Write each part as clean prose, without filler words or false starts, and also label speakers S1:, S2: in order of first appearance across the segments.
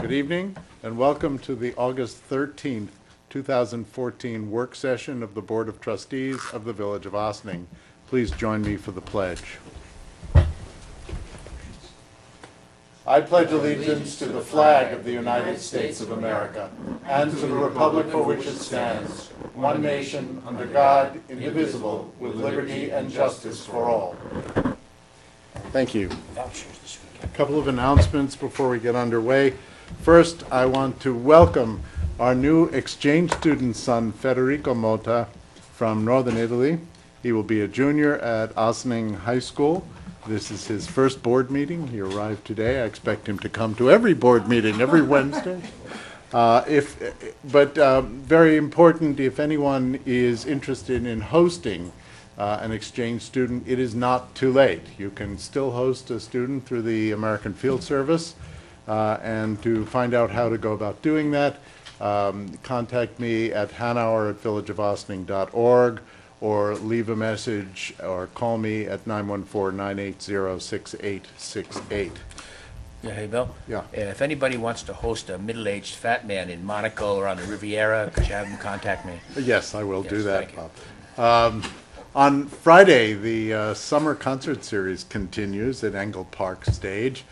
S1: Good evening, and welcome to the August 13th, 2014 work session of the Board of Trustees of the Village of Ossining. Please join me for the pledge. I pledge allegiance to the flag of the United States of America and to the republic for which it stands, one nation, under God, indivisible, with liberty and justice for all. Thank you. A couple of announcements before we get underway. First, I want to welcome our new exchange student son, Federico Mota, from Northern Italy. He will be a junior at Ossining High School. This is his first board meeting. He arrived today. I expect him to come to every board meeting every Wednesday. Very important, if anyone is interested in hosting an exchange student, it is not too late. You can still host a student through the American Field Service, and to find out how to go about doing that, contact me at hanauer@villageofossining.org, or leave a message or call me at 914-980-6868.
S2: Yeah, hey, Bill?
S1: Yeah.
S2: If anybody wants to host a middle-aged fat man in Monaco or on the Riviera, could you have him contact me?
S1: Yes, I will do that,
S2: thank you.
S1: Bob. On Friday, the summer concert series continues at Engle Park Stage.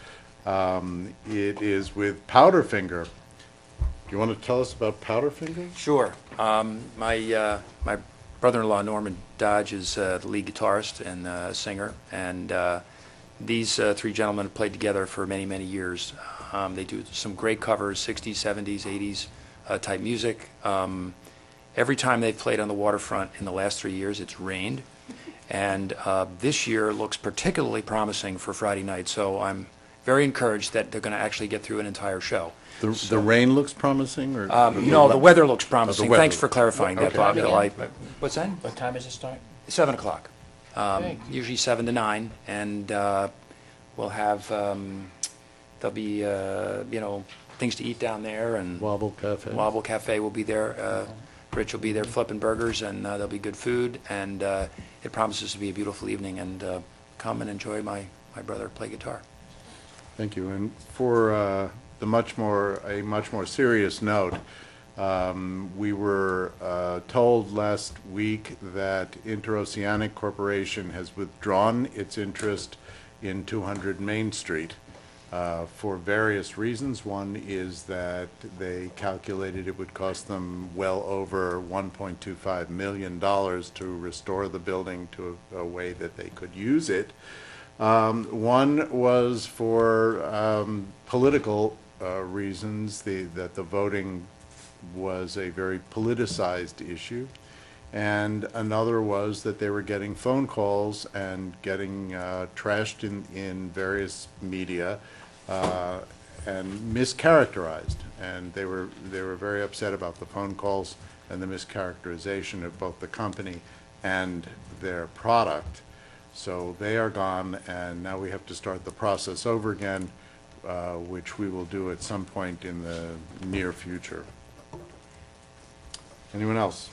S1: It is with Powderfinger. Do you want to tell us about Powderfinger?
S3: Sure. My brother-in-law, Norman Dodge, is the lead guitarist and singer, and these three gentlemen have played together for many, many years. They do some great covers, 60s, 70s, 80s type music. Every time they've played on the waterfront in the last 3 years, it's rained, and this year looks particularly promising for Friday night, so I'm very encouraged that they're going to actually get through an entire show.
S1: The rain looks promising? Or
S3: No, the weather looks promising.
S1: weather
S3: Thanks for clarifying that,
S1: Okay.
S3: Bob.
S2: Again?
S3: What's that?
S2: What time does it start?
S3: 7 o'clock.
S2: Okay.
S3: Usually 7 to 9, and we'll have, there'll be, things to eat down there, and
S1: Wobble Cafe?
S3: Wobble Cafe will be there. Rich will be there flipping burgers, and there'll be good food, and it promises to be a beautiful evening, and come and enjoy my brother play guitar.
S1: Thank you. And for a much more serious note, we were told last week that Interoceanic Corporation has withdrawn its interest in 200 Main Street for various reasons. One is that they calculated it would cost them well over $1.25 million to restore the building to a way that they could use it. One was for political reasons, that the voting was a very politicized issue, and another was that they were getting phone calls and getting trashed in various media and mischaracterized, and they were very upset about the phone calls and the mischaracterization of both the company and their product. So they are gone, and now we have to start the process over again, which we will do at some point in the near future. Anyone else?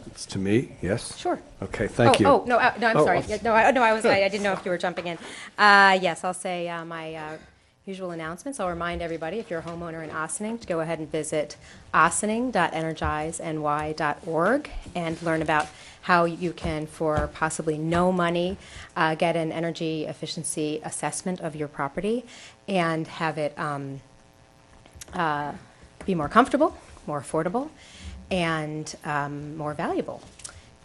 S4: It's to me, yes?
S5: Sure.
S4: Okay, thank you.
S5: No, I'm
S4: Oh,
S5: sorry.
S4: I'm
S5: Yeah, No, I didn't know if you were jumping in. Yes, I'll say my usual announcements. I'll remind everybody, if you're a homeowner in Ossining, to go ahead and visit ossining.energizeny.org and learn about how you can, for possibly no money, get an energy efficiency assessment of your property and have it be more comfortable, more affordable, and more valuable.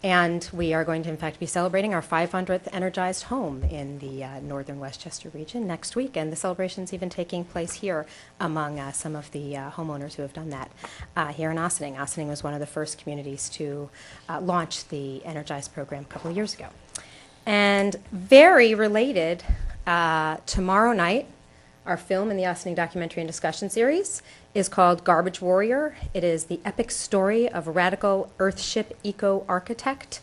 S5: And we are going to, in fact, be celebrating our 500th energized home in the northern Westchester region next week. And the celebration's even taking place here among some of the homeowners who have done that here in Ossining. Ossining was one of the first communities to launch the Energized program a couple of years ago. And very related, tomorrow night, our film in the Ossining Documentary and Discussion Series is called Garbage Warrior. It is the epic story of a radical Earthship eco-architect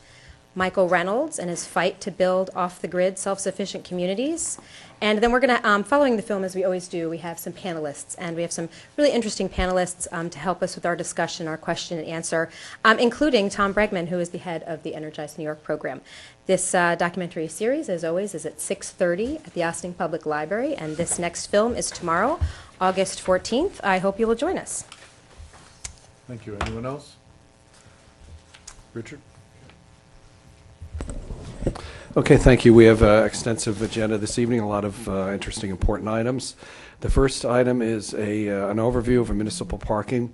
S5: Michael Reynolds and his fight to build off-the-grid self-sufficient communities. And then we're going to, following the film, as we always do, we have some panelists, and we have some really interesting panelists to help us with our discussion, our question and answer, including Tom Bregman, who is the head of the Energize New York program. This documentary series, as always, is at 6:30 at the Ossining Public Library, and this next film is tomorrow, August 14th. I hope you will join us.
S1: Thank you. Anyone else? Richard?
S4: Okay, thank you. We have an extensive agenda this evening, a lot of interesting, important items. The first item is an overview of municipal parking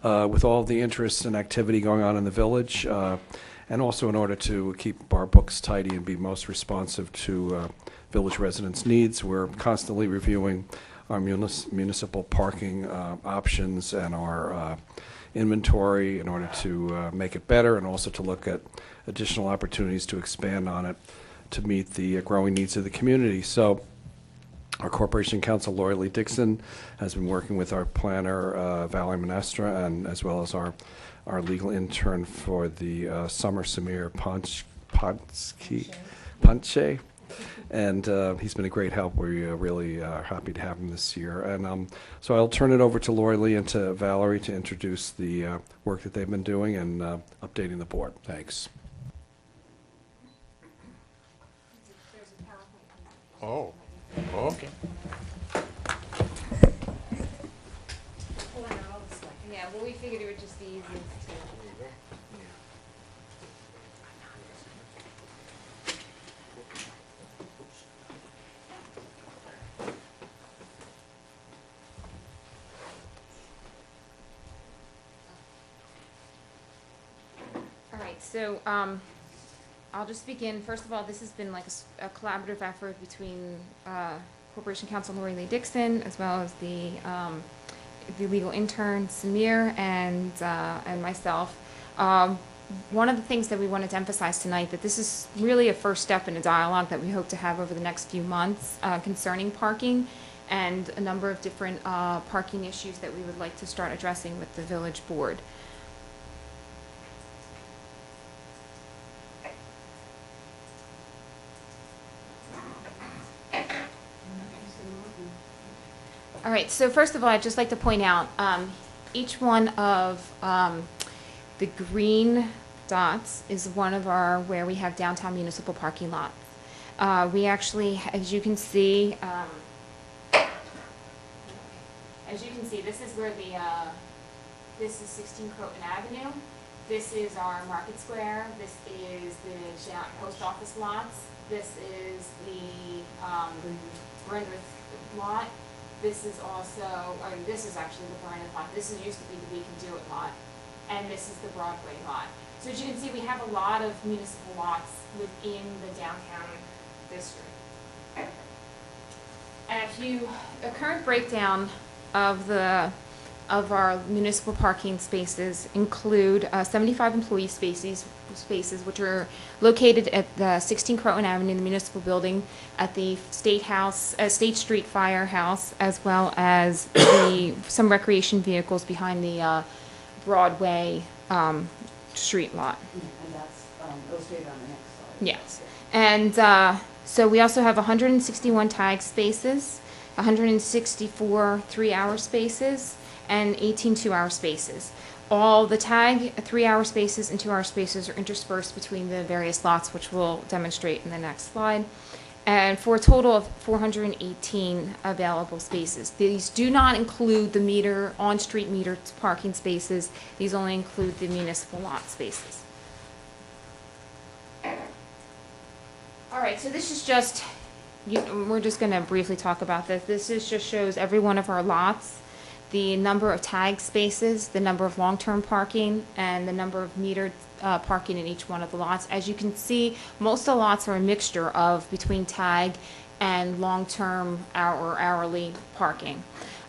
S4: with all the interest and activity going on in the village, and also in order to keep our books tidy and be most responsive to village residents' needs. We're constantly reviewing our municipal parking options and our inventory in order to make it better, and also to look at additional opportunities to expand on it to meet the growing needs of the community. So our Corporation Counsel, Lori Lee Dixon, has been working with our planner, Valerie Menestra, and as well as our legal intern for the summer, Samir Panche. And he's been a great help. We really are happy to have him this year. And so I'll turn it over to Lori Lee and to Valerie to introduce the work that they've been doing and updating the board. Thanks.
S1: Oh, okay.
S6: Yeah, well, we figured it would just be easiest to. All right, so I'll just begin. First of all, this has been like a collaborative effort between Corporation Counsel Lori Lee Dixon, as well as the legal intern Samir and myself. One of the things that we wanted to emphasize tonight, that this is really a first step in a dialogue that we hope to have over the next few months concerning parking, and a number of different parking issues that we would like to start addressing with the village board. All right, so first of all, I'd just like to point out each one of the green dots is one of our where we have downtown municipal parking lots. We actually, as you can see, this is where this is 16 Croton Avenue. This is our Market Square. This is the post office lots. This is the Brentwood lot. This is also, this is actually the Bryant lot. This is used to be the We Can Do It lot. And this is the Broadway lot. So as you can see, we have a lot of municipal lots within the downtown district. And a current breakdown of our municipal parking spaces include 75 employee spaces, which are located at the 16 Croton Avenue, the municipal building, at the State Street Firehouse, as well as some recreation vehicles behind the Broadway street lot.
S7: And that's illustrated on the next slide.
S6: Yes. And so we also have 161 tag spaces, 164 3-hour spaces, and 18 2-hour spaces. All the tag 3-hour spaces and 2-hour spaces are interspersed between the various lots, which we'll demonstrate in the next slide. And for a total of 418 available spaces. These do not include the on-street metered parking spaces. These only include the municipal lot spaces. All right, so this is just, we're just going to briefly talk about this. This just shows every one of our lots, the number of tag spaces, the number of long-term parking, and the number of metered parking in each one of the lots. As you can see, most of the lots are a mixture of between tag and long-term or hourly parking.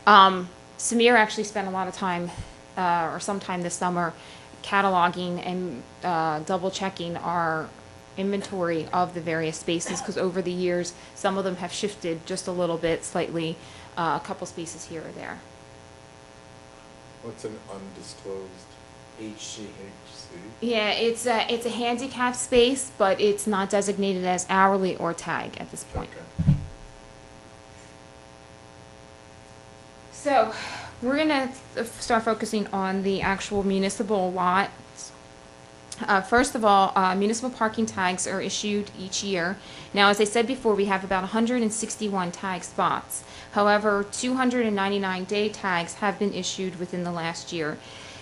S6: Samir actually spent a lot of time, or some time this summer, cataloging and double-checking our inventory of the various spaces, because over the years, some of them have shifted just a little bit, slightly, a couple spaces here or there.
S1: What's an undisclosed
S6: Yeah, it's a handicap space, but it's not designated as hourly or tag at this point. So, we're gonna start focusing on the actual municipal lots. First of all, municipal parking tags are issued each year. Now, as I said before, we have about 161 tag spots. However, 299 day tags have been issued within the last year.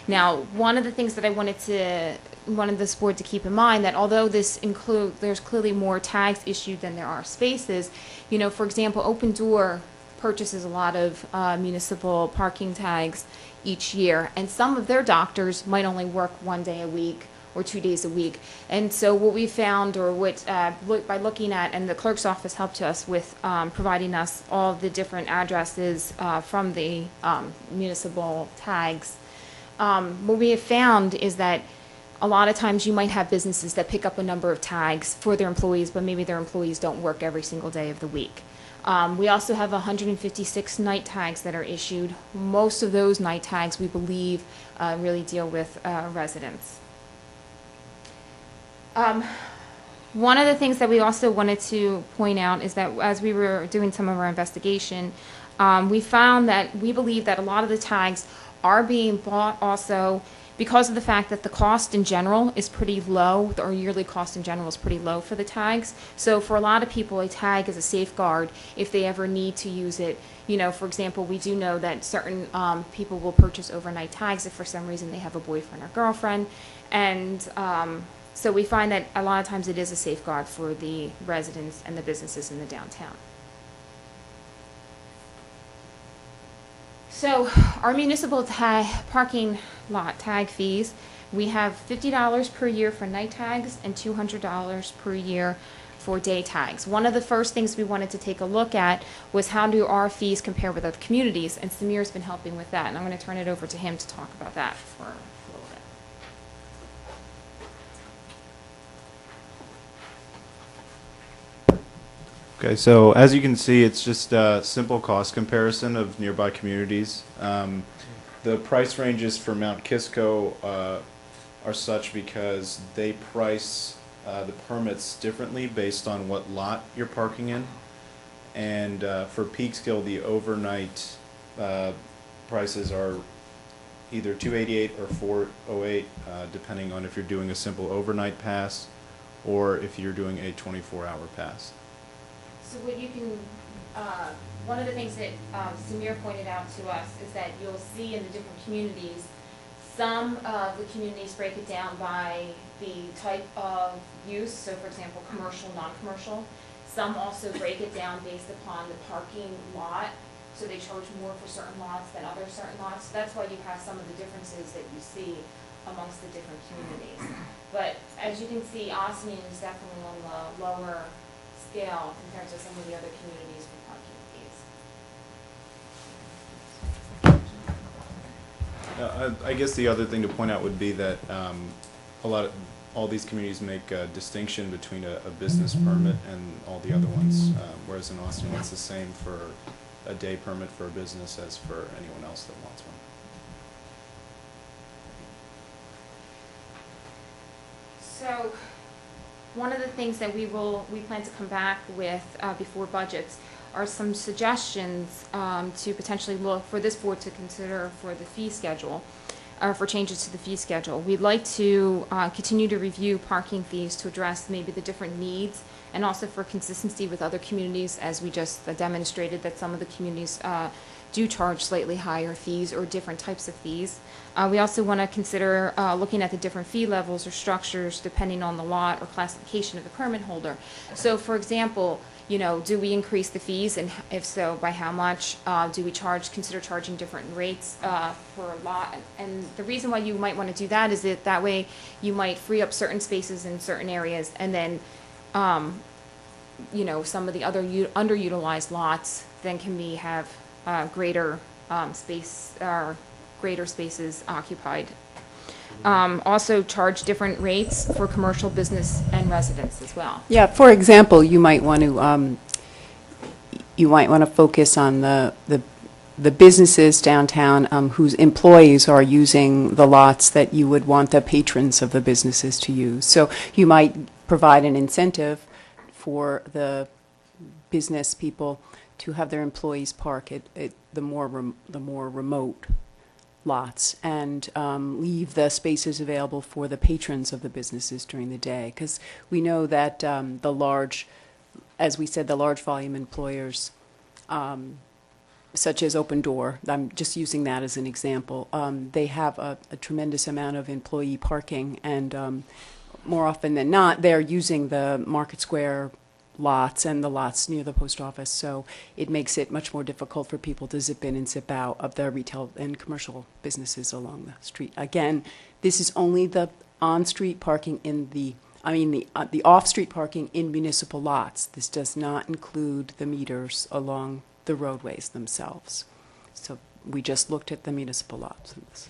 S6: Now, one of the things that I wanted this board to keep in mind, that although there's clearly more tags issued than there are spaces, you know, for example, Open Door purchases a lot of municipal parking tags each year, and some of their doctors might only work 1 day a week or 2 days a week. And so what we found, or what by looking at, and the clerk's office helped us with providing us all the different addresses from the municipal tags, what we have found is that a lot of times you might have businesses that pick up a number of tags for their employees, but maybe their employees don't work every single day of the week. We also have 156 night tags that are issued. Most of those night tags, we believe, really deal with residents. One of the things that we also wanted to point out is that as we were doing some of our investigation, we found that we believe that a lot of the tags are being bought also because of the fact that the cost in general is pretty low. Our yearly cost in general is pretty low for the tags. So for a lot of people, a tag is a safeguard if they ever need to use it. You know, for example, we do know that certain people will purchase overnight tags if for some reason they have a boyfriend or girlfriend. And so we find that a lot of times it is a safeguard for the residents and the businesses in the downtown. So our municipal parking lot tag fees, we have $50 per year for night tags and $200 per year for day tags. One of the first things we wanted to take a look at was how do our fees compare with other communities, and Samir's been helping with that, and I'm going to turn it over to him to talk about that for a little bit.
S8: Okay, so as you can see, it's just a simple cost comparison of nearby communities. The price ranges for Mount Kisco are such because they price the permits differently based on what lot you're parking in. And for Peekskill, the overnight prices are either $288 or $408, depending on if you're doing a simple overnight pass or if you're doing a 24-hour pass.
S6: So what you can, one of the things that Samir pointed out to us is that you'll see in the different communities, some of the communities break it down by the type of use, so for example, commercial, non-commercial. Some also break it down based upon the parking lot, so they charge more for certain lots than other certain lots. So that's why you have some of the differences that you see amongst the different communities. But as you can see, Osmium is definitely on the lower scale compared to some of the other communities for parking fees.
S8: I guess the other thing to point out would be that all these communities make a distinction between a business permit and all the other ones, whereas in Austin it's the same for a day permit for a business as for anyone else that wants one.
S6: So one of the things that we plan to come back with before budgets are some suggestions to potentially look for this board to consider for the fee schedule, or for changes to the fee schedule. We'd like to continue to review parking fees to address maybe the different needs, and also for consistency with other communities, as we just demonstrated that some of the communities do charge slightly higher fees or different types of fees. We also want to consider looking at the different fee levels or structures depending on the lot or classification of the permit holder. So for example, you know, do we increase the fees, and if so, by how much? Do we consider charging different rates for a lot? And the reason why you might want to do that is that way you might free up certain spaces in certain areas, and then you know, some of the other underutilized lots then can have greater space or greater spaces occupied. Also charge different rates for commercial, business, and residents as well.
S7: Yeah, for example, you might want to focus on the the businesses downtown whose employees are using the lots that you would want the patrons of the businesses to use. So you might provide an incentive for the business people to have their employees park at the more remote lots and leave the spaces available for the patrons of the businesses during the day. Because we know that the large, as we said, the large volume employers, such as Open Door, I'm just using that as an example, they have a tremendous amount of employee parking, and more often than not, they're using the Market Square lots and the lots near the post office, so it makes it much more difficult for people to zip in and zip out of the retail and commercial businesses along the street. Again, this is only the on-street parking in the off-street parking in municipal lots. This does not include the meters along the roadways themselves. So we just looked at the municipal lots in this.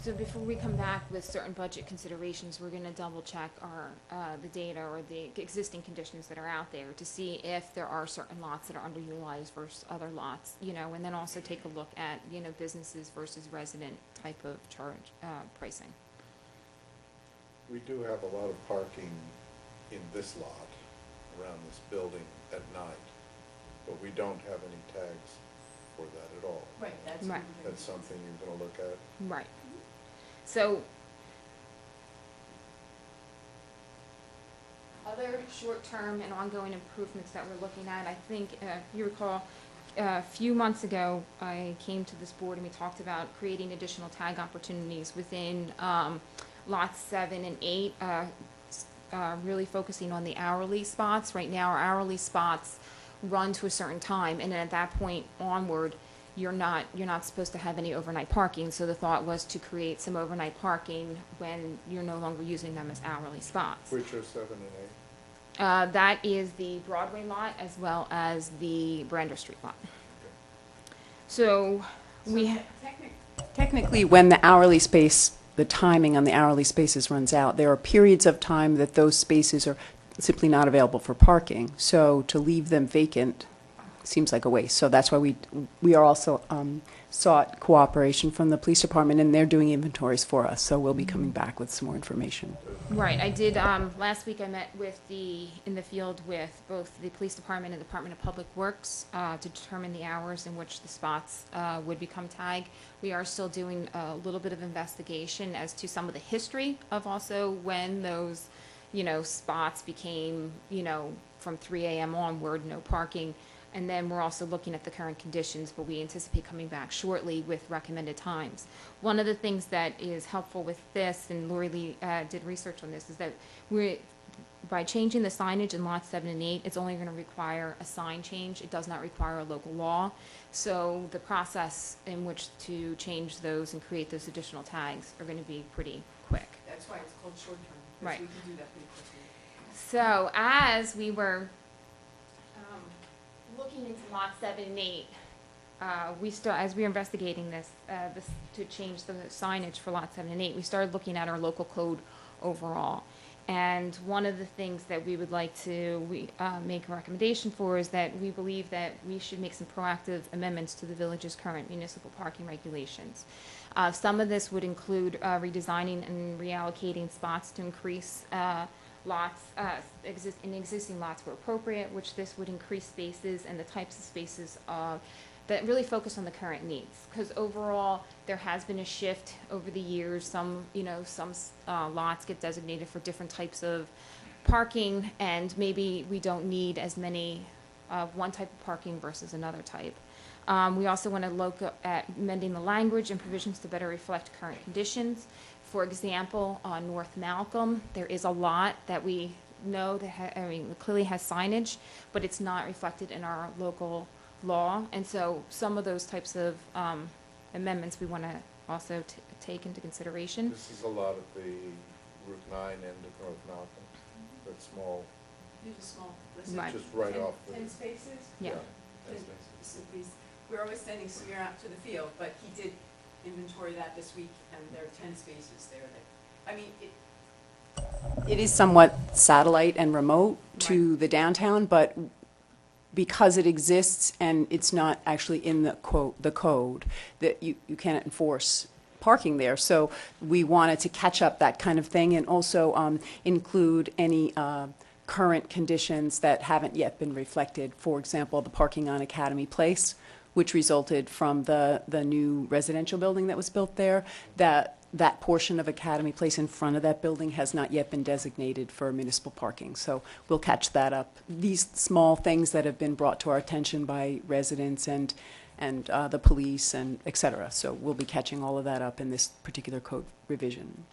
S6: So before we come back with certain budget considerations, we're going to double check the data or the existing conditions that are out there to see if there are certain lots that are underutilized versus other lots, and then also take a look at, businesses versus resident type of charge pricing.
S1: We do have a lot of parking in this lot around this building at night, but we don't have any tags for that at all.
S7: Right,
S6: Right.
S1: That's something you're going to look at?
S6: Right. So, other short-term and ongoing improvements that we're looking at, I think, if you recall, a few months ago, I came to this board and we talked about creating additional tag opportunities within lots 7 and 8, really focusing on the hourly spots. Right now, our hourly spots run to a certain time, and then at that point onward, you're not supposed to have any overnight parking. So the thought was to create some overnight parking when you're no longer using them as hourly spots.
S1: Which are 7 and 8?
S6: That is the Broadway lot as well as the Brander Street lot. So
S7: Technically, when the hourly space, the timing on the hourly spaces runs out, there are periods of time that those spaces are simply not available for parking. So to leave them vacant seems like a waste. So that's why we are also sought cooperation from the police department, and they're doing inventories for us. So we'll be coming back with some more information.
S6: Right, I did, last week I met in the field with both the police department and Department of Public Works to determine the hours in which the spots would become tagged. We are still doing a little bit of investigation as to some of the history of also when those, spots became, from 3 a.m. onward, no parking. And then we're also looking at the current conditions, but we anticipate coming back shortly with recommended times. One of the things that is helpful with this, and Lori Lee did research on this, is that by changing the signage in lots 7 and 8, it's only going to require a sign change. It does not require a local law. So the process in which to change those and create those additional tags are going to be pretty quick.
S7: That's why it's called short-term.
S6: Right.
S7: We can do that pretty quickly.
S6: So as we were looking into lot 7 and 8, as we were investigating this to change the signage for lot 7 and 8, we started looking at our local code overall. And one of the things that we would like to make a recommendation for is that we believe that we should make some proactive amendments to the village's current municipal parking regulations. Some of this would include redesigning and reallocating spots to increase lots in existing lots were appropriate, which this would increase spaces and the types of spaces that really focus on the current needs. Because overall, there has been a shift over the years. Some lots get designated for different types of parking, and maybe we don't need as many one type of parking versus another type. We also want to look at amending the language and provisions to better reflect current conditions. For example, on North Malcolm, there is a lot that we know that clearly has signage, but it's not reflected in our local law. And so some of those types of amendments we want to also take into consideration.
S1: This is a lot of the Route 9 end of North Malcolm, that small,
S7: These are small.
S6: Right.
S1: just right off the...
S7: 10 spaces?
S6: Yeah.
S1: 10 spaces.
S7: We're always sending Samir out to the field, but he did inventory that this week, and there are 10 spaces there. It is somewhat satellite and remote to the downtown, but because it exists and it's not actually in the code, that you cannot enforce parking there. So we wanted to catch up that kind of thing and also include any current conditions that haven't yet been reflected. For example, the parking on Academy Place, which resulted from the new residential building that was built there, that portion of Academy Place in front of that building has not yet been designated for municipal parking. So we'll catch that up. These small things that have been brought to our attention by residents and the police and et cetera. So we'll be catching all of that up in this particular code revision.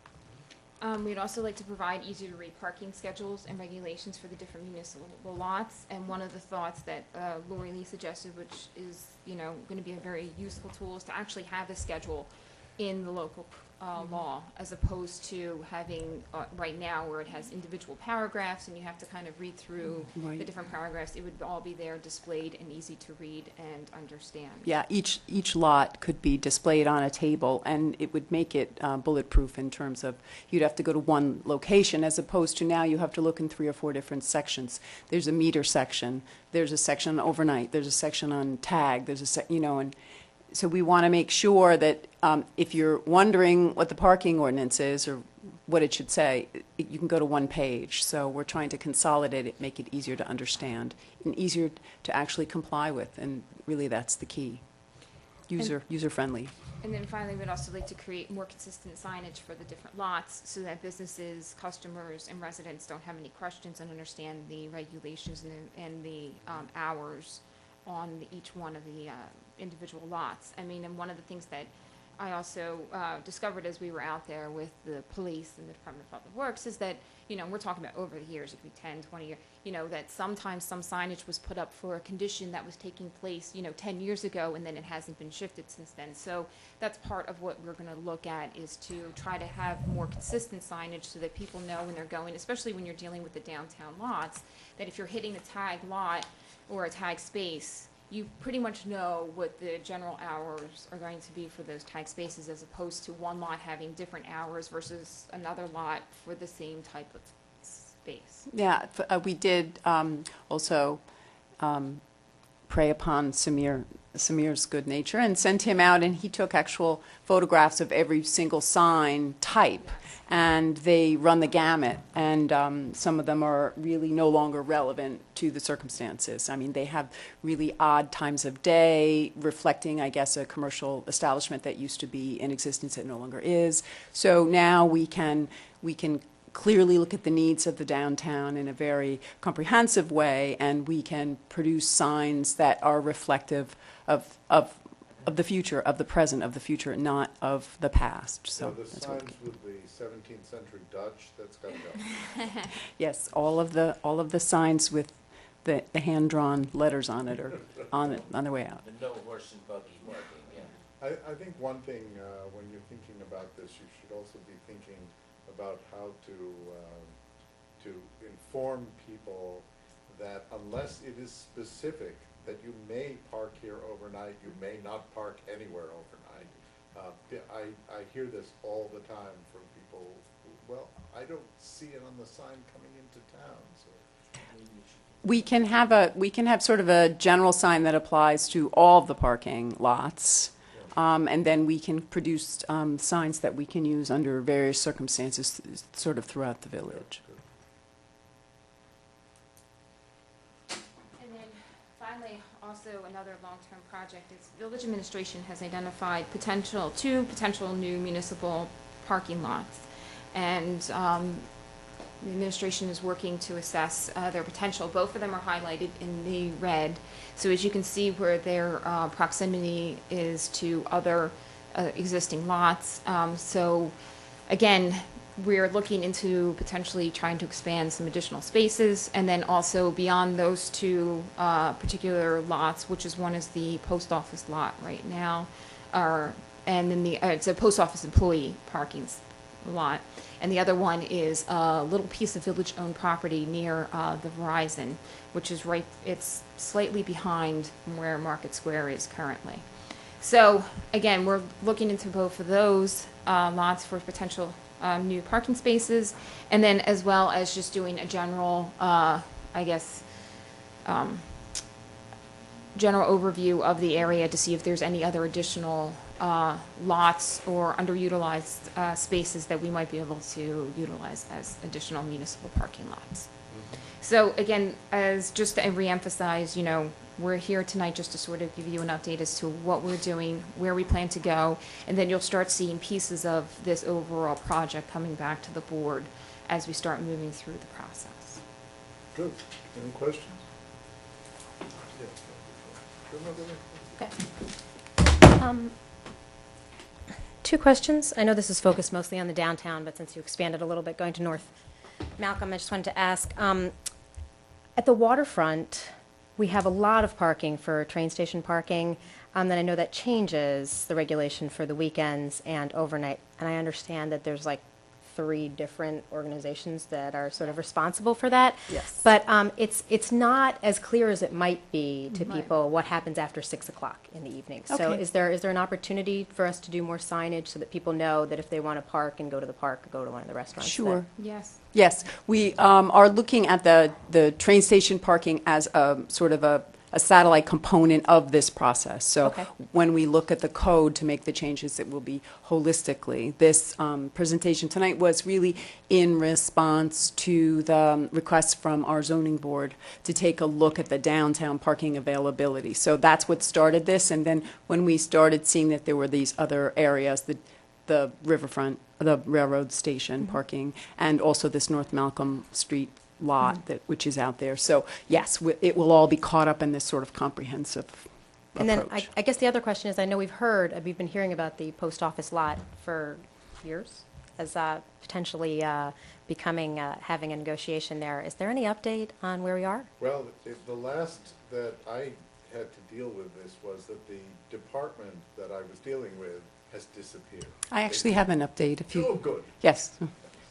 S6: We'd also like to provide easy-to-read parking schedules and regulations for the different municipal lots. And one of the thoughts that Lori Lee suggested, which is, going to be a very useful tool, is to actually have a schedule in the local law, as opposed to having right now where it has individual paragraphs and you have to kind of read through
S7: Right.
S6: the different paragraphs. It would all be there displayed and easy to read and understand.
S7: Yeah, each lot could be displayed on a table, and it would make it bulletproof in terms of you'd have to go to one location, as opposed to now you have to look in 3 or 4 different sections. There's a meter section, there's a section on overnight, there's a section on tag, there's a and so we want to make sure that if you're wondering what the parking ordinance is or what it should say, you can go to one page. So we're trying to consolidate it, make it easier to understand and easier to actually comply with, and really that's the key. User-friendly.
S6: And then finally, we'd also like to create more consistent signage for the different lots so that businesses, customers, and residents don't have any questions and understand the regulations and the hours on each one of the individual lots. I mean, and one of the things that I also discovered as we were out there with the police and the Department of Public Works is that, we're talking about over the years, it could be 10, 20 years, that sometimes some signage was put up for a condition that was taking place, 10 years ago, and then it hasn't been shifted since then. So that's part of what we're going to look at, is to try to have more consistent signage so that people know when they're going, especially when you're dealing with the downtown lots, that if you're hitting a tag lot or a tag space, you pretty much know what the general hours are going to be for those tag spaces, as opposed to one lot having different hours versus another lot for the same type of space.
S7: Yeah, we did also prey upon Samir's good nature and sent him out, and he took actual photographs of every single sign type, and they run the gamut, and some of them are really no longer relevant to the circumstances. I mean, they have really odd times of day, reflecting, I guess, a commercial establishment that used to be in existence that no longer is. So now we can clearly look at the needs of the downtown in a very comprehensive way, and we can produce signs that are reflective of the future, of the present, of the future, not of the past. So
S1: the
S7: that's what
S1: signs with the 17th century Dutch, that's got to go.
S7: yes, all of the signs with the hand-drawn letters on it are on their way out.
S2: The no horse and buggy parking, yeah.
S1: I think one thing, when you're thinking about this, you should also be thinking about how to inform people that unless it is specific that you may park here overnight, you may not park anywhere overnight. I hear this all the time from people who, well, I don't see it on the sign coming into town, so maybe you should.
S7: We can have sort of a general sign that applies to all the parking lots. And then we can produce signs that we can use under various circumstances sort of throughout the village.
S6: And then finally, also another long-term project is village administration has identified two potential new municipal parking lots. And the administration is working to assess their potential. Both of them are highlighted in the red. So as you can see where their proximity is to other existing lots. So again, we're looking into potentially trying to expand some additional spaces, and then also beyond those two particular lots, which is one is the post office lot right now, and then it's a post office employee parking lot, and the other one is a little piece of village-owned property near the Verizon, which is it's slightly behind where Market Square is currently. So again, we're looking into both of those lots for potential new parking spaces, and then as well as just doing a general, general overview of the area to see if there's any other additional lots or underutilized spaces that we might be able to utilize as additional municipal parking lots. So again, as just to reemphasize, you know, we're here tonight just to sort of give you an update as to what we're doing, where we plan to go, and then you'll start seeing pieces of this overall project coming back to the board as we start moving through the process.
S1: Good. Any questions?
S5: Okay. Two questions. I know this is focused mostly on the downtown, but since you expanded a little bit going to North Malcolm, I just wanted to ask, at the waterfront, we have a lot of parking for train station parking. Then I know that changes the regulation for the weekends and overnight. And I understand that there's like 3 different organizations that are sort of responsible for that.
S7: Yes.
S5: But it's not as clear as it might be to
S7: Right.
S5: people what happens after 6 o'clock in the evening. So
S7: Okay.
S5: is there an opportunity for us to do more signage so that people know that if they want to park and go to the park or go to one of the restaurants?
S7: Sure.
S6: Yes.
S7: Yes, we are looking at the train station parking as a sort of a satellite component of this process. So
S5: Okay.
S7: when we look at the code to make the changes, it will be holistically. This presentation tonight was really in response to the request from our zoning board to take a look at the downtown parking availability. So that's what started this, and then when we started seeing that there were these other areas, the riverfront, the railroad station parking, and also this North Malcolm Street lot which is out there. So yes, it will all be caught up in this sort of comprehensive
S5: And then
S7: approach.
S5: I guess the other question is, I know we've been hearing about the post office lot for years as potentially becoming, having a negotiation there. Is there any update on where we are?
S1: Well, the last that I had to deal with this was that the department that I was dealing with has disappeared.
S7: I actually have an update. If you
S1: Oh, good.
S7: Yes.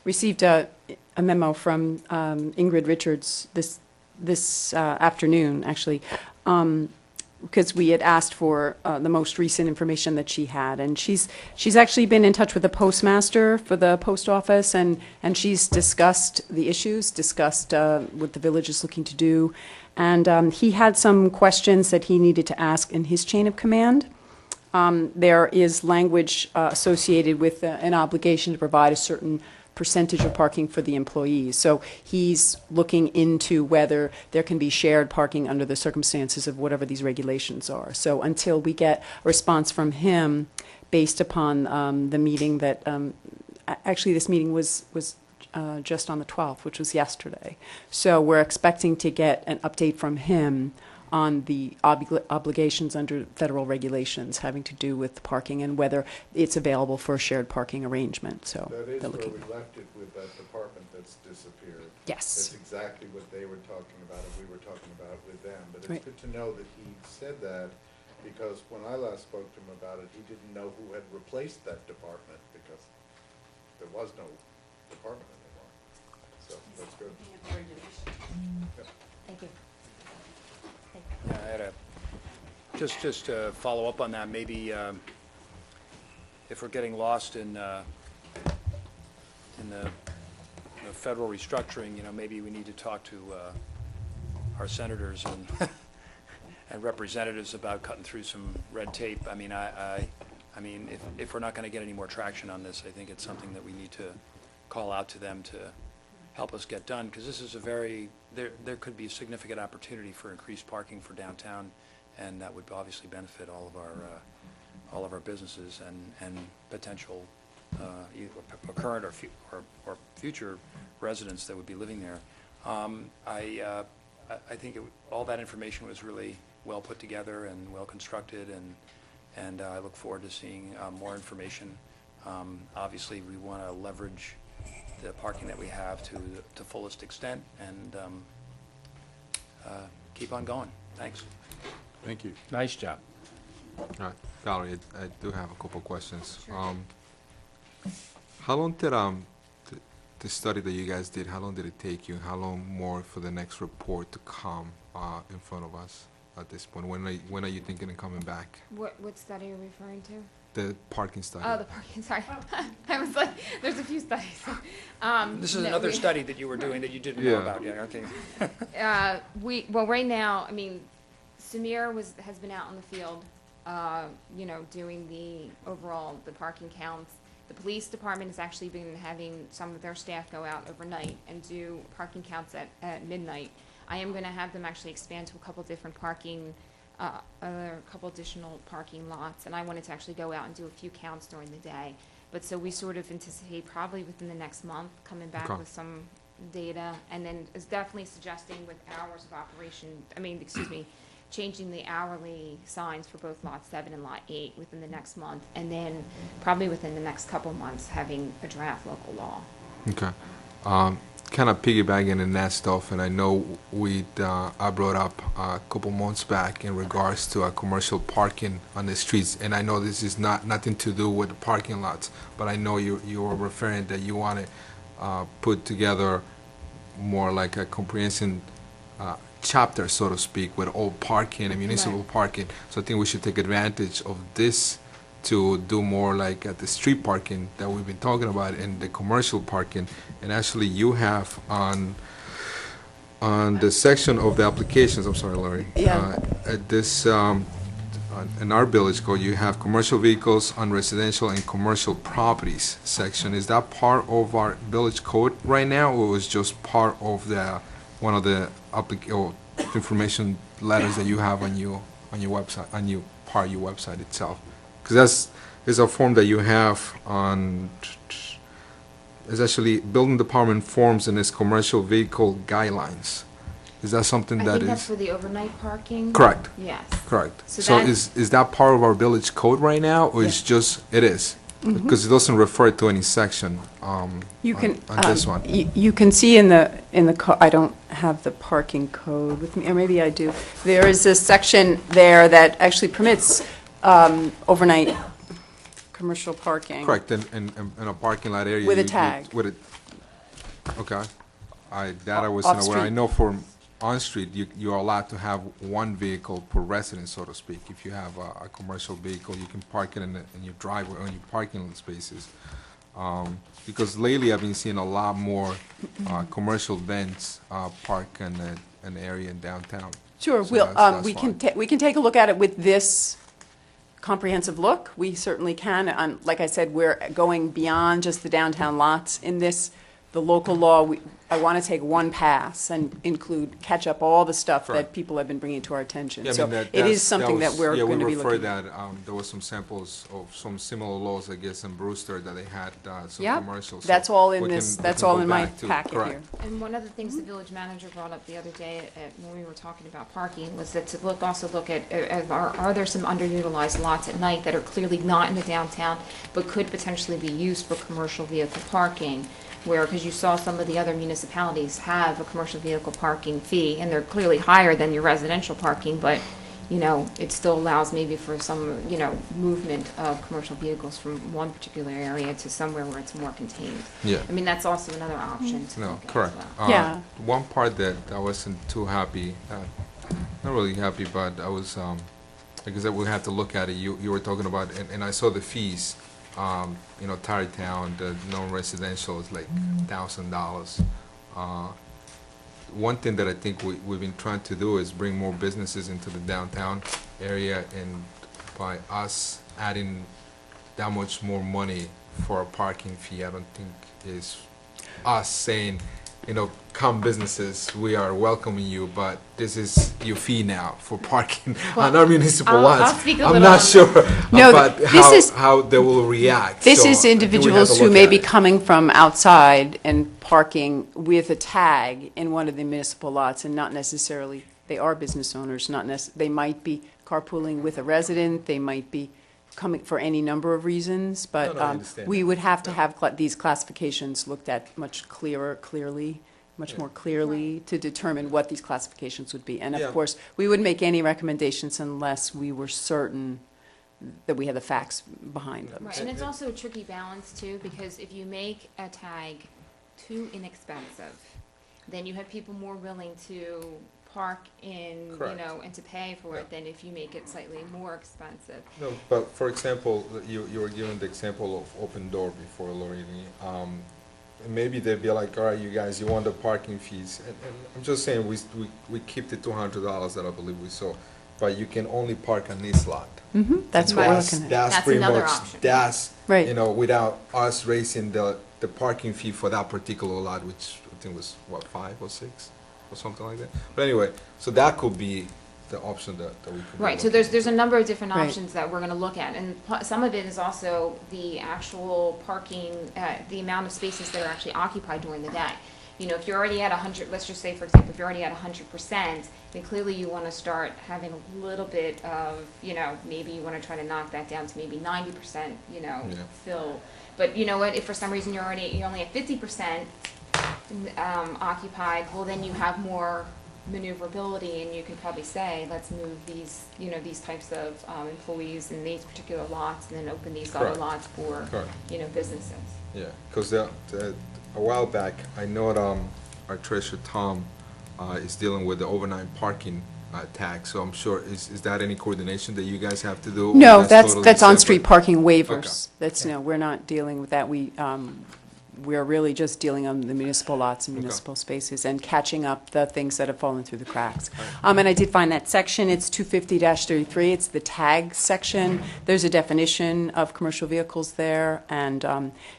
S7: Received a memo from Ingrid Richards this afternoon, actually, because we had asked for the most recent information that she had. And she's actually been in touch with the postmaster for the post office, and she's discussed the issues, discussed what the village is looking to do. And he had some questions that he needed to ask in his chain of command. There is language associated with an obligation to provide a certain percentage of parking for the employees. So he's looking into whether there can be shared parking under the circumstances of whatever these regulations are. So until we get a response from him based upon the meeting that, actually this meeting was just on the 12th, which was yesterday. So we're expecting to get an update from him on the obligations under federal regulations having to do with parking and whether it's available for a shared parking arrangement. So
S1: That is
S7: they're
S1: where
S7: looking.
S1: we left it with that department that's disappeared.
S7: Yes.
S1: That's exactly what they were talking about and we were talking about with them. But it's
S7: Right.
S1: good to know that he said that, because when I last spoke to him about it, he didn't know who had replaced that department, because there was no department anymore. So that's good. Yep.
S5: Thank you.
S3: Yeah, I had just to follow up on that, maybe if we're getting lost in the federal restructuring, you know, maybe we need to talk to our senators and and representatives about cutting through some red tape. I mean, I mean, if we're not going to get any more traction on this, I think it's something that we need to call out to them to help us get done, because this is a very, there could be a significant opportunity for increased parking for downtown, and that would obviously benefit all of our businesses and potential either current or future residents that would be living there. I think all that information was really well put together and well constructed, and I look forward to seeing more information. Obviously, we want to leverage the parking that we have to fullest extent, and keep on going. Thanks.
S1: Thank you.
S2: Nice job.
S9: All right, Valerie, I do have a couple questions. How long did the study that you guys did, how long did it take you? How long more for the next report to come in front of us at this point? When are you thinking of coming back?
S6: What study are you referring to?
S9: The parking study.
S6: Oh, the parking, sorry. I was like, there's a few studies.
S3: This is
S6: no,
S3: another
S6: we-
S3: study that you were doing that you didn't know
S9: Yeah.
S3: about. Yeah, okay.
S6: Well, right now, I mean, Samir has been out in the field, doing the parking counts. The police department has actually been having some of their staff go out overnight and do parking counts at midnight. I am going to have them actually expand to a couple different a couple additional parking lots, and I wanted to actually go out and do a few counts during the day. But so we sort of anticipate probably within the next month coming back
S9: Okay.
S6: with some data, and then is definitely suggesting with hours of operation, changing the hourly signs for both Lot 7 and Lot 8 within the next month, and then probably within the next couple months having a draft local law.
S9: Okay. Kind of piggybacking on that stuff, and I know I brought up a couple months back in regards to commercial parking on the streets, and I know this is nothing to do with the parking lots, but I know you were referring that you want to put together more like a comprehensive chapter, so to speak, with all parking and municipal
S6: Right.
S9: parking. So I think we should take advantage of this to do more like at the street parking that we've been talking about and the commercial parking. And actually you have on the section of the applications, I'm sorry, Laurie.
S7: Yeah.
S9: At this, in our village code, you have commercial vehicles on residential and commercial properties section. Is that part of our village code right now, or was just part of one of the information letters that you have on your website, part of your website itself? Because is a form that you have on, it's actually building department forms and its commercial vehicle guidelines. Is that something
S6: I
S9: that
S6: think that's
S9: is?
S6: for the overnight parking.
S9: Correct.
S6: Yes.
S9: Correct.
S6: So
S9: So
S6: that-
S9: is that part of our village code right now, or is just, it is? Because it doesn't refer to any section
S7: You can,
S9: on this one.
S7: you can see in the, I don't have the parking code with me, or maybe I do. There is a section there that actually permits overnight commercial parking.
S9: Correct, in a parking lot area.
S7: With a
S9: you-
S7: tag.
S9: With a, okay. I wasn't aware. I
S7: Off-street.
S9: know for on-street, you're allowed to have one vehicle per resident, so to speak. If you have a commercial vehicle, you can park it in your driveway, or in your parking spaces. Because lately, I've been seeing a lot more commercial vans park in an area in downtown.
S7: Sure,
S9: So that's fine.
S7: we can take a look at it with this comprehensive look. We certainly can. Like I said, we're going beyond just the downtown lots in this. The local law, I want to take one pass and catch up all the stuff that
S9: Correct.
S7: people have been bringing to our attention.
S9: Yeah, I
S7: So
S9: mean,
S7: it is something that we're going to be
S9: Yeah, we
S7: looking
S9: referred
S7: at.
S9: that, there was some samples of some similar laws, I guess, in Brewster, that they had some
S7: Yep,
S9: commercials. So
S7: that's all in
S9: we
S7: this,
S9: can- we
S7: that's
S9: can
S7: all
S9: go
S7: in my
S9: back to-
S7: packet
S9: correct.
S7: here.
S6: And one of the things the village manager brought up the other day when we were talking about parking was that to also look at, are there some underutilized lots at night that are clearly not in the downtown, but could potentially be used for commercial vehicle parking? Where, because you saw some of the other municipalities have a commercial vehicle parking fee, and they're clearly higher than your residential parking, but, it still allows maybe for some, movement of commercial vehicles from one particular area to somewhere where it's more contained.
S9: Yeah.
S6: I mean, that's also another option to
S9: No,
S6: look at as
S9: correct.
S6: well.
S7: Yeah.
S9: One part that I wasn't too happy, not really happy, but I was, like I said, we had to look at it. You were talking about, and I saw the fees. Tarrytown, the non-residential is like $1,000. One thing that I think we've been trying to do is bring more businesses into the downtown area, and by us adding that much more money for a parking fee, I don't think is us saying, come businesses, we are welcoming you, but this is your fee now for parking on our municipal
S6: I'll
S9: lots.
S6: speak a
S9: I'm
S6: little
S9: not
S6: on
S9: sure
S7: No,
S9: about
S7: this is-
S9: how they will react.
S7: This
S9: So
S7: is
S9: I think we have
S7: individuals
S9: to
S7: who
S9: look
S7: may
S9: at
S7: be
S9: it.
S7: coming from outside and parking with a tag in one of the municipal lots, and not necessarily, they are business owners, they might be carpooling with a resident, they might be coming for any number of reasons, but
S9: No, I understand
S7: we
S9: that.
S7: would have to have these classifications looked at much more clearly to determine what these classifications would be. And
S9: Yeah.
S7: of course, we wouldn't make any recommendations unless we were certain that we had the facts behind them.
S6: Right, and it's also a tricky balance too, because if you make a tag too inexpensive, then you have people more willing to park in,
S9: Correct.
S6: and to pay for it than if you make it slightly more expensive.
S9: No, but for example, you were given the example of Open Door before, Lorraine. And maybe they'd be like, all right, you guys, you want the parking fees. And I'm just saying, we keep the $200 that I believe we saw. but you can only park on this lot.
S7: That's what we're
S6: Right.
S7: looking at.
S9: That's
S6: That's
S9: pretty
S6: another
S9: much,
S6: option.
S9: that's,
S7: Right.
S9: you know, without us raising the parking fee for that particular lot, which I think was, what, 5 or 6, or something like that? But anyway, so that could be the option that we could be
S6: Right, so
S9: looking
S6: there's a number of different
S7: Right.
S6: options that we're gonna look at, and some of it is also the actual parking, the amount of spaces that are actually occupied during the day. You know, if you're already at 100, let's just say, for example, if you're already at 100%, then clearly you wanna start having a little bit of, you know, maybe you wanna try to knock that down to maybe 90%, you know,
S9: Yeah.
S6: fill. But you know what, if for some reason you're only at 50%, occupied, well, then you have more maneuverability, and you can probably say, let's move these, you know, these types of employees in these particular lots, and then open these other
S9: Correct.
S6: lots for,
S9: Correct.
S6: you know, businesses.
S9: Yeah, because a while back, I know our treasurer, Tom, is dealing with the overnight parking tax, so I'm sure, is that any coordination that you guys have to do? or
S7: No, that's
S9: totally
S7: on-street
S9: separate?
S7: parking waivers.
S9: Okay.
S7: That's, no, we're not dealing with that. We're really just dealing on the municipal lots and
S9: Okay.
S7: municipal spaces and catching up the things that have fallen through the cracks. And I did find that section, it's 250-33, it's the tag section. There's a definition of commercial vehicles there, and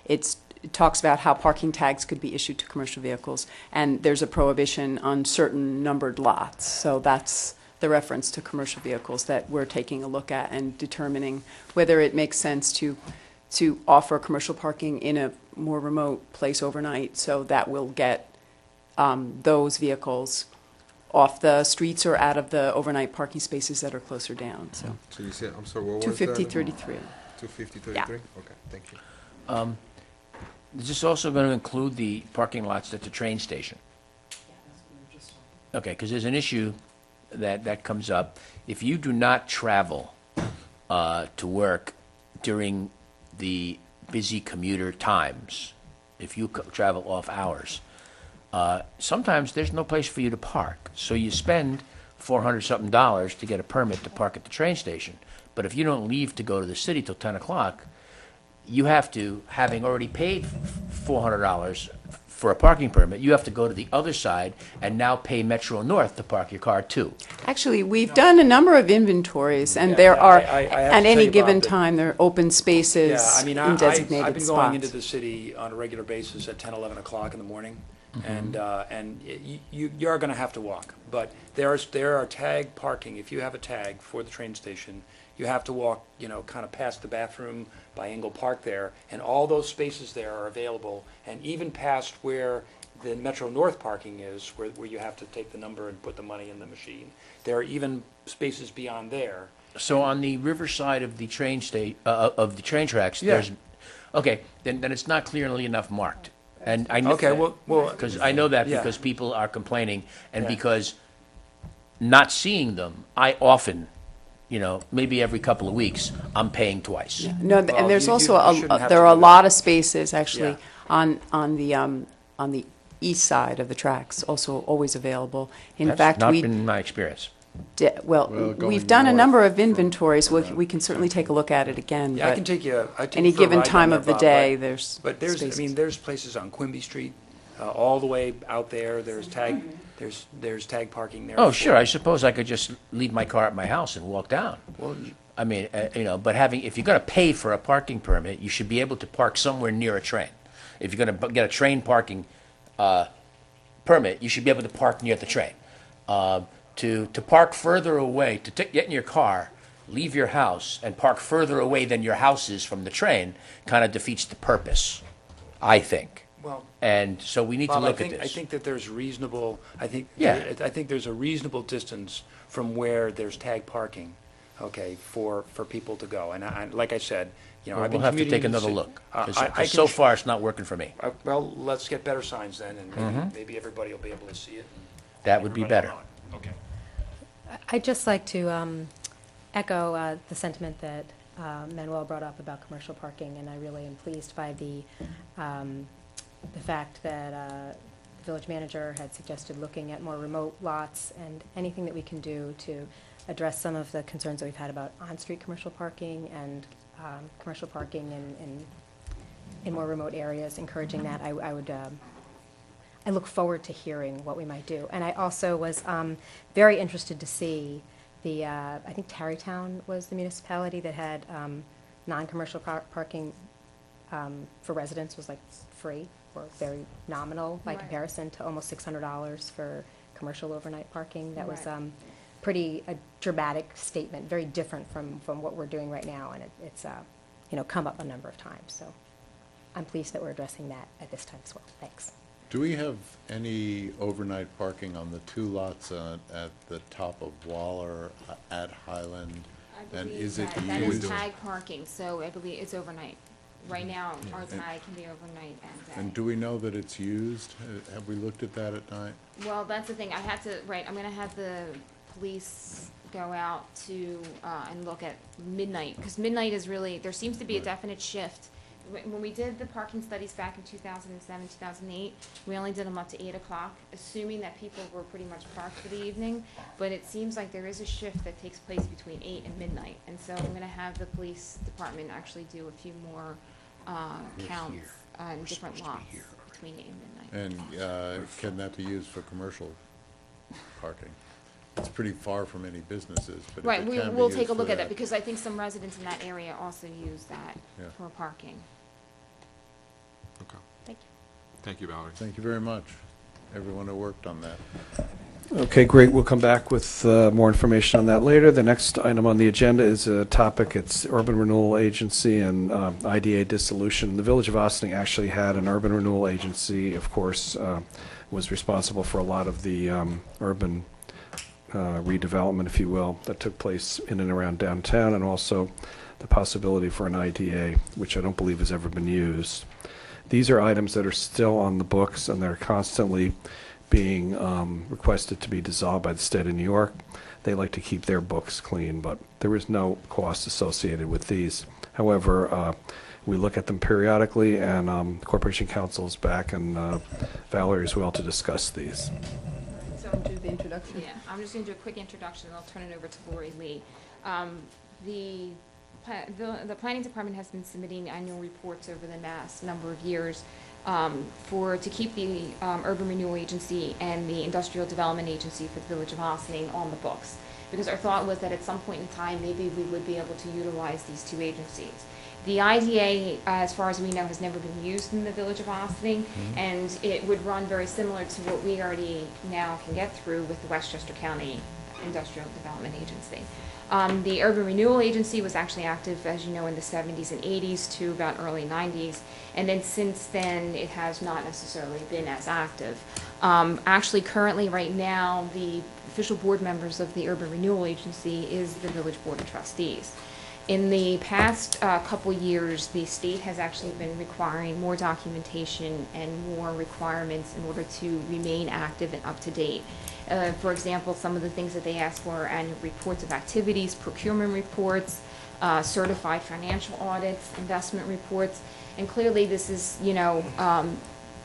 S7: it talks about how parking tags could be issued to commercial vehicles, and there's a prohibition on certain numbered lots. So that's the reference to commercial vehicles that we're taking a look at and determining whether it makes sense to offer commercial parking in a more remote place overnight, so that will get those vehicles off the streets or out of the overnight parking spaces that are closer down, so.
S9: So you said, I'm sorry, what was that?
S7: 250-33.
S9: 250,
S7: Yeah.
S9: 33? Okay, thank you.
S2: Is this also going to include the parking lots at the train station? Okay, because there's an issue that comes up. If you do not travel to work during the busy commuter times, if you travel off hours, sometimes there's no place for you to park. So you spend $400-something to get a permit to park at the train station. But if you don't leave to go to the city till 10 o'clock, you have to, having already paid $400 for a parking permit, you have to go to the other side and now pay Metro North to park your car too.
S7: Actually, we've done a number of inventories, and
S3: Yeah,
S7: there
S3: yeah,
S7: are,
S3: I have to
S7: at
S3: tell
S7: any
S3: you,
S7: given
S3: Bob, that-
S7: time, there are open spaces
S3: Yeah, I mean,
S7: in designated
S3: I've been going into
S7: spots.
S3: the city on a regular basis at 10, 11 o'clock in the morning,
S7: Mm-hmm.
S3: and you are going to have to walk. But there are tag parking. If you have a tag for the train station, you have to walk, you know, kind of past the bathroom by Engle Park there, and all those spaces there are available, and even past where the Metro North parking is, where you have to take the number and put the money in the machine. There are even spaces beyond there.
S2: So on the riverside of the train of the train tracks,
S3: Yeah.
S2: there's, okay, then it's not clearly enough marked. And I know
S3: Okay, well,
S2: because I know that
S3: yeah.
S2: because people are complaining, and
S3: Yeah.
S2: because not seeing them, I often, you know, maybe every couple of weeks, I'm paying twice.
S7: No,
S3: Well,
S7: and there's
S3: you
S7: also,
S3: shouldn't have
S7: there
S3: to
S7: are a
S3: do that.
S7: lot of spaces, actually,
S3: Yeah.
S7: on the east side of the tracks, also always available. In
S2: That's
S7: fact,
S2: not
S7: we,
S2: been my experience.
S7: well,
S1: going
S7: we've done a
S1: north
S7: number of
S1: from-
S7: inventories. We can certainly take a look at it again,
S3: Yeah, I can
S7: but
S3: take you.
S7: any
S3: for a
S7: given
S3: ride down
S7: time
S3: there,
S7: of the
S3: Bob,
S7: day,
S3: but-
S7: there's
S3: But there's, I
S7: spaces.
S3: mean, there's places on Quimby Street, all the way out there. There's tag, there's tag parking there.
S2: Oh,
S3: for-
S2: sure, I suppose I could just leave my car at my house and walk down.
S3: Well,
S2: I mean, you know, but if you're going to pay for a parking permit, you should be able to park somewhere near a train. If you're going to get a train parking permit, you should be able to park near the train. To park further away, get in your car, leave your house, and park further away than your house is from the train, kind of defeats the purpose, I think.
S3: well,
S2: And so we need to
S3: Bob,
S2: look at
S3: I
S2: this.
S3: think that there's reasonable, I think there's a reasonable distance from where there's tag parking, okay, for people to go. And like I said, you know,
S2: Well,
S3: I've been
S2: we'll have to
S3: commuting
S2: take
S3: in the
S2: another
S3: ci-
S2: look.
S3: I
S2: 'Cause
S3: can
S2: so
S3: sh-
S2: far, it's not working for me.
S3: Well, let's get better signs then, and
S2: Mm-hmm.
S3: maybe everybody will be able to see it. and
S2: That would be
S3: everybody
S2: better.
S3: will know it. Okay.
S5: I'd just like to echo the sentiment that Manuel brought up about commercial parking, and I really am pleased by the fact that the village manager had suggested looking at more remote lots and anything that we can do to address some of the concerns that we've had about on-street commercial parking and commercial parking in more remote areas, encouraging that. I look forward to hearing what we might do. And I also was very interested to see I think Tarrytown was the municipality that had non-commercial parking for residents was like free or very nominal by
S6: Right.
S5: comparison to almost $600 for commercial overnight parking. That was
S6: Right.
S5: pretty a dramatic statement, very different from what we're doing right now, and it's come up a number of times. So I'm pleased that we're addressing that at this time as well. Thanks.
S1: Do we have any overnight parking on the two lots at the top of Waller at Highland?
S6: I
S1: And
S6: believe
S1: is it
S6: that is
S1: used?
S6: tag parking, so I believe it's overnight. Right now, our tag can be overnight and
S1: And
S6: day.
S1: do we know that it's used? Have we looked at that at night?
S6: Well, that's the thing, I had to, right, I'm gonna have the police go out to, and look at midnight, because midnight is really, there seems to be a
S1: Right.
S6: definite shift. When we did the parking studies back in 2007, 2008, we only did them up to 8 o'clock, assuming that people were pretty much parked for the evening. But it seems like there is a shift that takes place between 8 and midnight. And so I'm gonna have the police department actually do a few more counts on different lots between 8 and midnight.
S1: And can that be used for commercial parking? It's pretty far from any businesses, but if
S6: Right,
S1: it can be
S6: we'll
S1: used
S6: take a
S1: for
S6: look at that, because I think some residents in that area also use that
S1: Yeah.
S6: for parking.
S9: Okay.
S5: Thank you.
S9: Thank you, Valerie.
S1: Thank you very much, everyone who worked on that.
S4: Okay, great. We'll come back with more information on that later. The next item on the agenda is a topic. It's Urban Renewal Agency and IDA dissolution. The Village of Ossining actually had an Urban Renewal Agency, of course, was responsible for a lot of the urban redevelopment, if you will, that took place in and around downtown, and also the possibility for an IDA, which I don't believe has ever been used. These are items that are still on the books, and they're constantly being requested to be dissolved by the state of New York. They like to keep their books clean, but there is no cost associated with these. However, we look at them periodically, and the Corporation Council is back, and Valerie as well, to discuss these.
S7: So do the introduction.
S6: Yeah, I'm just gonna do a quick introduction, and I'll turn it over to Lori Lee. The planning department has been submitting annual reports over the last number of years to keep the Urban Renewal Agency and the Industrial Development Agency for the Village of Ossining on the books. Because our thought was that at some point in time, maybe we would be able to utilize these two agencies. The IDA, as far as we know, has never been used in the Village of Ossining, and it would run very similar to what we already now can get through with the Westchester County Industrial Development Agency. The Urban Renewal Agency was actually active, as you know, in the 70s and 80s to about early 90s, and then since then, it has not necessarily been as active. Actually, currently, right now, the official board members of the Urban Renewal Agency is the Village Board of Trustees. In the past couple years, the state has actually been requiring more documentation and more requirements in order to remain active and up to date. For example, some of the things that they ask for are annual reports of activities, procurement reports, certified financial audits, investment reports, and clearly this is,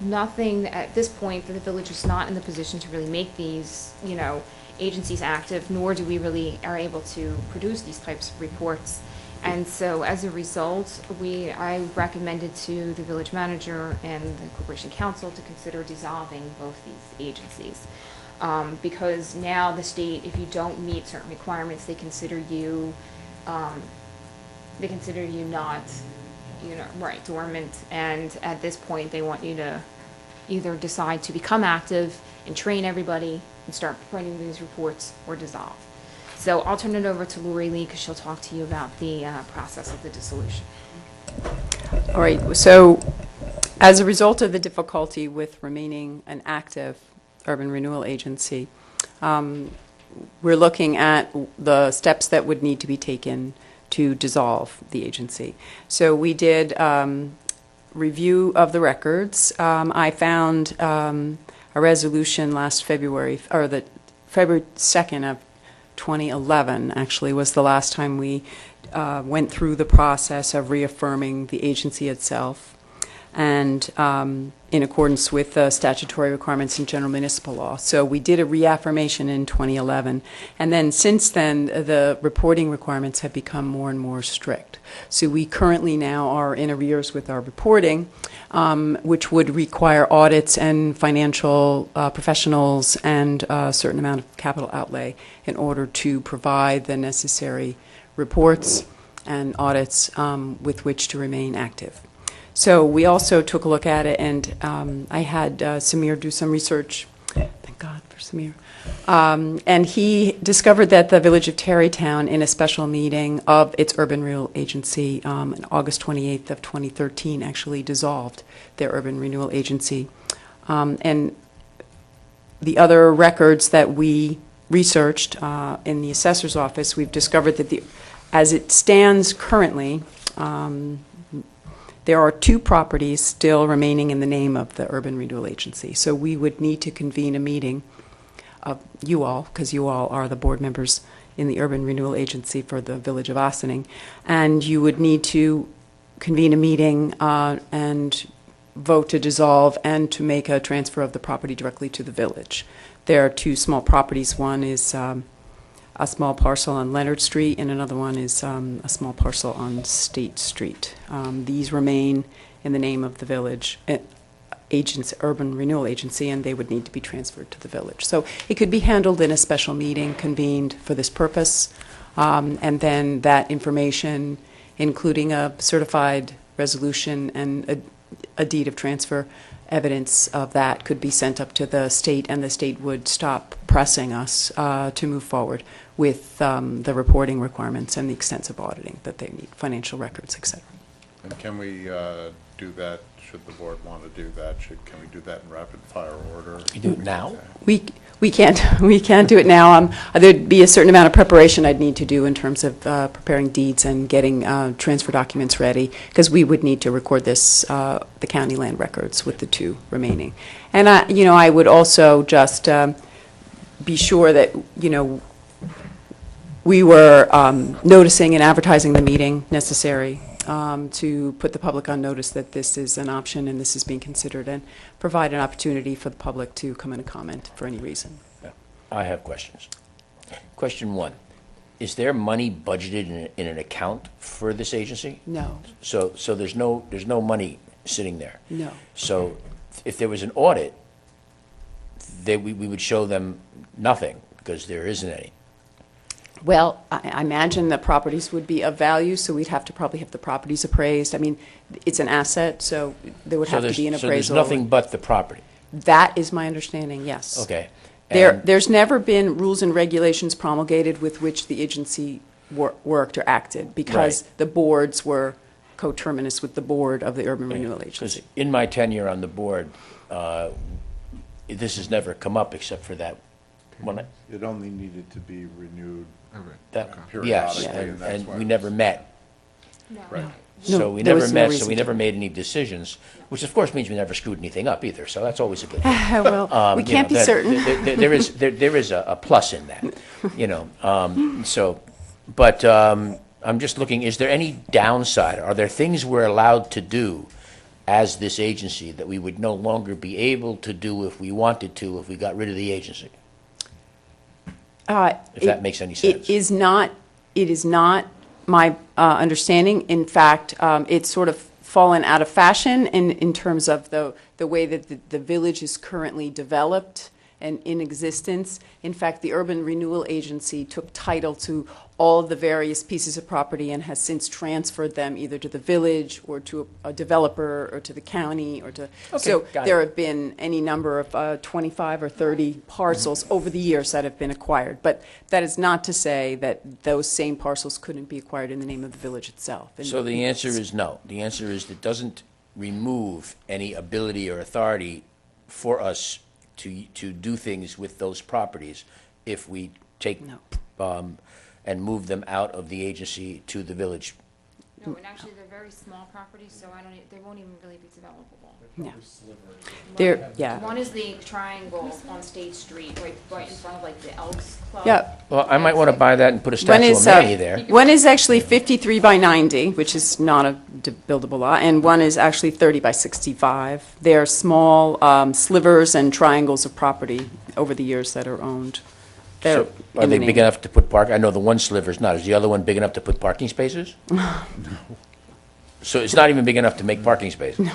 S6: nothing at this point that the village is not in the position to really make these, agencies active, nor do we really are able to produce these types of reports. And so as a result, I recommended to the village manager and the corporation council to consider dissolving both these agencies. Because now the state, if you don't meet certain requirements, they consider you not, right, dormant. And at this point, they want you to either decide to become active and train everybody and start writing these reports, or dissolve. So I'll turn it over to Lori Lee, because she'll talk to you about the process of the dissolution.
S7: All right, so as a result of the difficulty with remaining an active urban renewal agency, we're looking at the steps that would need to be taken to dissolve the agency. So we did review of the records. I found a resolution last February, or the February 2nd of 2011 actually was the last time we went through the process of reaffirming the agency itself. and in accordance with statutory requirements in general municipal law. So we did a reaffirmation in 2011, and then since then, the reporting requirements have become more and more strict. So we currently now are in arrears with our reporting, which would require audits and financial professionals and a certain amount of capital outlay in order to provide the necessary reports and audits with which to remain active. So we also took a look at it, and I had Samir do some research. Thank God for Samir. And he discovered that the Village of Tarrytown, in a special meeting of its Urban Renewal Agency on August 28th of 2013, actually dissolved their Urban Renewal Agency. And the other records that we researched in the assessor's office, we've discovered that as it stands currently, there are 2 properties still remaining in the name of the Urban Renewal Agency. So we would need to convene a meeting of you all, because you all are the board members in the Urban Renewal Agency for the Village of Ossining, and you would need to convene a meeting and vote to dissolve and to make a transfer of the property directly to the village. There are 2 small properties. One is a small parcel on Leonard Street, and another one is a small parcel on State Street. These remain in the name of the village Urban Renewal Agency, and they would need to be transferred to the village. So it could be handled in a special meeting convened for this purpose, and then that information, including a certified resolution and a deed of transfer, evidence of that could be sent up to the state, and the state would stop pressing us to move forward with the reporting requirements and the extensive auditing that they need, financial records, et cetera.
S1: And can we do that, should the board want to do that? Can we do that in rapid fire order?
S2: You do it now?
S7: We can't do it now. There'd be a certain amount of preparation I'd need to do in terms of preparing deeds and getting transfer documents ready, because we would need to record this, the county land records with the 2 remaining. And I would also just be sure that, we were noticing and advertising the meeting necessary to put the public on notice that this is an option and this is being considered, and provide an opportunity for the public to come in and comment for any reason.
S2: I have questions. Question 1, is there money budgeted in an account for this agency?
S7: No.
S2: So there's no money sitting there?
S7: No.
S2: So if there was an audit, we would show them nothing, because there isn't any.
S7: Well, I imagine the properties would be of value, so we'd have to probably have the properties appraised. I mean, it's an asset, so there would have to be an appraisal.
S2: So there's nothing but the property?
S7: That is my understanding, yes.
S2: Okay.
S7: There's never been rules and regulations promulgated with which the agency worked or acted, because
S2: Right.
S7: the boards were coterminous with the board of the Urban Renewal Agency.
S2: Because in my tenure on the board, this has never come up except for that one.
S1: It only needed to be renewed
S2: Yes,
S1: periodically, and that's
S2: and
S1: why.
S2: we never met.
S1: Right.
S2: So
S7: No,
S2: we
S7: there
S2: never
S7: was no
S2: met, so
S7: reason
S2: we
S7: to.
S2: never made any decisions, which of course means we never screwed anything up either, so that's always a good thing.
S7: Well, we can't be certain.
S2: There is a plus in that, but I'm just looking, is there any downside? Are there things we're allowed to do as this agency that we would no longer be able to do if we wanted to, if we got rid of the agency? If that makes any sense.
S7: It is not my understanding. In fact, it's sort of fallen out of fashion in terms of the way that the village is currently developed and in existence. In fact, the Urban Renewal Agency took title to all of the various pieces of property and has since transferred them either to the village or to a developer or to the county or to. So
S2: got
S7: there
S2: it.
S7: have been any number of 25 or 30 parcels over the years that have been acquired. But that is not to say that those same parcels couldn't be acquired in the name of the village itself. And
S2: So the answer is no. The answer is it doesn't remove any ability or authority for us to do things with those properties if we take
S7: No.
S2: and move them out of the agency to the village.
S6: No, and actually, they're very small properties, so I don't, they won't even really be developable.
S7: Yeah. There, yeah.
S6: One is the triangle on State Street, right in front of like the Elks Club.
S7: Yeah.
S2: Well, I might want to buy that and put a
S7: One
S2: statue
S7: is,
S2: of Manny there.
S7: one is actually 53 by 90, which is not a buildable lot, and one is actually 30 by 65. They're small slivers and triangles of property over the years that are owned. They're
S2: So are they big
S7: imminent.
S2: enough to put I know the one sliver's not. Is the other one big enough to put parking spaces? So it's not even big enough to make parking spaces?
S6: No,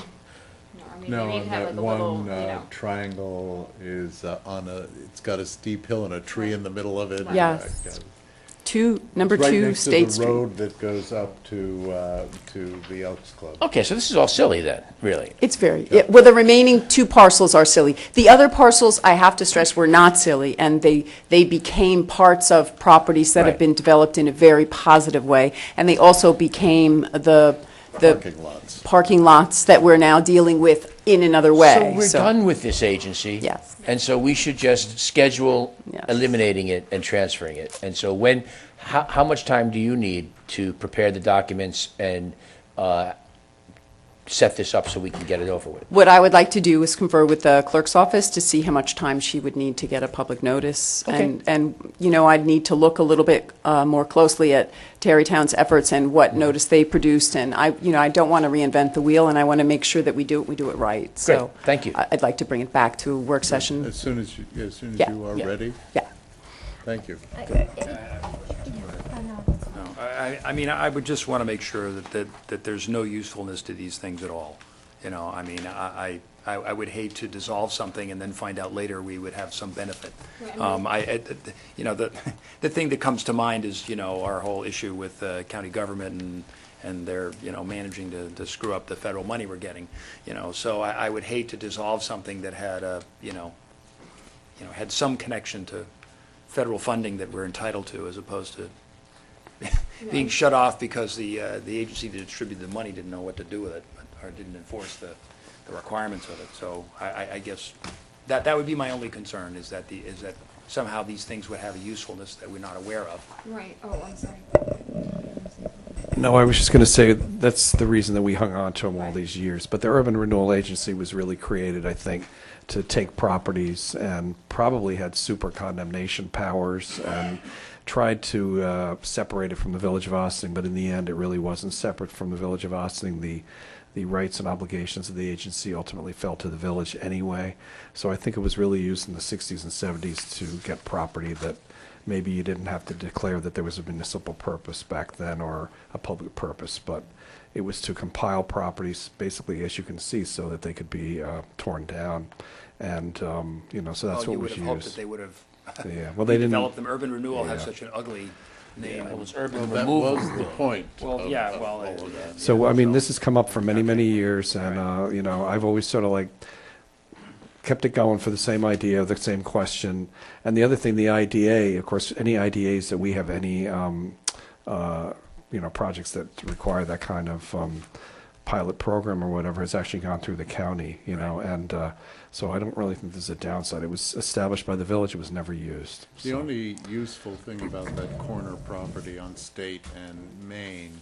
S6: I mean,
S1: No,
S6: maybe
S1: and
S6: have
S1: that
S6: like a little,
S1: one triangle is it's got a steep hill and a tree in the middle of it.
S7: Yes. Number
S1: Right
S7: two,
S1: next to
S7: State
S1: the
S7: Street.
S1: road that goes up to the Elks Club.
S2: Okay, so this is all silly then, really.
S7: It's very, well, the remaining two parcels are silly. The other parcels, I have to stress, were not silly, and they became parts of properties that have
S2: Right.
S7: been developed in a very positive way, and they also became the
S1: Parking lots.
S7: parking lots that we're now dealing with in another way.
S2: So we're done with this agency.
S7: Yes.
S2: And so we should just schedule
S7: Yes.
S2: eliminating it and transferring it. And so how much time do you need to prepare the documents and set this up so we can get it over with?
S7: What I would like to do is confer with the clerk's office to see how much time she would need to get a public notice.
S2: Okay.
S7: And, you know, I'd need to look a little bit more closely at Tarrytown's efforts and what notice they produced. And I don't want to reinvent the wheel, and I want to make sure that we do it right. So
S2: thank you.
S7: I'd like to bring it back to a work session.
S1: As soon as
S7: Yeah.
S1: you are
S2: Yeah.
S1: ready.
S7: Yeah.
S1: Thank you.
S3: I mean, I would just want to make sure that there's no usefulness to these things at all. You know, I mean, I would hate to dissolve something and then find out later we would have some benefit. You know, the thing that comes to mind is, you know, our whole issue with county government and they're, you know, managing to screw up the federal money we're getting. You know, so I would hate to dissolve something that had had some connection to federal funding that we're entitled to, as opposed to being shut off because the agency that distributed the money didn't know what to do with it, or didn't enforce the requirements of it. So I guess that would be my only concern, is that somehow these things would have a usefulness that we're not aware of.
S6: Right, oh, I'm sorry.
S4: No, I was just going to say that's the reason that we hung on to them all these years. But the Urban Renewal Agency was really created, I think, to take properties and probably had super condemnation powers and tried to separate it from the Village of Ossining. But in the end, it really wasn't separate from the Village of Ossining. The rights and obligations of the agency ultimately fell to the village anyway. So I think it was really used in the 60s and 70s to get property that maybe you didn't have to declare that there was a municipal purpose back then or a public purpose, but it was to compile properties, basically, as you can see, so that they could be torn down. And, so that's what was used.
S3: You would have hoped that they would have
S4: Yeah, well, they didn't.
S3: developed them. Urban Renewal has
S4: Yeah.
S3: such an ugly name.
S2: Well, it's urban
S1: That
S2: removal.
S1: was the point.
S3: Well,
S1: of-
S3: yeah,
S1: of
S3: well,
S1: all of that.
S4: So, I mean, this has come up for many, many years, and, I've always sort of like kept it going for the same idea, the same question. And the other thing, the IDA, of course, any IDAs that we have any, projects that require that kind of pilot program or whatever has actually gone through the county, and so I don't really think there's a downside. It was established by the village, it was never used.
S1: The
S4: so.
S1: only useful thing about that corner property on State and Main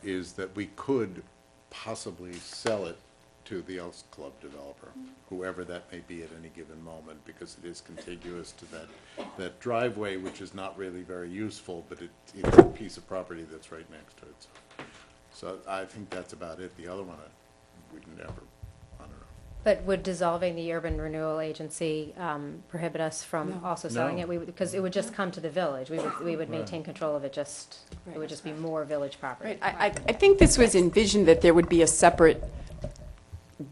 S1: is that we could possibly sell it to the Elks Club developer, whoever that may be at any given moment, because it is contiguous to that driveway, which is not really very useful, but it's a piece of property that's right next to it. So I think that's about it. The other one, we'd never, I don't know.
S5: But would dissolving the Urban Renewal Agency prohibit us from also selling
S1: No.
S5: it? Because it would just come to the village. We would maintain control of it, it would just be more village property.
S7: Right. I think this was envisioned that there would be a separate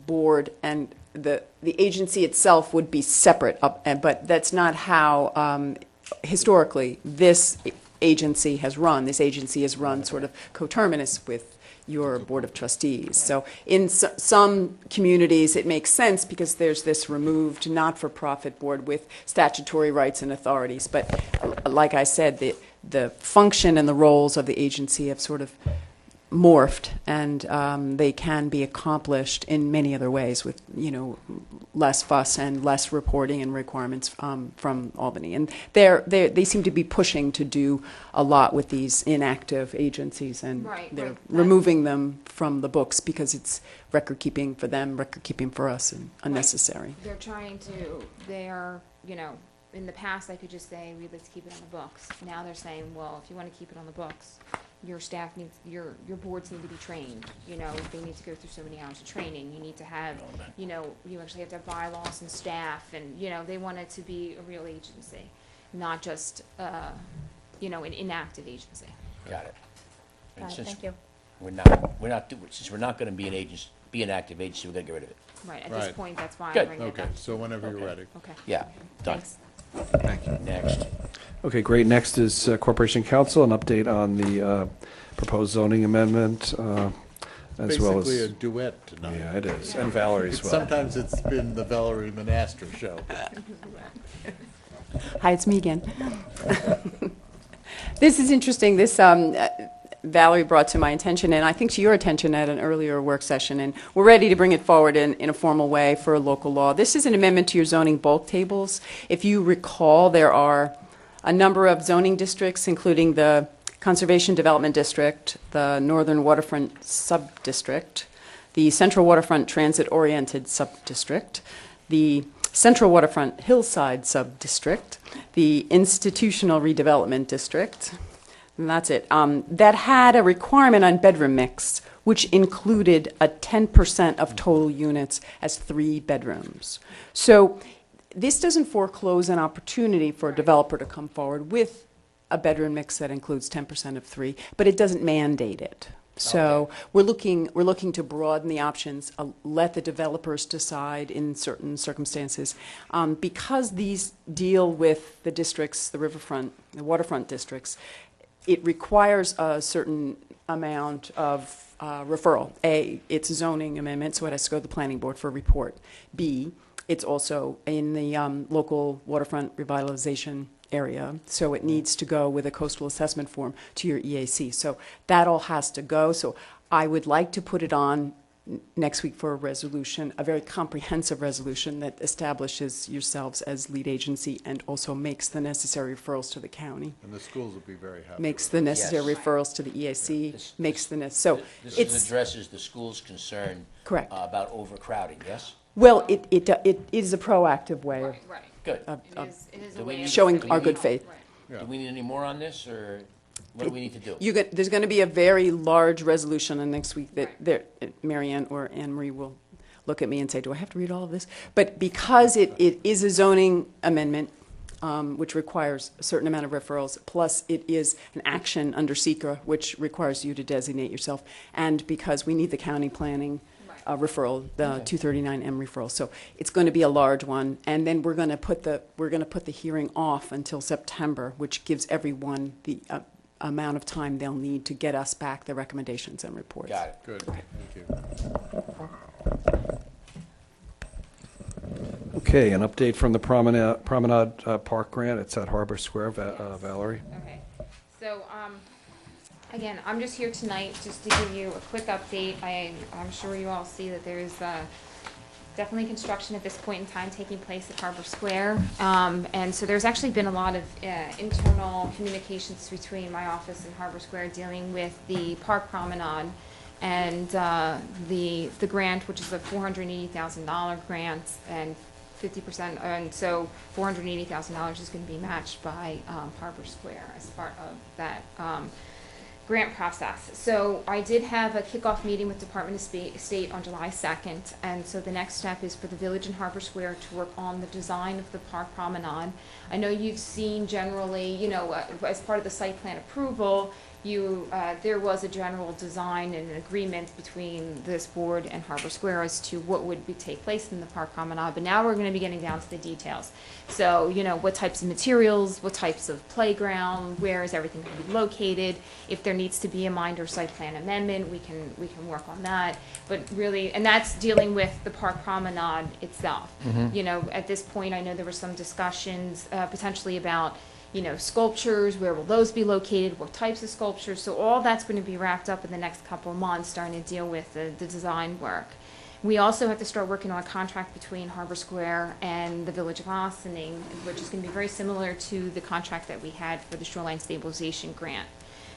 S7: board and the agency itself would be separate, but that's not how historically this agency has run. This agency has run sort of coterminous with your Board of Trustees. So in some communities, it makes sense because there's this removed not-for-profit board with statutory rights and authorities. But like I said, the function and the roles of the agency have sort of morphed, and they can be accomplished in many other ways with, less fuss and less reporting and requirements from Albany. And they seem to be pushing to do a lot with these inactive agencies, and
S6: Right,
S7: they're
S6: right.
S7: removing them from the books because it's record keeping for them, record keeping for us, and unnecessary.
S6: They're trying to, in the past, I could just say, we'd like to keep it on the books. Now they're saying, well, if you want to keep it on the books, your staff needs, your boards need to be trained. They need to go through so many hours of training. You need to have, you actually have to have bylaws and staff, and, they want it to be a real agency, not just, an inactive agency.
S2: Got it. And
S5: Got it,
S2: since
S5: thank you.
S2: since we're not gonna be an active agency, we're gonna get rid of it.
S6: Right, at this
S1: Right.
S6: point, that's why I'm
S2: Good.
S6: bringing it
S1: Okay,
S6: back.
S1: so whenever you're
S2: Okay.
S1: ready.
S6: Okay.
S2: Yeah, done.
S6: Thanks.
S9: Thank you.
S2: Next.
S4: Okay, great. Next is Corporation Council, an update on the proposed zoning amendment, as well as...
S1: Basically a duet tonight.
S4: Yeah, it is, and Valerie as well.
S1: Sometimes it's been the Valerie Manastra show.
S7: Hi, it's me again. This is interesting. This Valerie brought to my attention, and I think to your attention at an earlier work session, and we're ready to bring it forward in a formal way for a local law. This is an amendment to your zoning bulk tables. If you recall, there are a number of zoning districts, including the Conservation Development District, the Northern Waterfront Sub-District, the Central Waterfront Transit-Oriented Sub-District, the Central Waterfront Hillside Sub-District, the Institutional Redevelopment District, and that's it. That had a requirement on bedroom mix, which included a 10% of total units as 3 bedrooms. So this doesn't foreclose an opportunity for a developer to come forward with a bedroom mix that includes 10% of 3, but it doesn't mandate it. So we're looking to broaden the options, let the developers decide in certain circumstances. Because these deal with the districts, the riverfront, the waterfront districts, it requires a certain amount of referral. A, it's a zoning amendment, so it has to go to the planning board for a report. B, it's also in the local waterfront revitalization area, so it needs to go with a coastal assessment form to your EAC. So that all has to go. So I would like to put it on next week for a resolution, a very comprehensive resolution that establishes yourselves as lead agency and also makes the necessary referrals to the county,
S1: And the schools will be very happy.
S7: makes the necessary
S2: Yes.
S7: referrals to the EAC,
S2: This-
S7: makes the so
S2: This
S7: it's
S2: addresses the school's concern.
S7: Correct.
S2: About overcrowding, yes?
S7: well, it is a proactive way of
S6: Right.
S2: Good.
S6: It is
S2: Do
S6: a
S2: we
S6: way
S2: need-
S6: of-
S7: showing
S2: Do we
S7: our good
S2: need-
S7: faith.
S1: Yeah.
S2: Do we need any more on this, or what do we need to do?
S7: There's going to be a very large resolution on next week that
S6: Right.
S7: Mary Ann or Anne Marie will look at me and say, do I have to read all of this? But because it is a zoning amendment, which requires a certain amount of referrals, plus it is an action under SECRA, which requires you to designate yourself, and because we need the county planning referral, the 239M referral. So it's going to be a large one, and then we're going to put the hearing off until September, which gives everyone the amount of time they'll need to get us back the recommendations and reports.
S2: Got it.
S1: Good, thank you.
S4: Okay, an update from the Promenade Park Grant. It's at Harbor Square. Valerie?
S6: Okay, so, again, I'm just here tonight just to give you a quick update. I'm sure you all see that there is definitely construction at this point in time taking place at Harbor Square. And so there's actually been a lot of internal communications between my office and Harbor Square dealing with the Park Promenade and the grant, which is a $480,000 grant, and 50%, and so $480,000 is going to be matched by Harbor Square as part of that grant process. So I did have a kickoff meeting with Department of State on July 2nd, and so the next step is for the Village and Harbor Square to work on the design of the Park Promenade. I know you've seen generally, as part of the site plan approval, there was a general design and an agreement between this board and Harbor Square as to what would take place in the Park Promenade, but now we're going to be getting down to the details. So, what types of materials, what types of playground, where is everything going to be located? If there needs to be a minor site plan amendment, we can work on that. But really, and that's dealing with the Park Promenade itself. At this point, I know there were some discussions potentially about sculptures, where will those be located, what types of sculptures. So all that's going to be wrapped up in the next couple of months, starting to deal with the design work. We also have to start working on a contract between Harbor Square and the Village of Ossining, which is going to be very similar to the contract that we had for the Shoreline Stabilization Grant.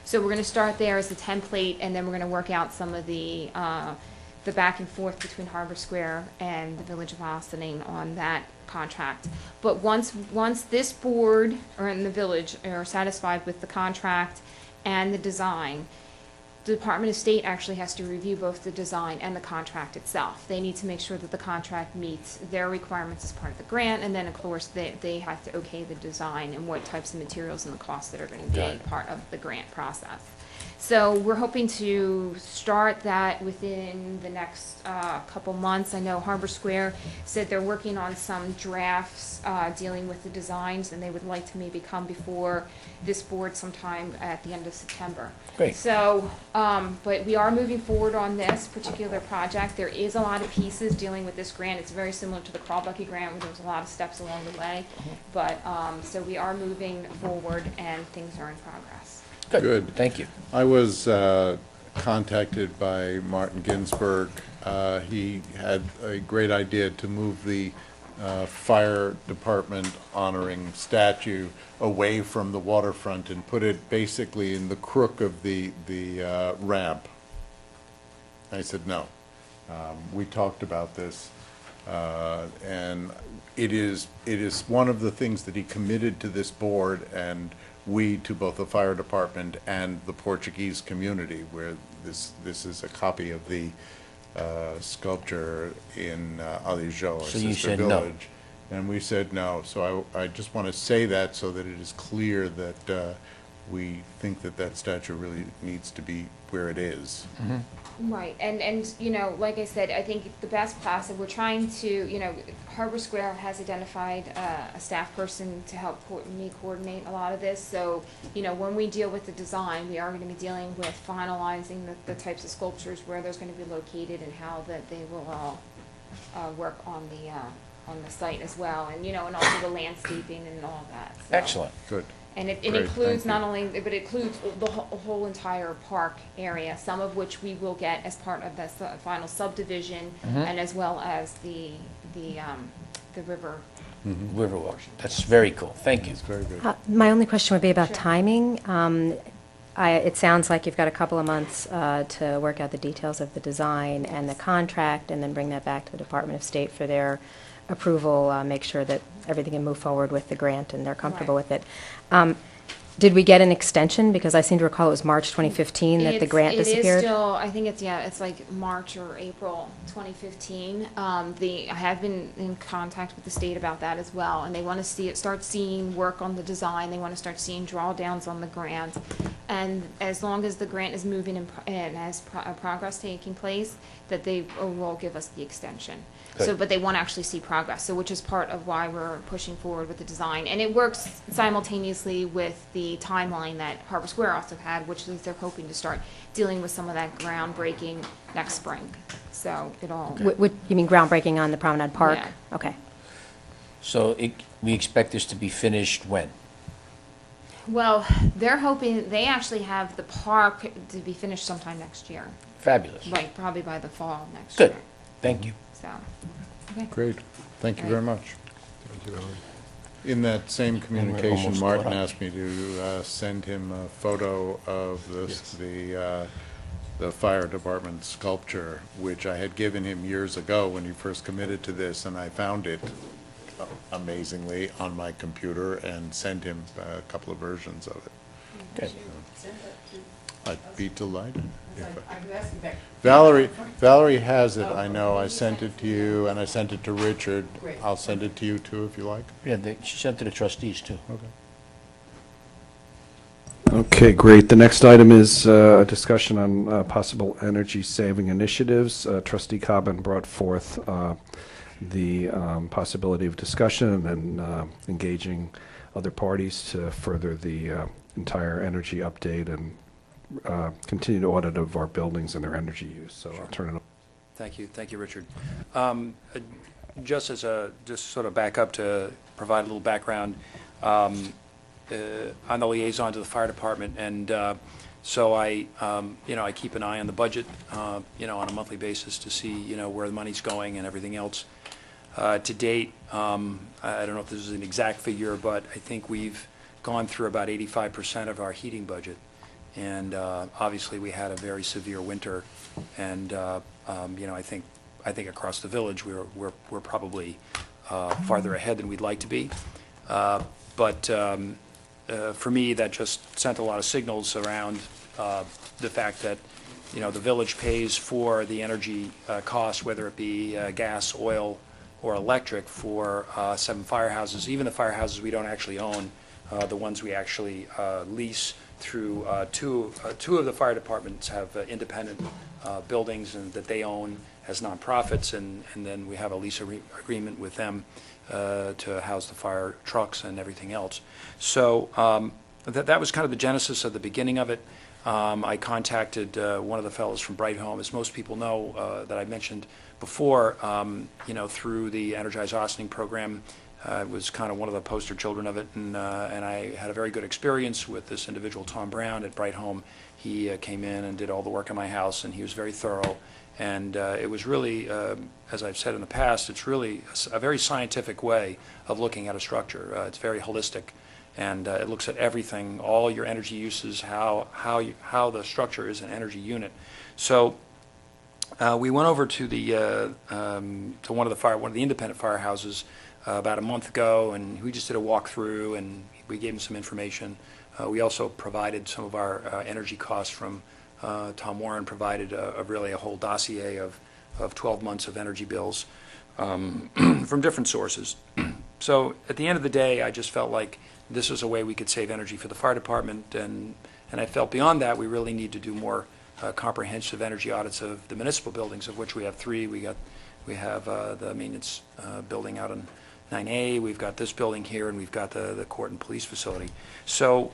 S6: So we're going to start there as the template, and then we're going to work out some of the back and forth between Harbor Square and the Village of Ossining on that contract. But once this board or in the village are satisfied with the contract and the design, the Department of State actually has to review both the design and the contract itself. They need to make sure that the contract meets their requirements as part of the grant, and then of course they have to okay the design and what types of materials and the costs that are going to be part of the grant process. So we're hoping to start that within the next couple months. I know Harbor Square said they're working on some drafts dealing with the designs, and they would like to maybe come before this board sometime at the end of September.
S2: Great.
S6: So, but we are moving forward on this particular project. There is a lot of pieces dealing with this grant. It's very similar to the Crawbucky grant, where there's a lot of steps along the way. But, so we are moving forward, and things are in progress.
S1: Good.
S2: Thank you.
S1: I was contacted by Martin Ginsburg. He had a great idea to move the fire department honoring statue away from the waterfront and put it basically in the crook of the ramp. I said no. We talked about this, and it is one of the things that he committed to this board and we to both the fire department and the Portuguese community, where this is a copy of the sculpture in Alijo, our
S2: So you
S1: sister
S2: said no.
S1: village. And we said no. So I just want to say that so that it is clear that we think that that statue really needs to be where it is.
S6: Right, and like I said, I think the best place, we're trying to, Harbor Square has identified a staff person to help me coordinate a lot of this. So, when we deal with the design, we are going to be dealing with finalizing the types of sculptures, where there's going to be located, and how that they will all work on the site as well, and and also the landscaping and all that. So.
S2: Excellent.
S1: Good.
S6: And it
S1: Great,
S6: includes
S1: thank
S6: not
S1: you.
S6: only, but it includes the whole entire park area, some of which we will get as part of the final subdivision, and as well as the river.
S2: Riverwalk. That's very cool. Thank you.
S1: It's very good.
S5: My only question would be about
S6: Sure.
S5: timing. It sounds like you've got a couple of months to work out the details of the design and the contract, and then bring that back to the Department of State for their approval, make sure that everything can move forward with the grant and they're comfortable
S6: Right.
S5: with it. Did we get an extension? Because I seem to recall it was March 2015 that the grant
S6: It is
S5: disappeared.
S6: still, I think it's like March or April 2015. I have been in contact with the state about that as well, and they want to start seeing work on the design. They want to start seeing drawdowns on the grant. And as long as the grant is moving and has progress taking place, that they will give us the extension.
S2: Good.
S6: So, but they want to actually see progress, so which is part of why we're pushing forward with the design. And it works simultaneously with the timeline that Harbor Square also had, which is they're hoping to start dealing with some of that groundbreaking next spring. So it all,
S5: You mean groundbreaking on the Promenade Park?
S6: Yeah.
S5: Okay.
S2: So we expect this to be finished when?
S6: well, they're hoping, they actually have the park to be finished sometime next year.
S2: Fabulous.
S6: Right, probably by the fall next year.
S2: Good. Thank you.
S6: So, okay.
S1: Great. Thank you
S6: Right.
S1: very much. In that same communication,
S2: almost
S1: Martin
S2: caught up.
S1: asked me to send him a photo of the fire department sculpture, which I had given him years ago when he first committed to this, and I found it amazingly on my computer and sent him a couple of versions of it.
S2: Good.
S1: I'd be delighted. Valerie has it, I know. I sent it to you, and I sent it to Richard. I'll send it to you too, if you like.
S2: Yeah, she sent to the trustees, too.
S1: Okay.
S4: Okay, great. The next item is a discussion on possible energy-saving initiatives. Trustee Cobbin brought forth the possibility of discussion and engaging other parties to further the entire energy update and continued audit of our buildings and their energy use. So I'll turn it over.
S3: Thank you, Richard. Just sort of back up to provide a little background, on the liaison to the fire department, and so I keep an eye on the budget, on a monthly basis to see, where the money's going and everything else. To date, I don't know if this is an exact figure, but I think we've gone through about 85% of our heating budget. And obviously, we had a very severe winter, and I think across the village we're probably farther ahead than we'd like to be. But for me, that just sent a lot of signals around the fact that the village pays for the energy costs, whether it be gas, oil, or electric, for 7 firehouses. Even the firehouses we don't actually own, the ones we actually lease through two of the fire departments have independent buildings and that they own as nonprofits, and then we have a lease agreement with them to house the fire trucks and everything else. So that was kind of the genesis of the beginning of it. I contacted one of the fellows from Bright Home, as most people know, that I mentioned before, through the Energize Ossining program. I was kind of one of the poster children of it, and I had a very good experience with this individual, Tom Brown, at Bright Home. He came in and did all the work in my house, and he was very thorough. And it was really, as I've said in the past, it's really a very scientific way of looking at a structure. It's very holistic, and it looks at everything, all your energy uses, how the structure is an energy unit. So we went over to the to one of the independent firehouses about a month ago, and we just did a walkthrough, and we gave them some information. We also provided some of our energy costs from Tom Warren provided really a whole dossier of 12 months of energy bills from different sources. So at the end of the day, I just felt like this was a way we could save energy for the fire department, and I felt beyond that we really need to do more comprehensive energy audits of the municipal buildings, of which we have 3. We have the maintenance building out in 9A, we've got this building here, and we've got the court and police facility. So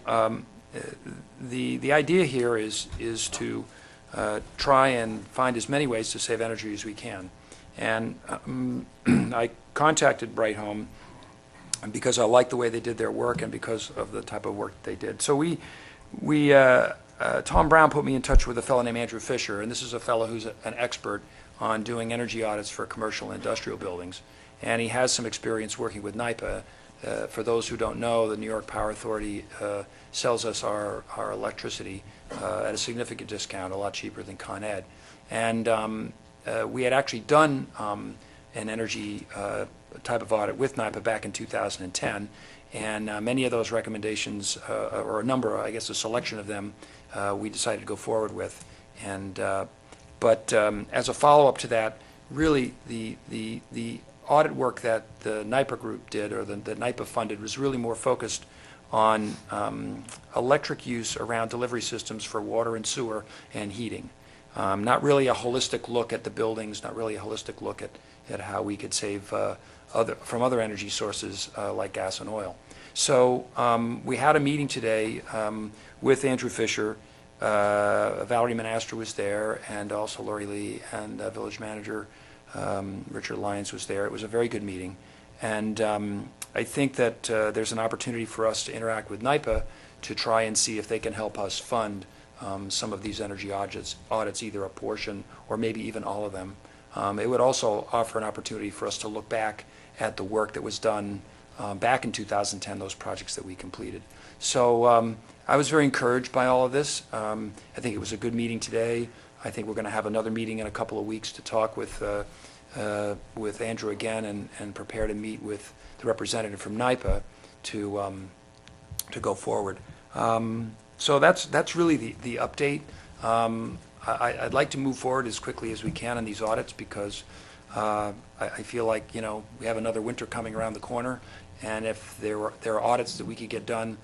S3: the idea here is to try and find as many ways to save energy as we can. And I contacted Bright Home because I liked the way they did their work and because of the type of work they did. So Tom Brown put me in touch with a fellow named Andrew Fisher, and this is a fellow who's an expert on doing energy audits for commercial and industrial buildings. And he has some experience working with NYPA. For those who don't know, the New York Power Authority sells us our electricity at a significant discount, a lot cheaper than Con Ed. And we had actually done an energy type of audit with NYPA back in 2010, and many of those recommendations, or a number, I guess a selection of them, we decided to go forward with. And but as a follow-up to that, really the audit work that the NYPA group did, or that NYPA funded, was really more focused on electric use around delivery systems for water and sewer and heating. Not really a holistic look at the buildings, not really a holistic look at how we could save from other energy sources like gas and oil. So we had a meeting today with Andrew Fisher. Valerie Monastra was there, and also Lori Lee, and village manager Richard Lyons was there. It was a very good meeting, and I think that there's an opportunity for us to interact with NYPA to try and see if they can help us fund some of these energy audits, either a portion or maybe even all of them. It would also offer an opportunity for us to look back at the work that was done back in 2010, those projects that we completed. So I was very encouraged by all of this. I think it was a good meeting today. I think we're going to have another meeting in a couple of weeks to talk with Andrew again, and prepare to meet with the representative from NYPA to go forward. So that's really the update. I'd like to move forward as quickly as we can on these audits, because I feel like we have another winter coming around the corner, and if there are audits that we could get done,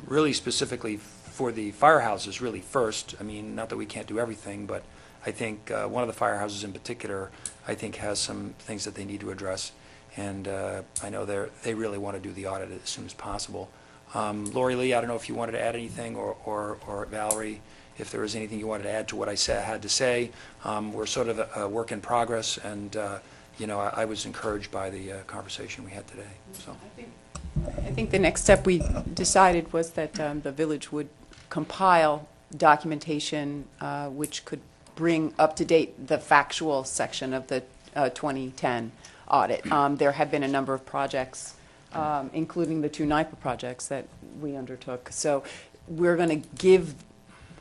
S3: really specifically for the firehouses, really first. I mean, not that we can't do everything, but I think one of the firehouses in particular, I think, has some things that they need to address, and I know they really want to do the audit as soon as possible. Lori Lee, I don't know if you wanted to add anything, or Valerie, if there was anything you wanted to add to what I had to say. We're sort of a work in progress, and I was encouraged by the conversation we had today, so.
S7: I think the next step we decided was that the village would compile documentation which could bring up to date the factual section of the 2010 audit. There have been a number of projects, including the 2 NIPA projects that we undertook. So we're going to give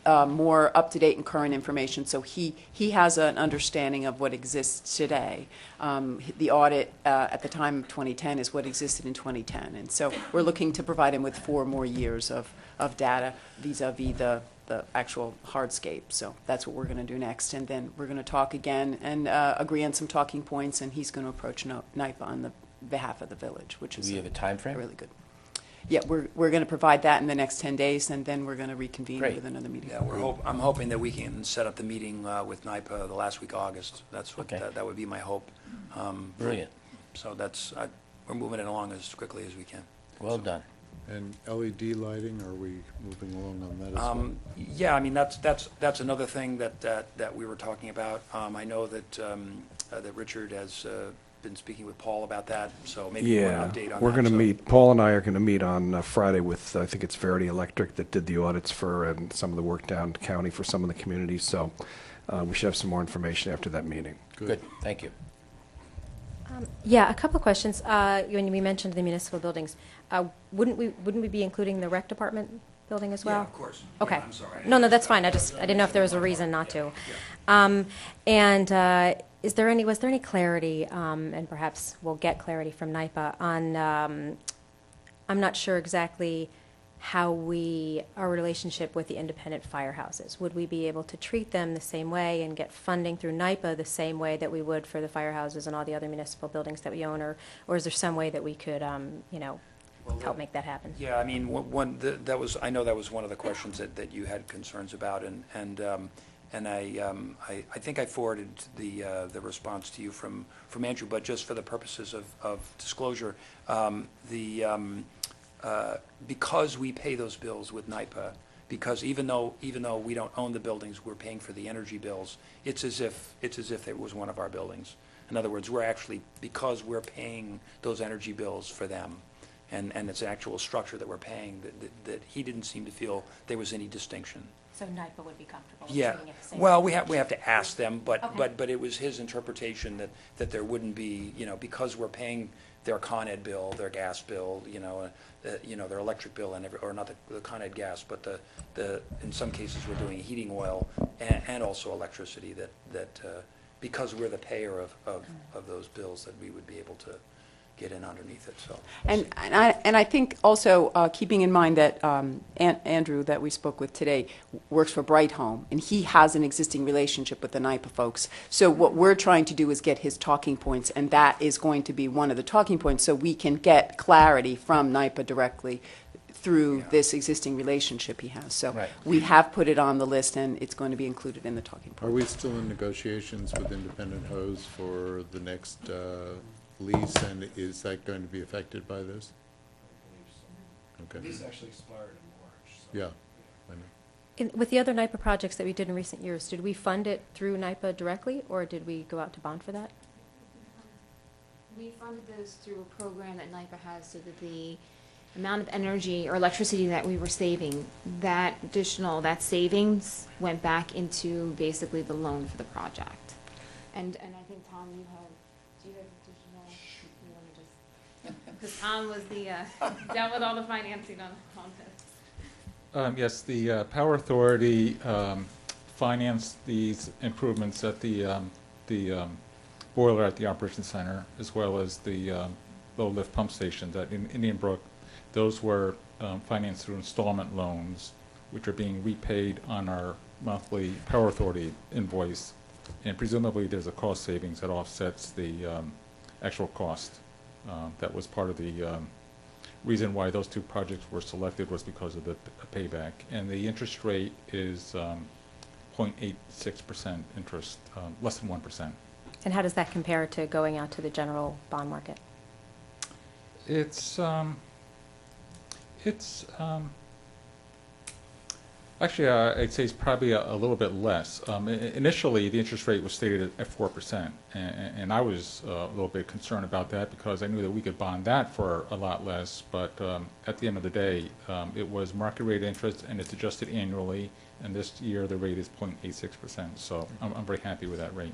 S7: more up-to-date and current information, so he has an understanding of what exists today. The audit at the time of 2010 is what existed in 2010, and so we're looking to provide him with 4 more years of data vis-a-vis the actual hardscape. So that's what we're going to do next, and then we're going to talk again and agree on some talking points, and he's going to approach NIPA on the behalf of the village, which
S2: Do
S7: is
S2: we have a time frame?
S7: really good. Yeah, we're going to provide that in the next 10 days, and then we're going to reconvene
S2: Great.
S7: with another meeting.
S3: Yeah, I'm hoping that we can set up the meeting with NIPA the last week of August. That's what,
S2: Okay.
S3: that would be my hope.
S2: Brilliant.
S3: So we're moving it along as quickly as we can.
S2: Well done.
S1: And LED lighting, are we moving along on that as well?
S3: Yeah, I mean, that's another thing that we were talking about. I know that that Richard has been speaking with Paul about that, so maybe you want
S4: Yeah,
S3: an update on that.
S4: we're going to
S3: So-
S4: meet, Paul and I are going to meet on Friday with, I think it's Verity Electric that did the audits for, and some of the work down county for some of the communities, so we should have some more information after that meeting.
S2: Good, thank you.
S5: Yeah, a couple of questions. When we mentioned the municipal buildings, wouldn't we be including the rec department building as well?
S3: Yeah, of course.
S5: Okay.
S3: Yeah, I'm sorry.
S5: No, that's fine. I didn't know if there was a reason not to. And was there any clarity, and perhaps we'll get clarity from NIPA on, I'm not sure exactly how our relationship with the independent firehouses. Would we be able to treat them the same way and get funding through NIPA the same way that we would for the firehouses and all the other municipal buildings that we own, or is there some way that we could, help make that happen?
S3: Yeah, I mean, I know that was one of the questions that you had concerns about, and I think I forwarded the response to you from Andrew, but just for the purposes of disclosure, because we pay those bills with NIPA, because even though we don't own the buildings, we're paying for the energy bills, it's as if it was one of our buildings. In other words, we're actually, because we're paying those energy bills for them, and it's an actual structure that we're paying, that he didn't seem to feel there was any distinction.
S5: So NIPA would be comfortable
S3: Yeah,
S5: treating it the same
S3: well,
S5: way?
S3: we have to ask them, but
S5: Okay.
S3: it was his interpretation that there wouldn't be, because we're paying their Con Ed bill, their gas bill, their electric bill, or not the Con Ed gas, but in some cases we're doing heating oil and also electricity, that because we're the payer of those bills, that we would be able to get in underneath it, so.
S7: And I think also, keeping in mind that Andrew, that we spoke with today, works for Bright Home, and he has an existing relationship with the NIPA folks. So what we're trying to do is get his talking points, and that is going to be one of the talking points, so we can get clarity from NIPA directly through this existing relationship he has. So
S2: Right.
S7: we have put it on the list, and it's going to be included in the talking
S1: Are
S7: points.
S1: we still in negotiations with Independent Hose for the next lease, and is that going to be affected by this? Okay.
S4: actually expired in March.
S1: Yeah, I know.
S5: With the other NIPA projects that we did in recent years, did we fund it through NIPA directly, or did we go out to bond for that?
S6: We funded those through a program that NIPA has, so that the amount of energy or electricity that we were saving, that savings went back into basically the loan for the project. And I think, Tom, do you have additional, you want to just, because Tom was dealt with all the financing on this.
S10: Yes, the Power Authority financed these improvements at the boiler at the Operations Center, as well as the low-lift pump station at Indian Brook. Those were financed through installment loans, which are being repaid on our monthly Power Authority invoice. And presumably, there's a cost savings that offsets the actual cost. That was part of the reason why those 2 projects were selected, was because of the payback. And the interest rate is 0.86% interest, less than 1%.
S5: And how does that compare to going out to the general bond market?
S10: It's Actually, I'd say it's probably a little bit less. Initially, the interest rate was stated at 4%, and I was a little bit concerned about that because I knew that we could bond that for a lot less, but at the end of the day, it was market rate interest, and it's adjusted annually, and this year the rate is 0.86%, so I'm very happy with that rate.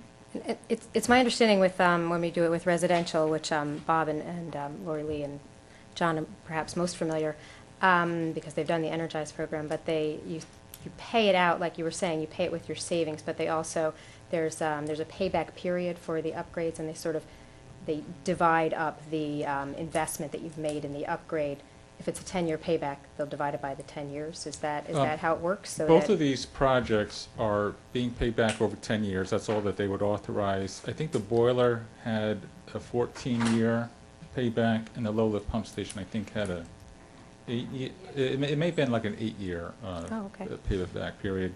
S5: It's my understanding with, when we do it with residential, which Bob and Lori Lee and John are perhaps most familiar, because they've done the Energize program, but you pay it out, like you were saying, you pay it with your savings, but they also, there's a payback period for the upgrades, and they divide up the investment that you've made in the upgrade. If it's a 10-year payback, they'll divide it by the 10 years. Is that how it works? So
S10: Both
S5: that
S10: of these projects are being paid back over 10 years. That's all that they would authorize. I think the boiler had a 14-year payback, and the low lift pump station, I think, had a 8-year. It may have been like an 8-year payback period.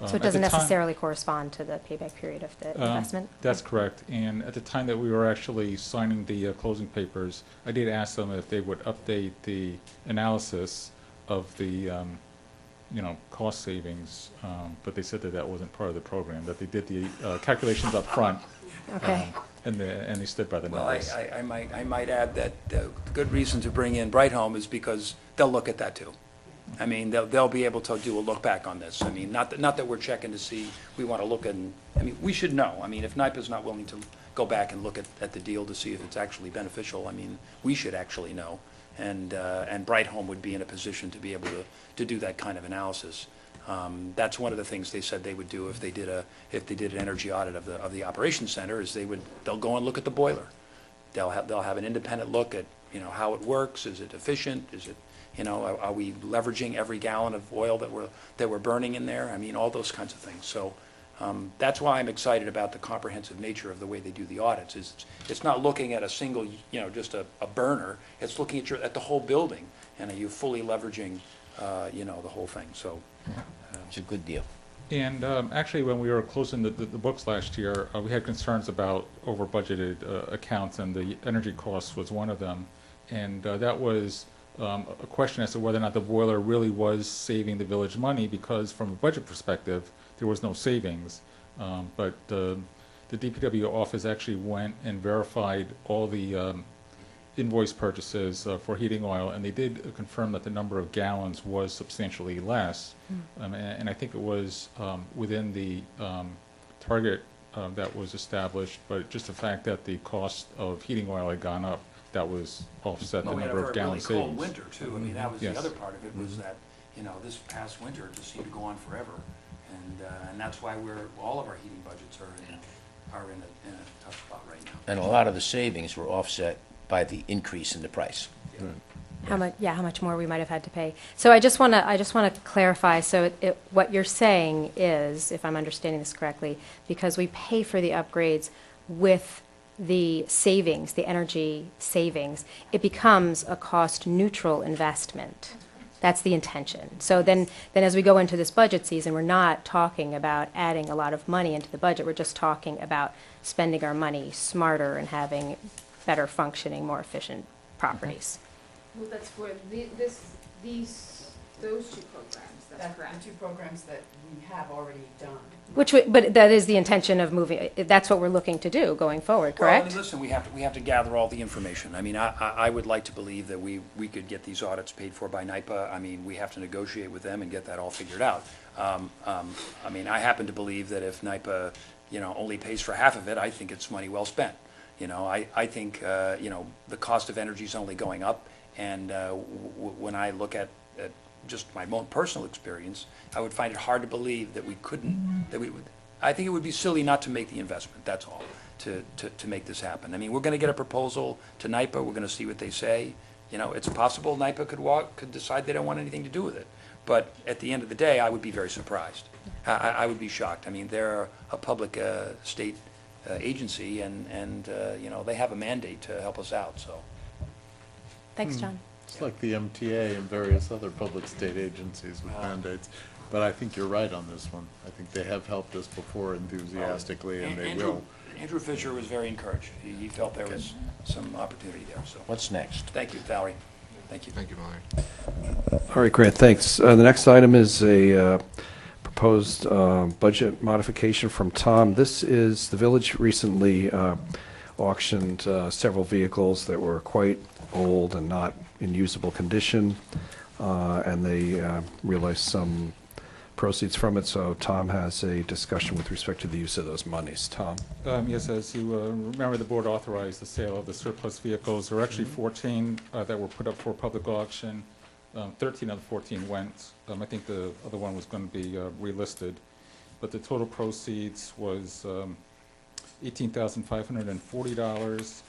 S5: So it doesn't necessarily correspond to the payback period of the investment?
S10: That's correct. And at the time that we were actually signing the closing papers, I did ask them if they would update the analysis of the cost savings, but they said that that wasn't part of the program, that they did the calculations up front.
S5: Okay.
S10: And they stood by the numbers.
S3: Well, I might add that the good reason to bring in Bright Home is because they'll look at that too. I mean, they'll be able to do a look back on this. I mean, not that we're checking to see, we want to look at, I mean, we should know. I mean, if NYPA's not willing to go back and look at the deal to see if it's actually beneficial, I mean, we should actually know. And Bright Home would be in a position to be able to do that kind of analysis. That's one of the things they said they would do if they did an energy audit of the operations center, is they'll go and look at the boiler. They'll have an independent look at, how it works. Is it efficient? Is it, are we leveraging every gallon of oil that we're burning in there? I mean, all those kinds of things. So that's why I'm excited about the comprehensive nature of the way they do the audits. It's not looking at a single, just a burner. It's looking at the whole building, and are you fully leveraging, the whole thing. So
S2: It's a good deal.
S10: And actually, when we were closing the books last year, we had concerns about over-budgeted accounts, and the energy costs was one of them. And that was a question as to whether or not the boiler really was saving the village money, because from a budget perspective, there was no savings. But the DPW office actually went and verified all the invoice purchases for heating oil, and they did confirm that the number of gallons was substantially less. And I think it was within the target that was established, but just the fact that the cost of heating oil had gone up, that was offset the number of gallon savings.
S3: We had a really cold winter, too. I mean, that was
S10: Yes.
S3: the other part of it, was that, this past winter just seemed to go on forever. And that's why all of our heating budgets are in a tough spot right now.
S2: And a lot of the savings were offset by the increase in the price.
S5: How much more we might have had to pay. So I just want to clarify. So what you're saying is, if I'm understanding this correctly, because we pay for the upgrades with the savings, the energy savings, it becomes a cost-neutral investment. That's the intention. So then as we go into this budget season, we're not talking about adding a lot of money into the budget. We're just talking about spending our money smarter and having better functioning, more efficient properties.
S6: Well, that's for those two programs, that's correct.
S7: The two programs that we have already done.
S5: But that is the intention of moving, that's what we're looking to do going forward, correct?
S3: Well, I mean, listen, we have to gather all the information. I mean, I would like to believe that we could get these audits paid for by NYPA. I mean, we have to negotiate with them and get that all figured out. I mean, I happen to believe that if NYPA, only pays for half of it, I think it's money well spent. I think, the cost of energy is only going up, and when I look at just my own personal experience, I would find it hard to believe that we couldn't, I think it would be silly not to make the investment, that's all, to make this happen. I mean, we're going to get a proposal to NYPA, we're going to see what they say. It's possible NYPA could decide they don't want anything to do with it. But at the end of the day, I would be very surprised. I would be shocked. I mean, they're a public state agency, and they have a mandate to help us out, so.
S5: Thanks, John.
S1: It's like the MTA and various other public state agencies with mandates. But I think you're right on this one. I think they have helped us before enthusiastically, and they will.
S3: Andrew Fisher was very encouraged. He felt there was some opportunity there, so.
S2: What's next?
S3: Thank you, Valerie. Thank you.
S9: Thank you, Valerie.
S4: All right, Grant, thanks. The next item is a proposed budget modification from Tom. This is, the village recently auctioned several vehicles that were quite old and not in usable condition, and they realized some proceeds from it, so Tom has a discussion with respect to the use of those monies. Tom?
S10: Yes, as you remember, the board authorized the sale of the surplus vehicles. There were actually 14 that were put up for public auction. 13 of the 14 went. I think the other one was going to be relisted. But the total proceeds was $18,540,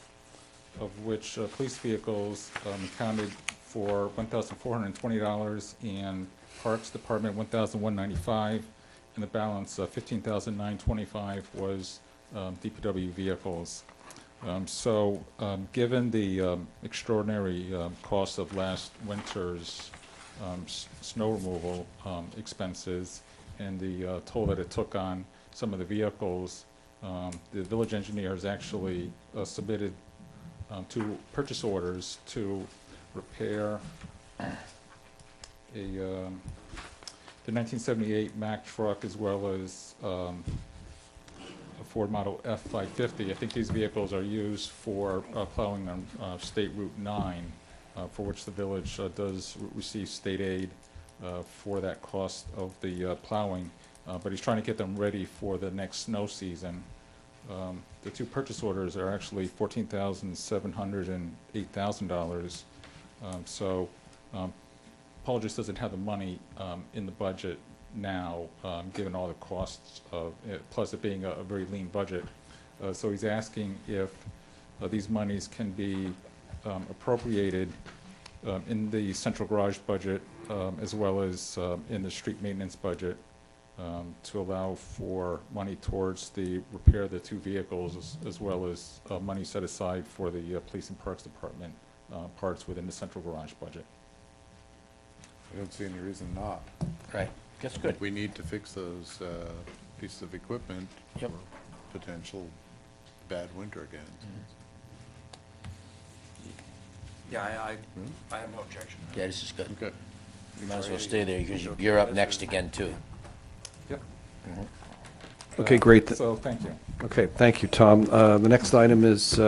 S10: of which police vehicles accounted for $1,420, and Parks Department $1,195, and the balance, $15,925, was DPW vehicles. Given the extraordinary cost of last winter's snow removal expenses and the toll that it took on some of the vehicles, the village engineers actually submitted 2 purchase orders to repair the 1978 Mack truck, as well as a Ford Model F-550. I think these vehicles are used for plowing on State Route 9, for which the village does receive state aid for that cost of the plowing, but he's trying to get them ready for the next snow season. The 2 purchase orders are actually $14,700 and $8,000. Paul just doesn't have the money in the budget now, given all the costs of it, plus it being a very lean budget. So he's asking if these monies can be appropriated in the central garage budget, as well as in the street maintenance budget, to allow for money towards the repair of the 2 vehicles, as well as money set aside for the Police and Parks Department parts within the central garage budget.
S1: I don't see any reason not.
S2: Right, that's good.
S1: We need to fix those pieces of equipment
S2: Yep.
S1: for potential bad winter again.
S3: Yeah, I have no objection.
S2: Yeah, this is good.
S1: Okay.
S2: You might as well stay there, because you're up next again, too.
S10: Yep.
S4: Okay, great.
S10: So, thank you.
S4: Okay, thank you, Tom. The next item is,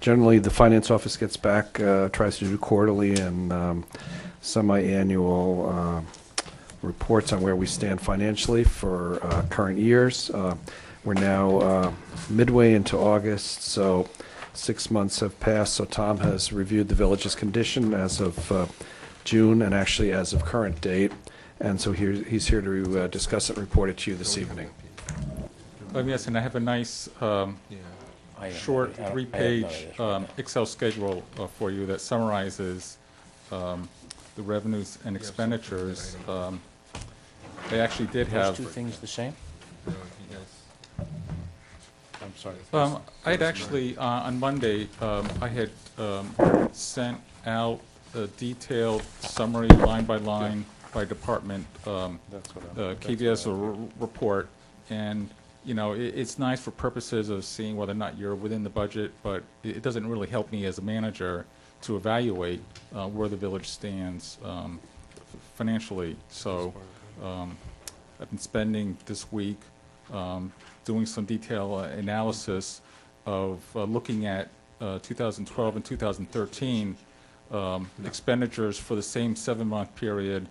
S4: generally, the Finance Office gets back, tries to do quarterly and semi-annual reports on where we stand financially for current years. We're now midway into August, so 6 months have passed, so Tom has reviewed the village's condition as of June, and actually as of current date, and so he's here to discuss it and report it to you this evening.
S10: Yes, and I have a nice short
S2: I have
S10: 3-page
S2: none of this.
S10: Excel schedule for you that summarizes the revenues and expenditures. They actually did
S2: Those
S10: have.
S2: 2 things the same?
S1: I'm sorry.
S10: I had actually, on Monday, I had sent out a detailed summary, line by line, by department,
S1: That's what I'm.
S10: KVS report, and, you know, it's nice for purposes of seeing whether or not you're within the budget, but it doesn't really help me as a manager to evaluate where the village stands financially. So I've been spending this week doing some detailed analysis of looking at 2012 and 2013 expenditures for the same 7-month period,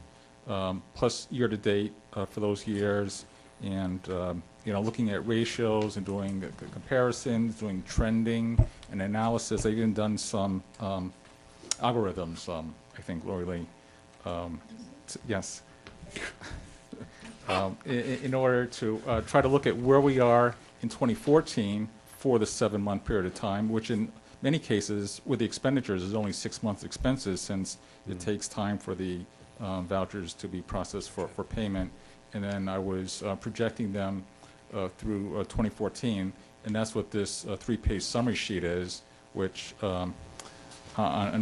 S10: plus year-to-date for those years, and you know, looking at ratios and doing comparisons, doing trending and analysis. I've even done some algorithms, I think, Lori Lee. Yes. In order to try to look at where we are in 2014 for the 7-month period of time, which in many cases with the expenditures is only 6 months expenses, since it takes time for the vouchers to be processed for payment. And then I was projecting them through 2014, and that's what this 3-page summary sheet is, which on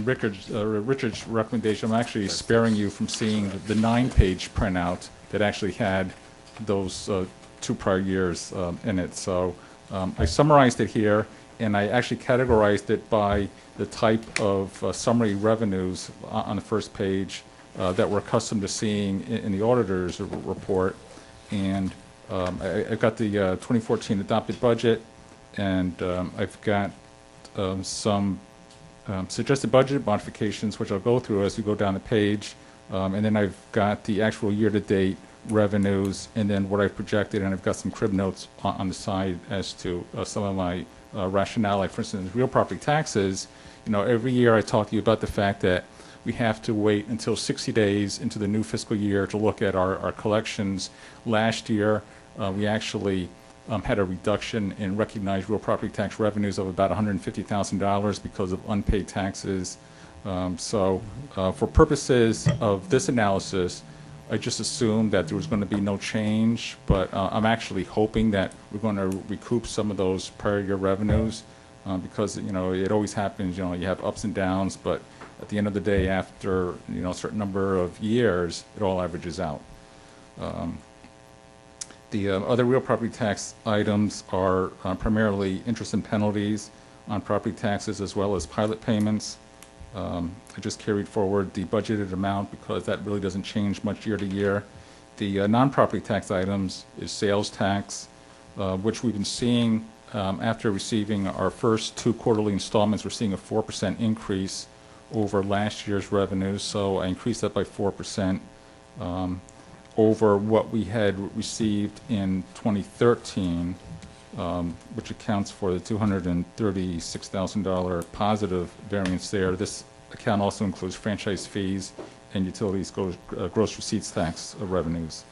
S10: Richard's recommendation, I'm actually sparing you from seeing the 9-page printout that actually had those 2 prior years in it. So I summarized it here, and I actually categorized it by the type of summary revenues on the first page that we're accustomed to seeing in the auditor's report. And I've got the 2014 adopted budget, and I've got some suggested budget modifications, which I'll go through as we go down the page. And then I've got the actual year-to-date revenues, and then what I've projected, and I've got some crib notes on the side as to some of my rationale. Like, for instance, real property taxes. You know, every year I talk to you about the fact that we have to wait until 60 days into the new fiscal year to look at our collections. Last year, we actually had a reduction in recognized real property tax revenues of about $150,000 because of unpaid taxes. So for purposes of this analysis, I just assumed that there was going to be no change, but I'm actually hoping that we're going to recoup some of those prior year revenues because, you know, it always happens, you know, you have ups and downs, but at the end of the day, after, you know, a certain number of years, it all averages out. The other real property tax items are primarily interest and penalties on property taxes as well as pilot payments. I just carried forward the budgeted amount because that really doesn't change much year to year. The non-property tax items is sales tax, which we've been seeing after receiving our first 2 quarterly installments. We're seeing a 4% increase over last year's revenues, so I increased that by 4% over what we had received in 2013, which accounts for the $236,000 positive variance there. This account also includes franchise fees and utilities gross receipts tax revenues.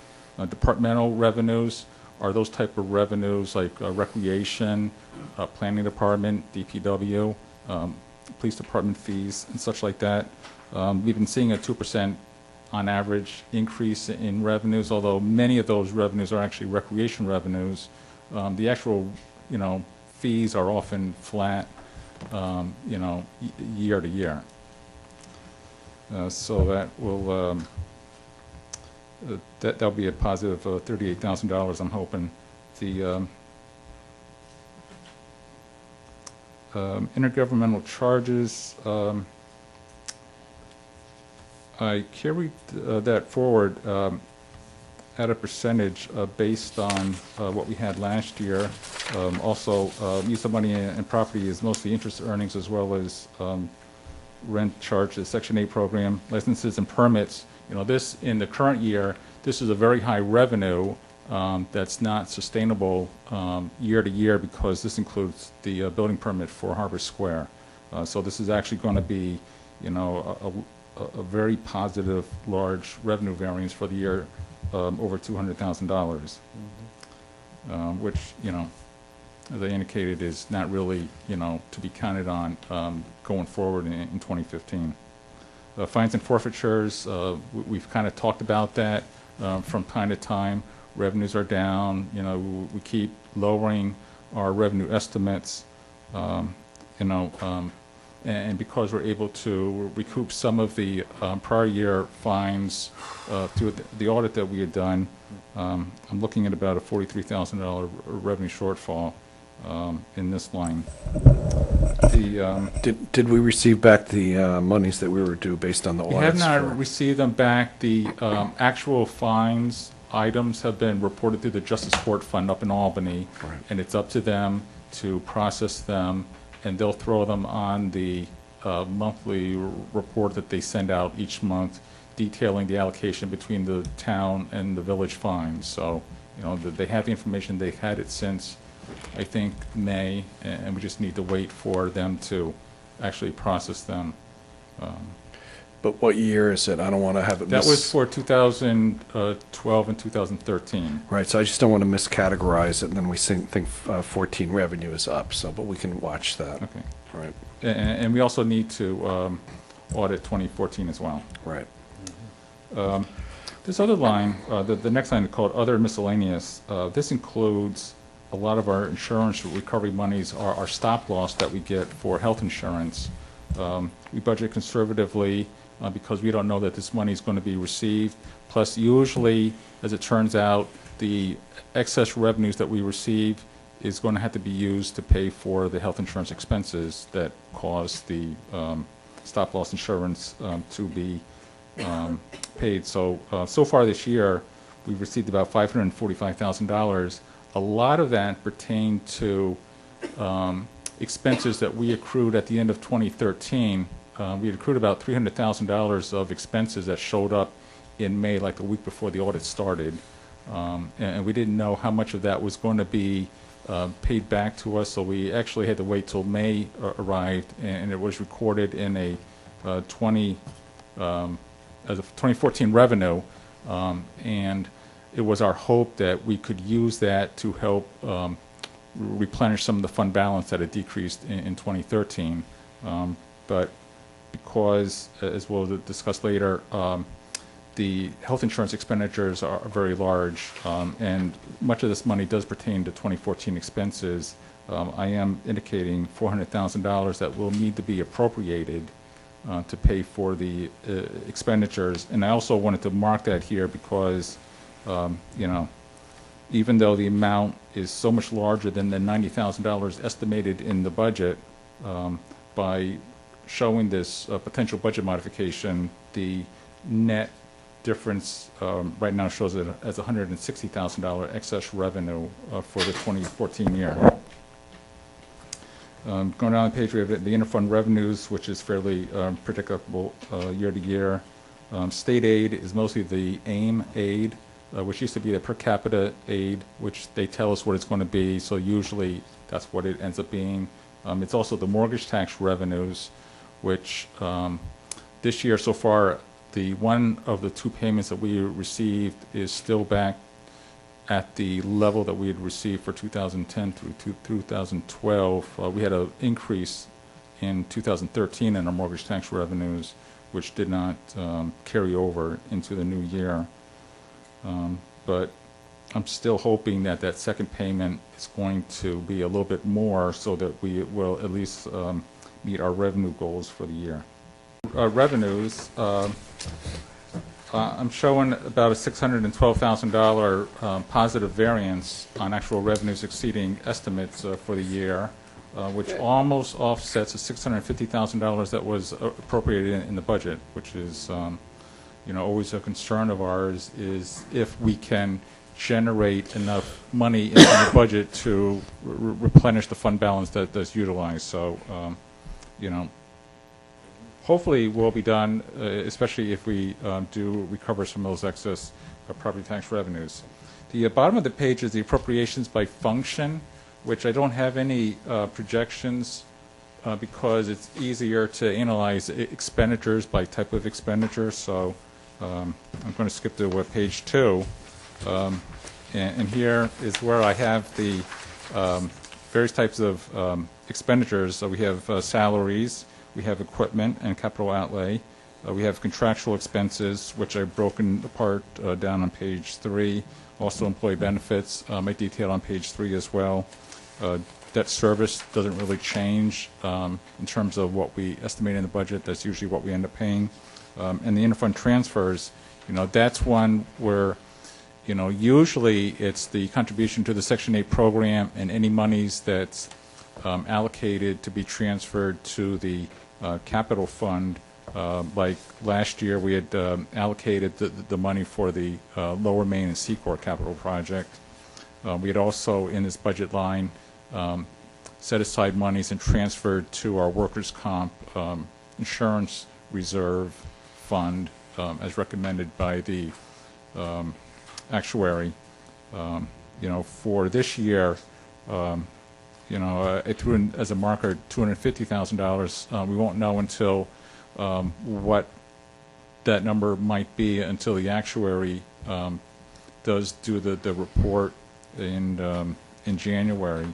S10: Departmental revenues are those type of revenues like recreation, planning department, DPW, police department fees, and such like that. We've been seeing a 2% on average increase in revenues, although many of those revenues are actually recreation revenues. The actual, you know, fees are often flat, you know, year to year. So that will that'll be a positive $38,000, I'm hoping. The intergovernmental charges, I carried that forward at a percentage based on what we had last year. Also, use of money and property is mostly interest earnings as well as rent charges, Section 8 program, licenses and permits. You know, this, in the current year, this is a very high revenue that's not sustainable year to year because this includes the building permit for Harbor Square. So this is actually going to be, you know, a very positive, large revenue variance for the year, over $200,000, which, you know, as I indicated, is not really, you know, to be counted on going forward in 2015. Fines and forfeitures, we've kind of talked about that from time to time. Revenues are down. You know, we keep lowering our revenue estimates. You know, and because we're able to recoup some of the prior year fines through the audit that we had done, I'm looking at about a $43,000 revenue shortfall in this line.
S4: Did we receive back the monies that we were due based on the audits?
S10: We have not received them back. The actual fines items have been reported through the Justice Court Fund up in Albany,
S4: Right.
S10: and it's up to them to process them, and they'll throw them on the monthly report that they send out each month detailing the allocation between the town and the village fines. So, you know, they have the information. They've had it since, I think, May, and we just need to wait for them to actually process them.
S4: But what year is it? I don't want to have it
S10: That was for 2012 and 2013.
S4: Right, so I just don't want to miscategorize it, and then we think 14 revenue is up, so, but we can watch that.
S10: Okay.
S4: Right,
S10: And we also need to audit 2014 as well.
S4: right.
S10: This other line, the next line is called Other Miscellaneous. This includes a lot of our insurance recovery monies, our stop loss that we get for health insurance. We budget conservatively because we don't know that this money is going to be received. Plus, usually, as it turns out, the excess revenues that we receive is going to have to be used to pay for the health insurance expenses that cause the stop-loss insurance to be paid. So, so far this year, we've received about $545,000. A lot of that pertained to expenses that we accrued at the end of 2013. We had accrued about $300,000 of expenses that showed up in May, like the week before the audit started. And we didn't know how much of that was going to be paid back to us, so we actually had to wait till May arrived, and it was recorded in a 2014 revenue, and it was our hope that we could use that to help replenish some of the fund balance that had decreased in 2013. But because, as we'll discuss later, the health insurance expenditures are very large, and much of this money does pertain to 2014 expenses. I am indicating $400,000 that will need to be appropriated to pay for the expenditures. And I also wanted to mark that here because, you know, even though the amount is so much larger than the $90,000 estimated in the budget, by showing this potential budget modification, the net difference right now shows it as $160,000 excess revenue for the 2014 year. Going down the page, we have the interfund revenues, which is fairly predictable year to year. State aid is mostly the AIM aid, which used to be the per capita aid, which they tell us what it's going to be, so usually that's what it ends up being. It's also the mortgage tax revenues, which this year so far, the one of the two payments that we received is still back at the level that we had received for 2010 through 2012. We had an increase in 2013 in our mortgage tax revenues, which did not carry over into the new year. But I'm still hoping that that second payment is going to be a little bit more so that we will at least meet our revenue goals for the year. Revenues, I'm showing about a $612,000 positive variance on actual revenues exceeding estimates for the year, which almost offsets the $650,000 that was appropriated in the budget, which is, you know, always a concern of ours, is if we can generate enough money in the budget to replenish the fund balance that's utilized. So, you know, hopefully will be done, especially if we do recover some of those excess property tax revenues. The bottom of the page is the appropriations by function, which I don't have any projections because it's easier to analyze expenditures by type of expenditure. So I'm going to skip to page 2. And here is where I have the various types of expenditures. So we have salaries, we have equipment and capital outlay. We have contractual expenses, which I've broken apart down on page 3. Also employee benefits, I detail on page 3 as well. Debt service doesn't really change in terms of what we estimate in the budget. That's usually what we end up paying. And the interfund transfers, you know, that's one where, you know, usually it's the contribution to the Section 8 program and any monies that's allocated to be transferred to the capital fund. Like last year, we had allocated the money for the Lower Main and Secor capital project. We had also, in this budget line, set aside monies and transferred to our workers' comp insurance reserve fund, as recommended by the actuary. You know, for this year, you know, I threw in as a marker $250,000. We won't know until what that number might be until the actuary does do the report in January.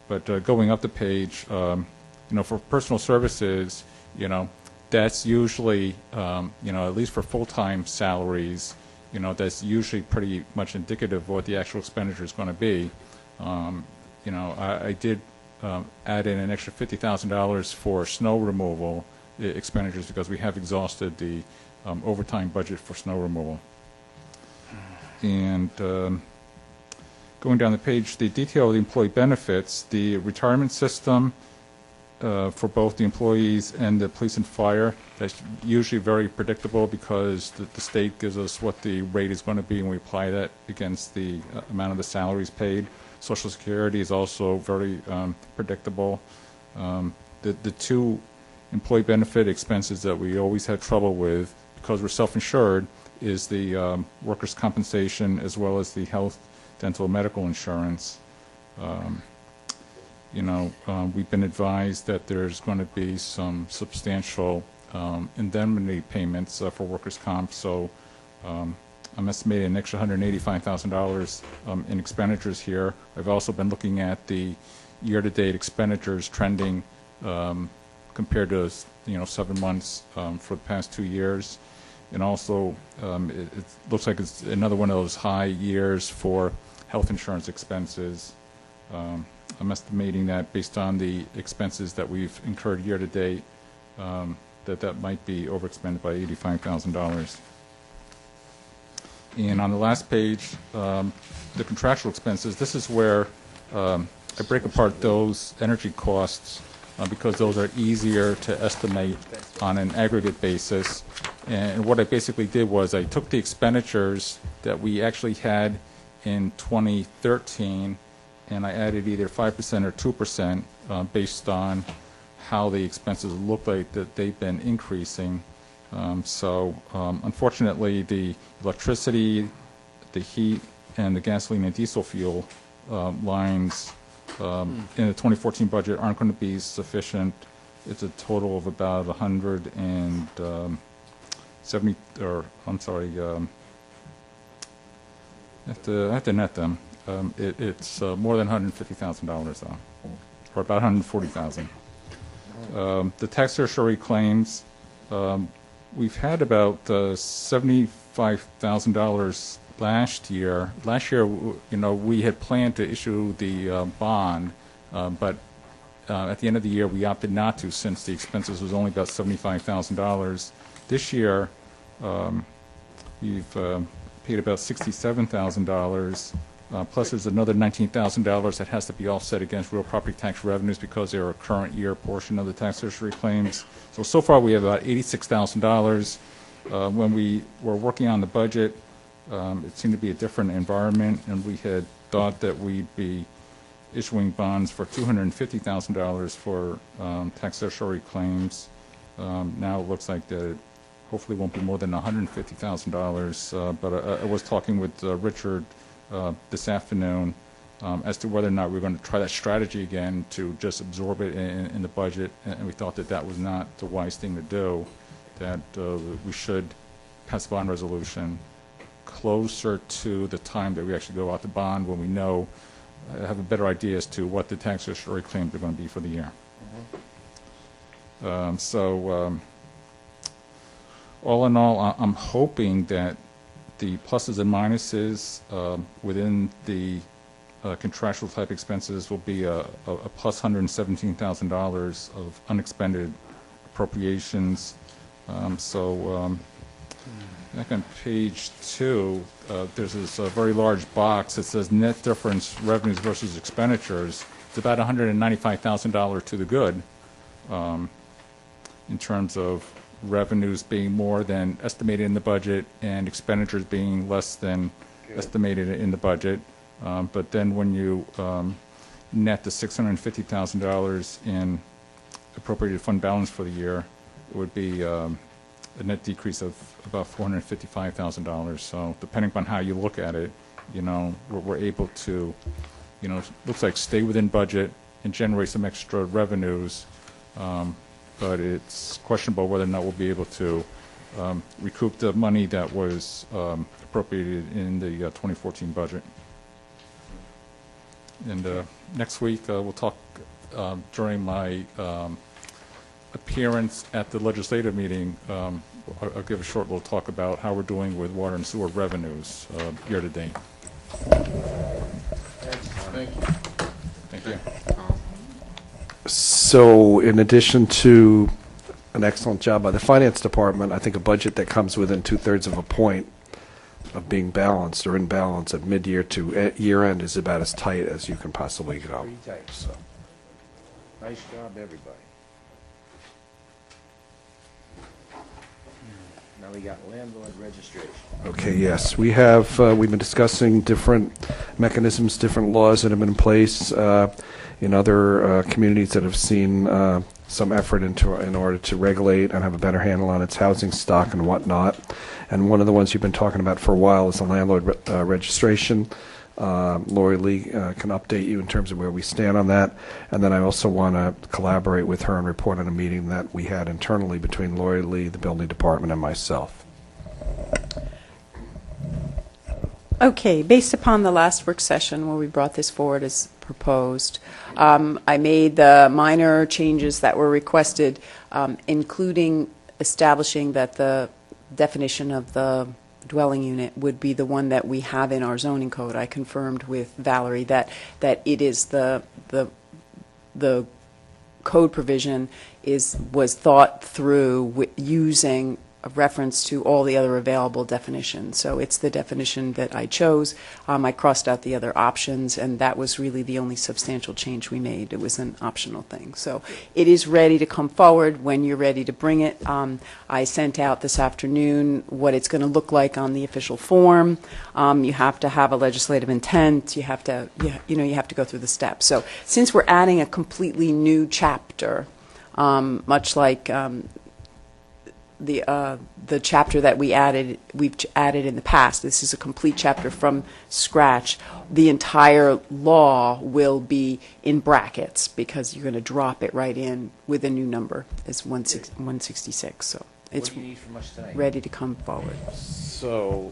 S10: But going up the page, you know, for personal services, you know, that's usually, you know, at least for full-time salaries, you know, that's usually pretty much indicative of what the actual expenditure is going to be. You know, I did add in an extra $50,000 for snow removal expenditures because we have exhausted the overtime budget for snow removal. And going down the page, the detail of the employee benefits, the retirement system for both the employees and the police and fire, that's usually very predictable because the state gives us what the rate is going to be and we apply that against the amount of the salaries paid. Social Security is also very predictable. The two employee benefit expenses that we always had trouble with because we're self-insured is the workers' compensation as well as the health, dental, medical insurance. We've been advised that there's going to be some substantial indemnity payments for workers' comp, so I'm estimating an extra $185,000 in expenditures here. I've also been looking at the year-to-date expenditures trending compared to 7 months for the past 2 years, and also it looks like it's another one of those high years for health insurance expenses. I'm estimating that based on the expenses that we've incurred year to date, that might be overexpended by $85,000. And on the last page, the contractual expenses, this is where I break apart those energy costs because those are easier to estimate on an aggregate basis. And what I basically did was I took the expenditures that we actually had in 2013 and I added either 5% or 2% based on how the expenses look like that they've been increasing. Unfortunately, the electricity, the heat, and the gasoline and diesel fuel lines in the 2014 budget aren't going to be sufficient. It's a total of about 170, or I'm sorry, I have to net them. It's more than $150,000 though, or about $140,000. The tax certiorari claims, we've had about $75,000 last year. Last year, we had planned to issue the bond, but at the end of the year, we opted not to since the expenses was only about $75,000. This year, we've paid about $67,000. Plus, there's another $19,000 that has to be offset against real property tax revenues because they're a current year portion of the tax certiorari claims. So far we have about $86,000. When we were working on the budget, it seemed to be a different environment, and we had thought that we'd be issuing bonds for $250,000 for tax certiorari claims. Now it looks like that it hopefully won't be more than $150,000. But I was talking with Richard this afternoon as to whether or not we're going to try that strategy again to just absorb it in the budget, and we thought that was not the wise thing to do, that we should pass a bond resolution closer to the time that we actually go out to bond when we know, have a better idea as to what the tax certiorari claims are going to be for the year. All in all, I'm hoping that the pluses and minuses within the contractual type expenses will be a plus $117,000 of unexpended appropriations. Back on page 2, there's this very large box that says net difference revenues versus expenditures. It's about $195,000 to the good in terms of revenues being more than estimated in the budget and expenditures being less than estimated in the budget. But then when you net the $650,000 in appropriated fund balance for the year, it would be a net decrease of about $455,000. So depending upon how you look at it, we're able to, looks like stay within budget and generate some extra revenues. But it's questionable whether or not we'll be able to recoup the money that was appropriated in the 2014 budget. And next week we'll talk during my appearance at the legislative meeting. I'll give a short little talk about how we're doing with water and sewer revenues year to date.
S1: Thank you.
S10: Thank you.
S4: So in addition to an excellent job by the Finance Department, I think a budget that comes within 2/3 of a point of being balanced or in balance at mid-year to year end is about as tight as you can possibly go.
S2: Pretty tight.
S4: So.
S2: Nice job, everybody. Now we got landlord registration.
S4: Okay, yes. We have, we've been discussing different mechanisms, different laws that have been in place in other communities that have seen some effort in order to regulate and have a better handle on its housing stock and whatnot. And one of the ones you've been talking about for a while is the landlord registration. Lori Lee can update you in terms of where we stand on that. And then I also want to collaborate with her and report on a meeting that we had internally between Lori Lee, the building department, and myself.
S7: Okay, based upon the last work session where we brought this forward as proposed, I made the minor changes that were requested, including establishing that the definition of the dwelling unit would be the one that we have in our zoning code. I confirmed with Valerie that it is the code provision was thought through using a reference to all the other available definitions. So it's the definition that I chose. I crossed out the other options, and that was really the only substantial change we made. It was an optional thing. So it is ready to come forward when you're ready to bring it. I sent out this afternoon what it's going to look like on the official form. You have to have a legislative intent. You have to, you have to go through the steps. So since we're adding a completely new chapter, much like the chapter that we've added in the past. This is a complete chapter from scratch. The entire law will be in brackets because you're going to drop it right in with a new number. It's 166. So it's
S2: What do you need from us tonight?
S7: ready to come forward.
S4: So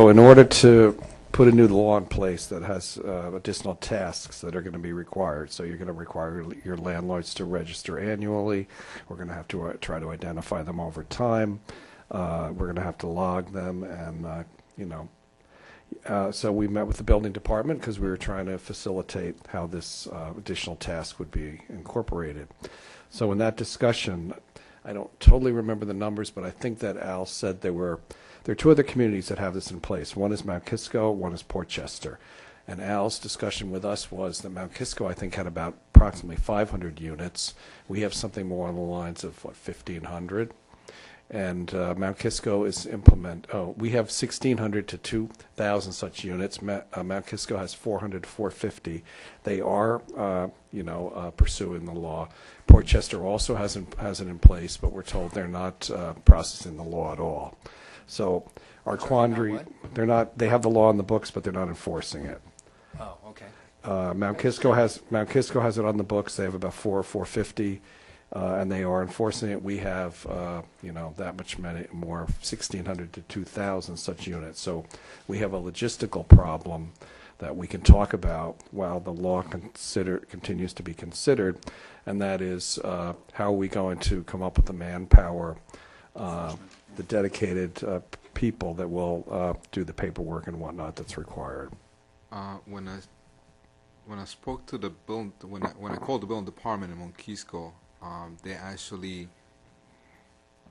S4: in order to put a new law in place that has additional tasks that are going to be required, so you're going to require your landlords to register annually. We're going to have to try to identify them over time. We're going to have to log them, and so we met with the building department because we were trying to facilitate how this additional task would be incorporated. So in that discussion, I don't totally remember the numbers, but I think that Al said there are two other communities that have this in place. One is Mount Kisco, one is Port Chester. And Al's discussion with us was that Mount Kisco, I think, had about approximately 500 units. We have something more on the lines of, 1,500? And Mount Kisco is we have 1,600 to 2,000 such units. Mount Kisco has 400 to 450. They are, pursuing the law. Port Chester also has it in place, but we're told they're not processing the law at all. So our quandary, they have the law in the books, but they're not enforcing it.
S2: Oh, okay.
S4: Mount Kisco has it on the books. They have about 450, and they are enforcing it. We have, that much more, 1,600 to 2,000 such units. So we have a logistical problem that we can talk about while the law continues to be considered, and that is how are we going to come up with the manpower, the dedicated people that will do the paperwork and whatnot that's required.
S9: When I spoke to the when I called the building department in Mount Kisco, they actually,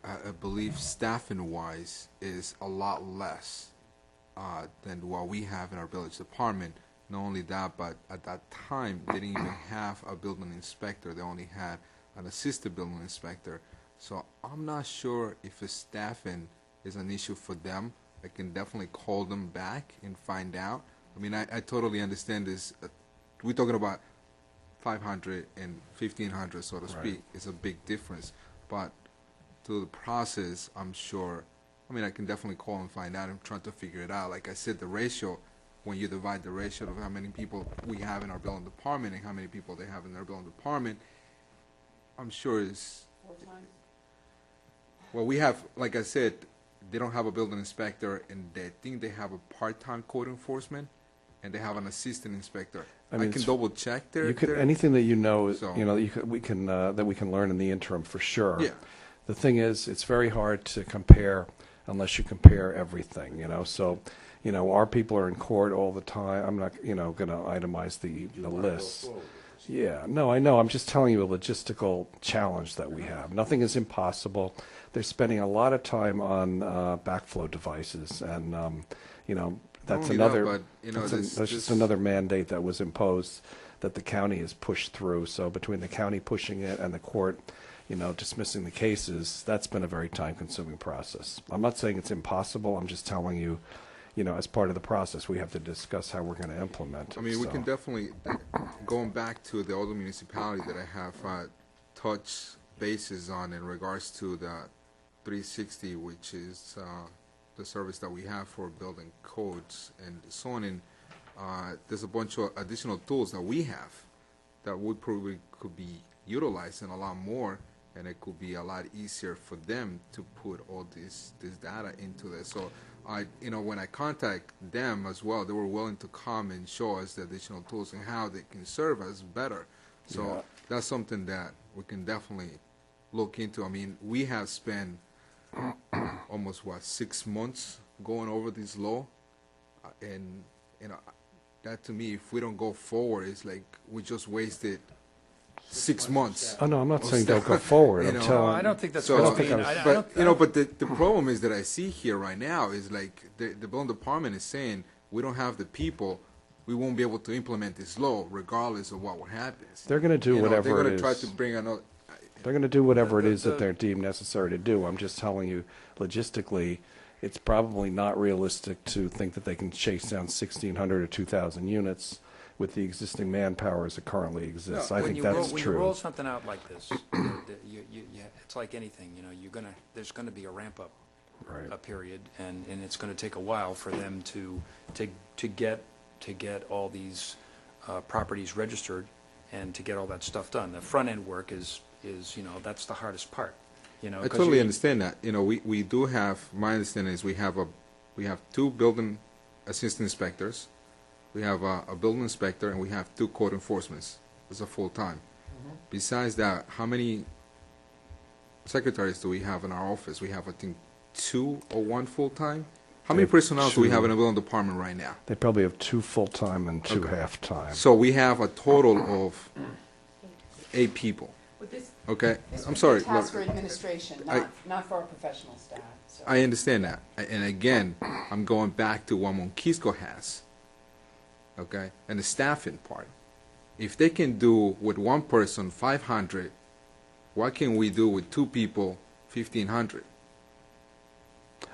S9: I believe, staffing-wise, is a lot less than what we have in our village department. Not only that, but at that time, they didn't even have a building inspector. They only had an assistant building inspector. So I'm not sure if the staffing is an issue for them. I can definitely call them back and find out. I mean, I totally understand this. We're talking about 500 and 1,500, so to speak.
S4: Right.
S9: It's a big difference. But through the process, I'm sure, I can definitely call and find out. I'm trying to figure it out. Like I said, the ratio, when you divide the ratio of how many people we have in our building department and how many people they have in their building department, I'm sure is...
S7: 4 times?
S9: Well, we have, like I said, they don't have a building inspector, and they think they have a part-time code enforcement, and they have an assistant inspector. I can double check there.
S4: Anything that you know,
S9: So-
S4: we can learn in the interim for sure.
S9: Yeah.
S4: The thing is, it's very hard to compare unless you compare everything. So, our people are in court all the time. I'm not, going to itemize the list. Yeah, no, I know. I'm just telling you a logistical challenge that we have. Nothing is impossible. They're spending a lot of time on backflow devices, and that's
S9: only that,
S4: another.
S9: but,
S4: That's just another mandate that was imposed that the county has pushed through. So between the county pushing it and the court, dismissing the cases, that's been a very time-consuming process. I'm not saying it's impossible. I'm just telling you, as part of the process, we have to discuss how we're going to implement it.
S9: I mean, we
S4: so.
S9: can definitely, going back to the other municipality that I have touched bases on in regards to the 360, which is the service that we have for building codes and zoning. There's a bunch of additional tools that we have that would probably could be utilized and a lot more, and it could be a lot easier for them to put all this data into this. So when I contact them as well, they were willing to come and show us the additional tools and how they can serve us better. So that's something that we can definitely look into. I mean, we have spent almost 6 months going over this law, and that to me, if we don't go forward, it's like we just wasted 6 months.
S4: Oh, no, I'm not saying don't go forward. I'm
S3: No,
S4: telling.
S3: I don't think that's
S9: So,
S3: what I mean.
S9: but the problem is that I see here right now is like the building department is saying we don't have the people, we won't be able to implement this law regardless of what happens.
S4: They're going to do whatever
S9: they're
S4: it
S9: going
S4: is.
S9: to try to bring another.
S4: They're going to do whatever it is that they're deemed necessary to do. I'm just telling you, logistically, it's probably not realistic to think that they can chase down 1,600 or 2,000 units with the existing manpower as it currently exists. I think that's
S3: When
S4: true.
S3: you roll something out like this, it's like anything, there's going to be a ramp-up
S4: Right.
S3: period, and it's going to take a while for them to get all these properties registered and to get all that stuff done. The front-end work is that's the hardest part.
S9: I totally understand that. We do have, my understanding is we have 2 building assistant inspectors, we have a building inspector, and we have 2 code enforcements. It's a full-time. Besides that, how many secretaries do we have in our office? We have, I think, 2 or 1 full-time? How many
S4: have
S9: personnel do we
S4: 2.
S9: have in the building department right now?
S4: They probably have 2 full-time and 2
S9: Okay.
S4: half-time.
S9: So we have a total of 8 people. Okay? I'm sorry.
S7: Task
S9: look,
S7: for administration,
S9: I-
S7: not for our professional staff. So.
S9: I understand that. And again, I'm going back to what Monkisco has, okay, and the staffing part. If they can do with 1 person 500, what can we do with 2 people 1,500?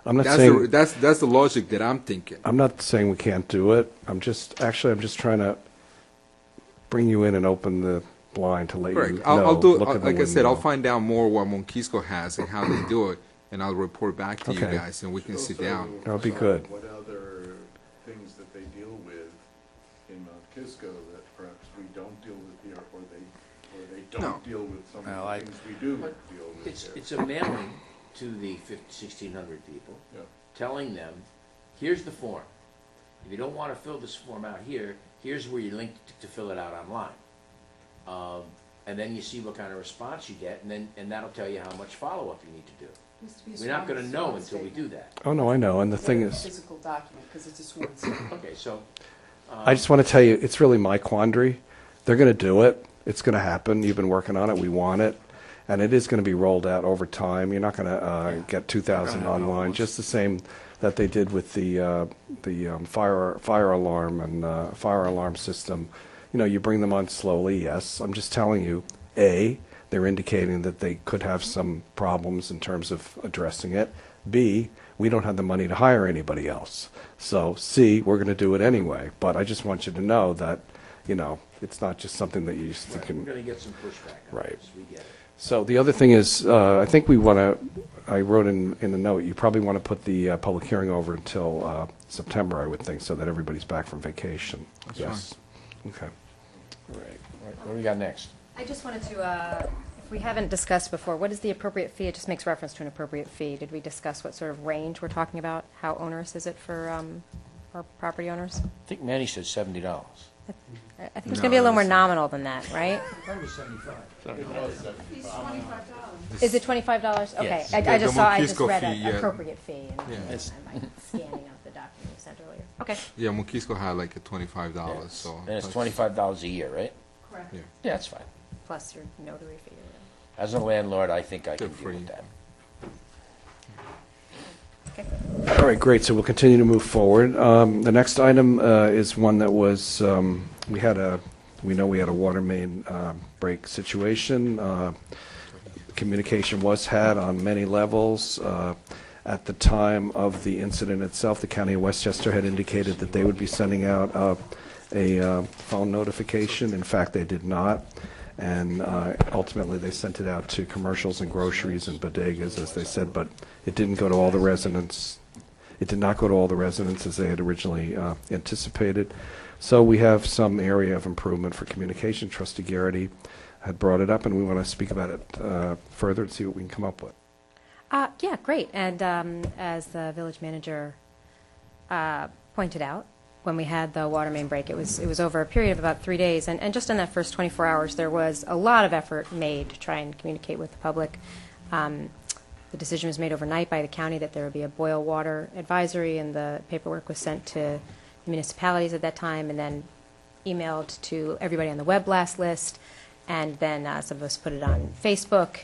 S4: I'm not saying
S9: That's the logic that I'm thinking.
S4: I'm not saying we can't do it. I'm just trying to bring you in and open the blind to let
S9: Correct.
S4: you know.
S9: I'll do,
S4: look at the
S9: like I said, I'll
S4: window.
S9: find out more what Monkisco has and how they do it, and I'll report back to you
S4: Okay.
S9: guys, and we can sit down.
S4: That'll be good.
S1: What other things that they deal with in Mount Kisco that perhaps we don't deal with here, or they
S3: No.
S1: don't deal with some
S3: Well,
S1: of the things we do deal with here?
S2: It's a mailing to the 1,600 people,
S1: Yeah.
S2: telling them, here's the form. If you don't want to fill this form out here, here's where you link to fill it out online. And then you see what kind of response you get, and that'll tell you how much follow-up you need to do. We're not going to know until we do that.
S4: Oh, no, I know. And the thing
S7: A
S4: is,
S7: physical document, because it's a sworn statement.
S2: Okay, so,
S4: I just want to tell you, it's really my quandary. They're going to do it. It's going to happen. You've been working on it. We want it. And it is going to be rolled out over time. You're not going to get 2,000 online, just the same that they did with the fire alarm and fire alarm system. You bring them on slowly, yes. I'm just telling you, A, they're indicating that they could have some problems in terms of addressing it. B, we don't have the money to hire anybody else. So, C, we're going to do it anyway. But I just want you to know that, it's not just something that you just
S2: we're
S4: can.
S2: going to get some pushback on
S4: Right.
S2: this, we get it.
S4: So the other thing is, I think we want to, I wrote in the note, you probably want to put the public hearing over until September, I would think, so that everybody's back from vacation. Yes. Okay.
S2: All right. What do we got next?
S5: I just wanted to, if we haven't discussed before, what is the appropriate fee? It just makes reference to an appropriate fee. Did we discuss what sort of range we're talking about? How onerous is it for our property owners?
S2: I think Manny said $70.
S5: I think it's going to be a little more nominal than that, right?
S2: Probably 75.
S5: Is it $25? Okay,
S2: Yes.
S5: I
S9: The
S5: just
S9: Monkisco
S5: read
S9: fee,
S5: an
S9: yeah.
S5: appropriate fee, and
S9: Yeah.
S5: I'm like scanning out the document you sent earlier. Okay.
S9: Yeah, Monkisco had like a $25, so.
S2: And it's $25 a year, right?
S7: Correct.
S9: Yeah.
S2: Yeah, that's fine.
S5: plus your notary fee.
S2: As a landlord, I think I can
S9: Good
S2: deal
S9: for
S2: with
S9: you.
S2: that.
S4: All right, great. So we'll continue to move forward. The next item is one that was, we know we had a water main break situation. Communication was had on many levels. At the time of the incident itself, the County of Westchester had indicated that they would be sending out a phone notification. In fact, they did not. And ultimately, they sent it out to commercials and groceries and bodegas, as they said, but it didn't go to all the residents. It did not go to all the residents as they had originally anticipated. So we have some area of improvement for communication. Trustee Garrity had brought it up, and we want to speak about it further and see what we can come up with.
S5: Yeah, great. And as the village manager pointed out, when we had the water main break, it was over a period of about 3 days. And just in that first 24 hours, there was a lot of effort made to try and communicate with the public. The decision was made overnight by the county that there would be a boil water advisory, and the paperwork was sent to the municipalities at that time and then emailed to everybody on the web blast list. And then some of us put it on Facebook.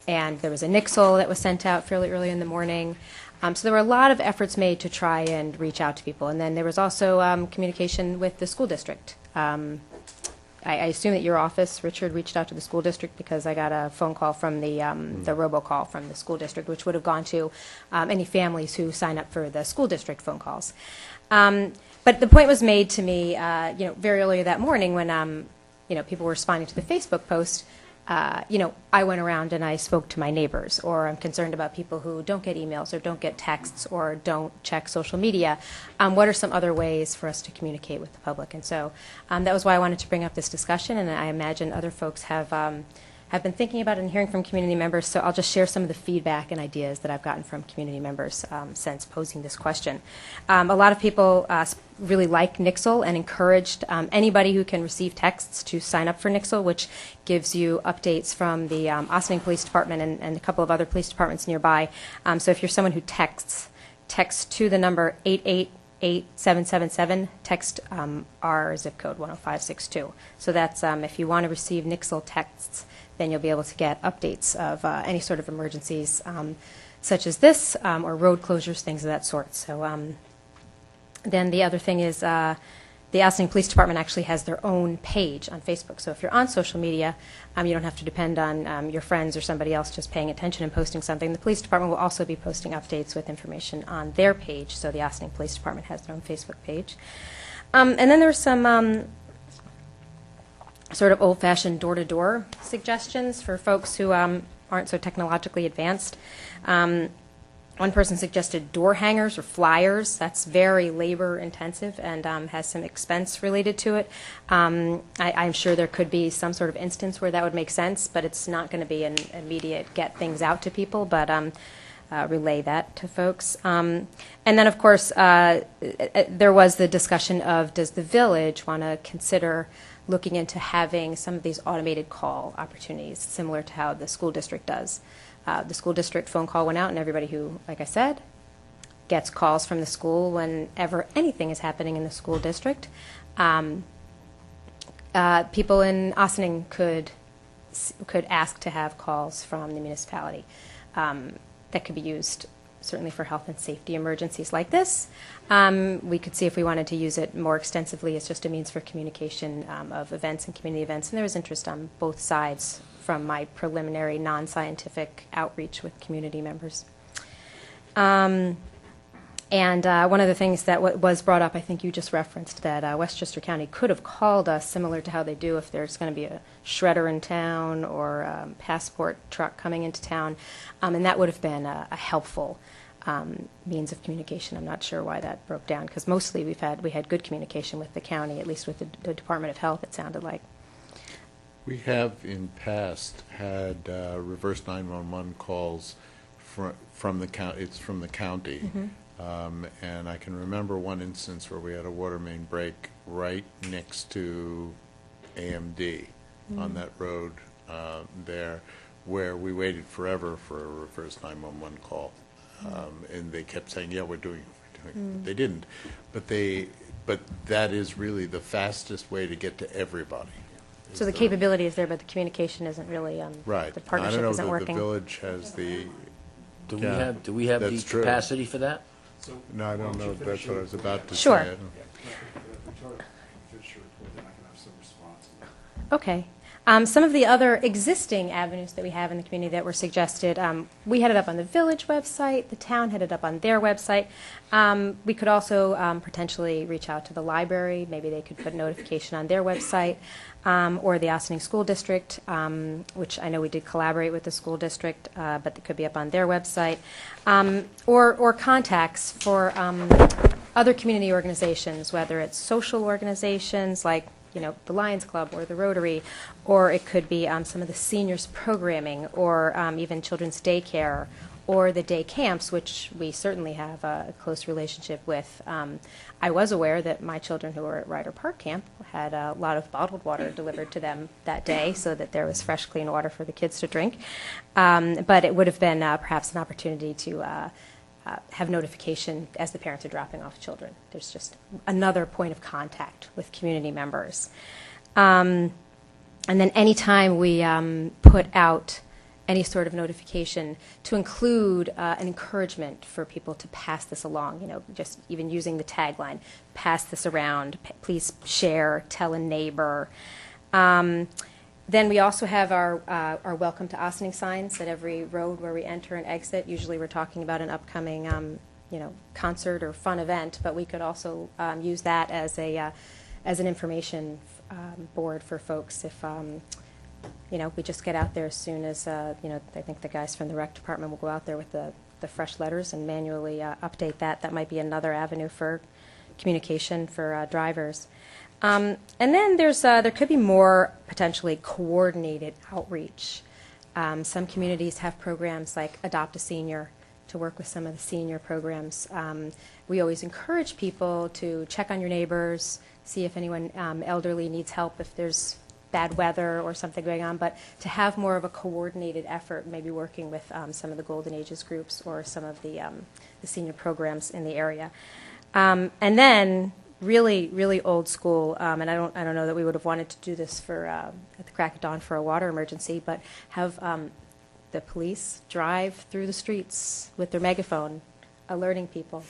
S5: And there was a nixle that was sent out fairly early in the morning. So there were a lot of efforts made to try and reach out to people. And then there was also communication with the school district. I assume that your office, Richard, reached out to the school district, because I got a phone call from the robocall from the school district, which would have gone to any families who sign up for the school district phone calls. But the point was made to me, very early that morning when people were responding to the Facebook post. I went around and I spoke to my neighbors, or I'm concerned about people who don't get emails or don't get texts or don't check social media. What are some other ways for us to communicate with the public? And so that was why I wanted to bring up this discussion, and I imagine other folks have been thinking about it and hearing from community members. So I'll just share some of the feedback and ideas that I've gotten from community members since posing this question. A lot of people really like Nixle and encouraged anybody who can receive texts to sign up for Nixle, which gives you updates from the Ossining Police Department and a couple of other police departments nearby. So if you're someone who texts to the number 888-777, text our zip code 10562. So that's if you want to receive Nixle texts, then you'll be able to get updates of any sort of emergencies such as this, or road closures, things of that sort. So then the other thing is the Ossining Police Department actually has their own page on Facebook. So if you're on social media, you don't have to depend on your friends or somebody else just paying attention and posting something. The police department will also be posting updates with information on their page. So the Ossining Police Department has their own Facebook page. And then there's some sort of old-fashioned door-to-door suggestions for folks who aren't so technologically advanced. One person suggested door hangers or flyers. That's very labor-intensive and has some expense related to it. I'm sure there could be some sort of instance where that would make sense, but it's not going to be an immediate get things out to people, but relay that to folks. And then, of course, there was the discussion of, does the village want to consider looking into having some of these automated call opportunities, similar to how the school district does. The school district phone call went out, and everybody who, like I said, gets calls from the school whenever anything is happening in the school district, people in Ossining could ask to have calls from the municipality that could be used certainly for health and safety emergencies like this. We could see if we wanted to use it more extensively as just a means for communication of events and community events, and there was interest on both sides from my preliminary non-scientific outreach with community members. And one of the things that was brought up, I think you just referenced, that Westchester County could have called us, similar to how they do if there's going to be a shredder in town or a passport truck coming into town, and that would have been a helpful means of communication. I'm not sure why that broke down, because mostly we had good communication with the county, at least with the Department of Health, it sounded like.
S1: We have in past had reverse 911 calls from the county. It's from the county.
S5: Mm-hmm.
S1: And I can remember one instance where we had a water main break right next to AMD on that road there, where we waited forever for a reverse 911 call. And they kept saying, yeah, we're doing it. They didn't. But they But that is really the fastest way to get to everybody.
S5: So the capability is there, but the communication isn't really,
S1: Right.
S5: the partnership
S1: I don't
S5: isn't
S1: know that
S5: working.
S1: the village has the,
S2: Do we
S1: Yeah,
S2: have, do we have the
S1: that's true.
S2: capacity for that?
S1: no, I don't know, that's what I was about to say.
S5: Sure.
S1: I don't-
S5: Okay. Some of the other existing avenues that we have in the community that were suggested, we had it up on the village website, the town had it up on their website. We could also potentially reach out to the library, maybe they could put notification on their website, or the Ossining School District, which I know we did collaborate with the school district, but it could be up on their website, or contacts for other community organizations, whether it's social organizations like the Lions Club or the Rotary, or it could be some of the seniors programming, or even children's daycare, or the day camps, which we certainly have a close relationship with. I was aware that my children who were at Ryder Park Camp had a lot of bottled water delivered to them that day so that there was fresh, clean water for the kids to drink. But it would have been perhaps an opportunity to have notification as the parents are dropping off children. There's just another point of contact with community members. And then anytime we put out any sort of notification, to include an encouragement for people to pass this along, just even using the tagline, pass this around, please share, tell a neighbor. Then we also have our Welcome to Ossining signs at every road where we enter and exit. Usually we're talking about an upcoming concert or fun event, but we could also use that as an information board for folks if we just get out there as soon as I think the guys from the rec department will go out there with the fresh letters and manually update that. That might be another avenue for communication for drivers. And then there could be more potentially coordinated outreach. Some communities have programs like Adopt a Senior to work with some of the senior programs. We always encourage people to check on your neighbors, see if anyone elderly needs help, if there's bad weather or something going on, but to have more of a coordinated effort, maybe working with some of the Golden Ages groups or some of the senior programs in the area. And then really, really old school, and I don't know that we would have wanted to do this for at the crack of dawn for a water emergency, but have the police drive through the streets with their megaphone, alerting people.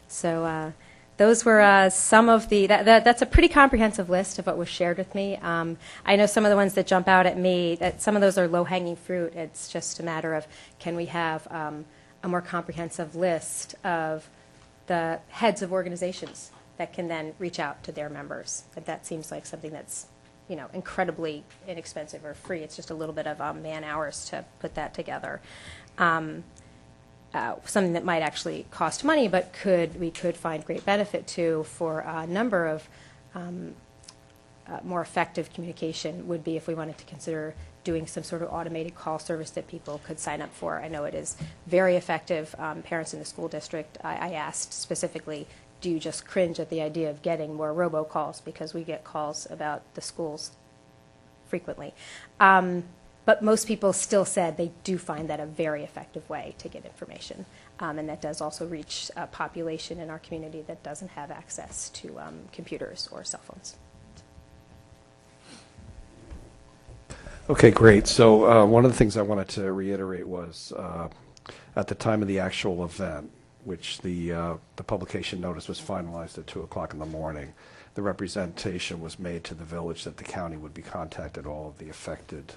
S5: So those were some of the, that's a pretty comprehensive list of what was shared with me. I know some of the ones that jump out at me, that some of those are low-hanging fruit. It's just a matter of, can we have a more comprehensive list of the heads of organizations that can then reach out to their members. That seems like something that's, incredibly inexpensive or free. It's just a little bit of man hours to put that together. Something that might actually cost money, but we could find great benefit to for a number of more effective communication would be if we wanted to consider doing some sort of automated call service that people could sign up for. I know it is very effective. Parents in the school district, I asked specifically, do you just cringe at the idea of getting more robocalls? Because we get calls about the schools frequently. But most people still said they do find that a very effective way to get information. And that does also reach a population in our community that doesn't have access to computers or cell phones.
S4: Okay, great. So one of the things I wanted to reiterate was at the time of the actual event, which the publication notice was finalized at 2 o'clock in the morning, the representation was made to the village that the county would be contacted all of the affected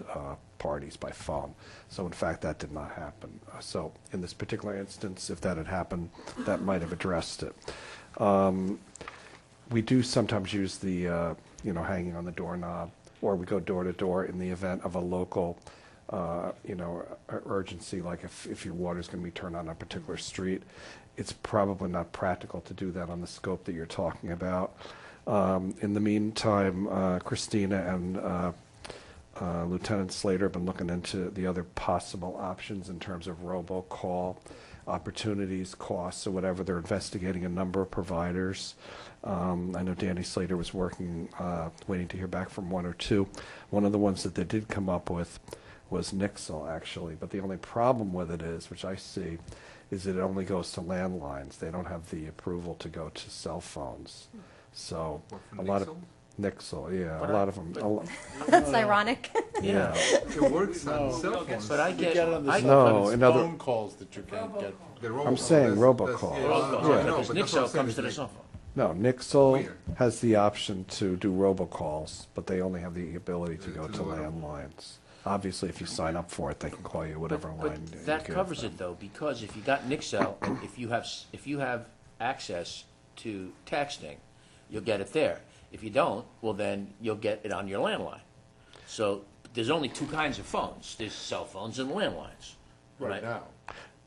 S4: parties by phone. So in fact, that did not happen. So in this particular instance, if that had happened, that might have addressed it. We do sometimes use the, hanging on the doorknob, or we go door to door in the event of a local, urgency, like if your water's going to be turned on a particular street. It's probably not practical to do that on the scope that you're talking about. In the meantime, Christina and Lieutenant Slater have been looking into the other possible options in terms of robocall opportunities, costs, or whatever. They're investigating a number of providers. I know Danny Slater was working, waiting to hear back from one or two. One of the ones that they did come up with was Nixle, actually. But the only problem with it is, which I see, is that it only goes to landlines. They don't have the approval to go to cell phones. So
S9: What, from
S4: a lot of
S9: Nixle?
S4: Nixle, yeah,
S2: But
S4: a lot of them.
S5: That's ironic.
S4: Yeah.
S9: It works on cell phones.
S2: But I
S1: You
S2: get,
S1: get on the
S2: I,
S1: cell
S4: No,
S1: phone, it's
S4: in other-
S1: phone calls that you can't get.
S9: The
S4: I'm saying robocall.
S9: Yeah,
S2: Robocall,
S9: I know,
S2: because
S9: but that's what I'm
S2: Nixle
S9: saying
S2: comes
S9: is
S2: to the
S9: like-
S2: cell phone.
S4: No, Nixle
S9: Weird.
S4: has the option to do robocalls, but they only have the ability to go
S9: To
S4: to
S9: the web.
S4: landlines. Obviously, if you sign up for it, they can call you whatever
S2: But
S4: line you
S2: that
S4: give
S2: covers
S4: them.
S2: it though, because if you got Nixel, and if you have access to texting, you'll get it there. If you don't, well then you'll get it on your landline. So there's only two kinds of phones. There's cell phones and landlines.
S1: Right now.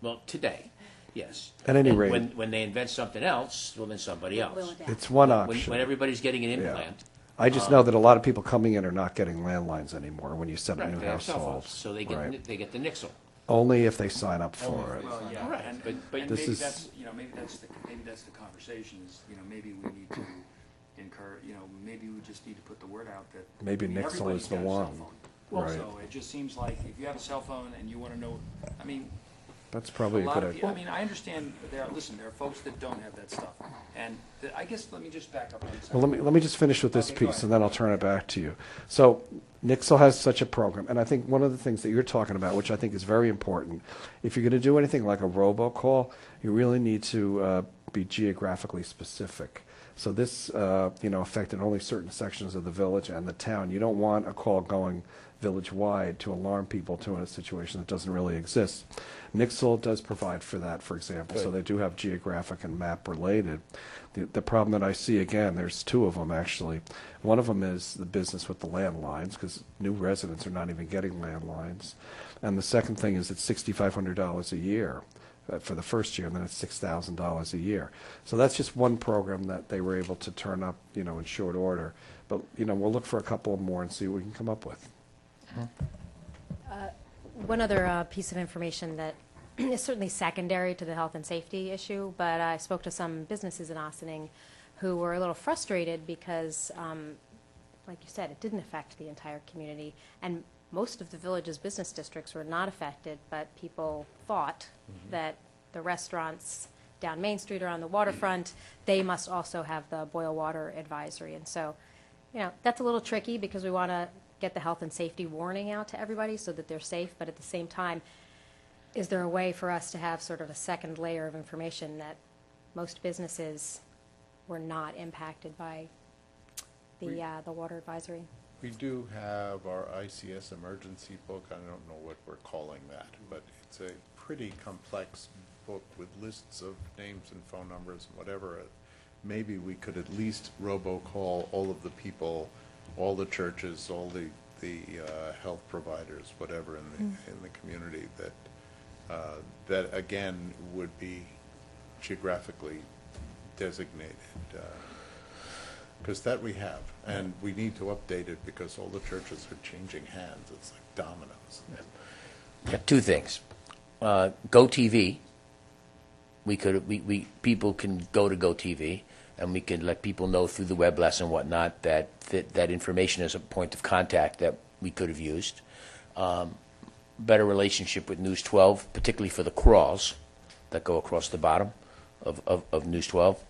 S2: Well, today, yes.
S4: At any
S2: And
S4: rate-
S2: when they invent something else, well then somebody else.
S4: It's one
S2: When,
S4: option.
S2: when everybody's getting an
S4: Yeah.
S2: implant,
S4: I just know that a lot of people coming in are not getting landlines anymore when you set up
S2: right,
S4: new
S2: they have cell phones,
S4: households.
S2: so they
S4: Right.
S2: get the Nixel.
S4: Only if they sign up for it.
S3: Well, yeah,
S2: Right,
S3: and,
S2: but
S3: and
S4: This
S3: maybe
S4: is-
S3: that's, maybe that's the conversation is, maybe we need to encourage, maybe we just need to put the word out that.
S4: Maybe
S3: I mean,
S4: Nixle
S3: everybody's
S4: is the
S3: got a cell
S4: one.
S3: phone.
S4: Right.
S3: So it just seems like if you have a cell phone and you want to know,
S4: That's
S3: a
S4: probably a
S3: lot
S4: good
S3: of,
S4: idea.
S3: I understand, there are folks that don't have that stuff. And I guess, let me just back up on
S4: Well, let me just finish with this
S3: Okay, go
S4: piece,
S3: ahead.
S4: and then I'll turn it back to you. So Nixle has such a program, and I think one of the things that you're talking about, which I think is very important, if you're going to do anything like a robocall, you really need to be geographically specific. So this, affected only certain sections of the village and the town. You don't want a call going village-wide to alarm people to a situation that doesn't really exist. Nixle does provide for that, for example, so
S1: Good.
S4: they do have geographic and map related. The problem that I see, again, there's two of them actually. One of them is the business with the landlines, because new residents are not even getting landlines. And the second thing is it's $6,500 a year for the first year, and then it's $6,000 a year. So that's just one program that they were able to turn up, in short order. But, we'll look for a couple more and see what we can come up with.
S5: One other piece of information that is certainly secondary to the health and safety issue, but I spoke to some businesses in Ossining who were a little frustrated because, like you said, it didn't affect the entire community, and most of the village's business districts were not affected, but people thought that the restaurants down Main Street or on the waterfront, they must also have the boil water advisory. And so, that's a little tricky because we want to get the health and safety warning out to everybody so that they're safe, but at the same time, is there a way for us to have sort of a second layer of information that most businesses were not impacted by the water advisory?
S1: We do have our ICS emergency book. I don't know what we're calling that, but it's a pretty complex book with lists of names and phone numbers and whatever. Maybe we could at least robocall all of the people, all the churches, all the health providers, whatever in the community that again would be geographically designated. Because that we have, and we need to update it because all the churches are changing hands. It's like dominoes.
S2: Got two things. GoTV. People can go to GoTV, and we can let people know through the web blast and whatnot that information is a point of contact that we could have used. Better relationship with News 12, particularly for the crawls that go across the bottom of News 12.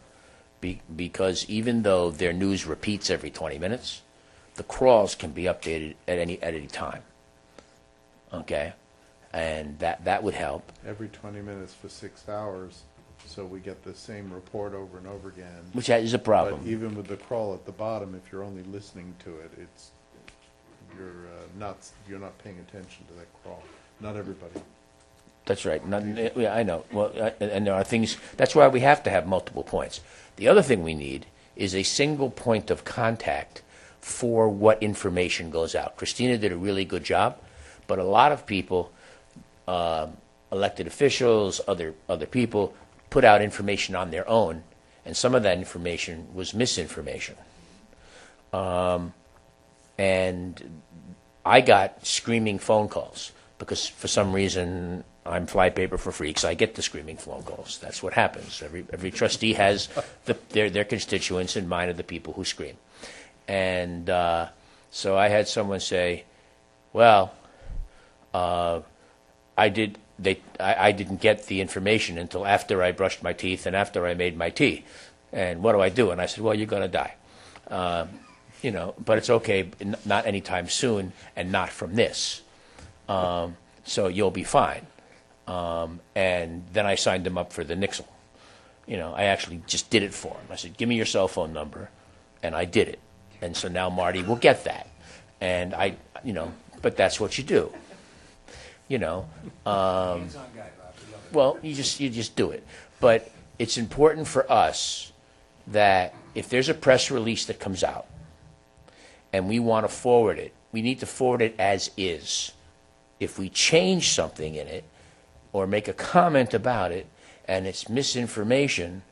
S2: Because even though their news repeats every 20 minutes, the crawls can be updated at any time. Okay, and that would help.
S1: Every 20 minutes for 6 hours, so we get the same report over and over again.
S2: Which is a problem.
S1: But even with the crawl at the bottom, if you're only listening to it, you're not paying attention to that crawl. Not everybody.
S2: That's right. Yeah, I know. Well, and there are things. That's why we have to have multiple points. The other thing we need is a single point of contact for what information goes out. Christina did a really good job, but a lot of people, elected officials, other people, put out information on their own, and some of that information was misinformation. And I got screaming phone calls because for some reason I'm flypaper for freaks. I get the screaming phone calls. That's what happens. Every trustee has their constituents, and mine are the people who scream. And so I had someone say, "Well, I didn't get the information until after I brushed my teeth and after I made my tea." And what do I do? And I said, well, you're going to die. You know, but it's okay, not anytime soon, and not from this. So you'll be fine. And then I signed him up for the Nixle. You know, I actually just did it for him. I said, give me your cell phone number, and I did it. And so now Marty will get that. And you know, but that's what you do. You know, well, you just do it. But it's important for us that if there's a press release that comes out and we want to forward it, we need to forward it as is. If we change something in it or make a comment about it and it's misinformation,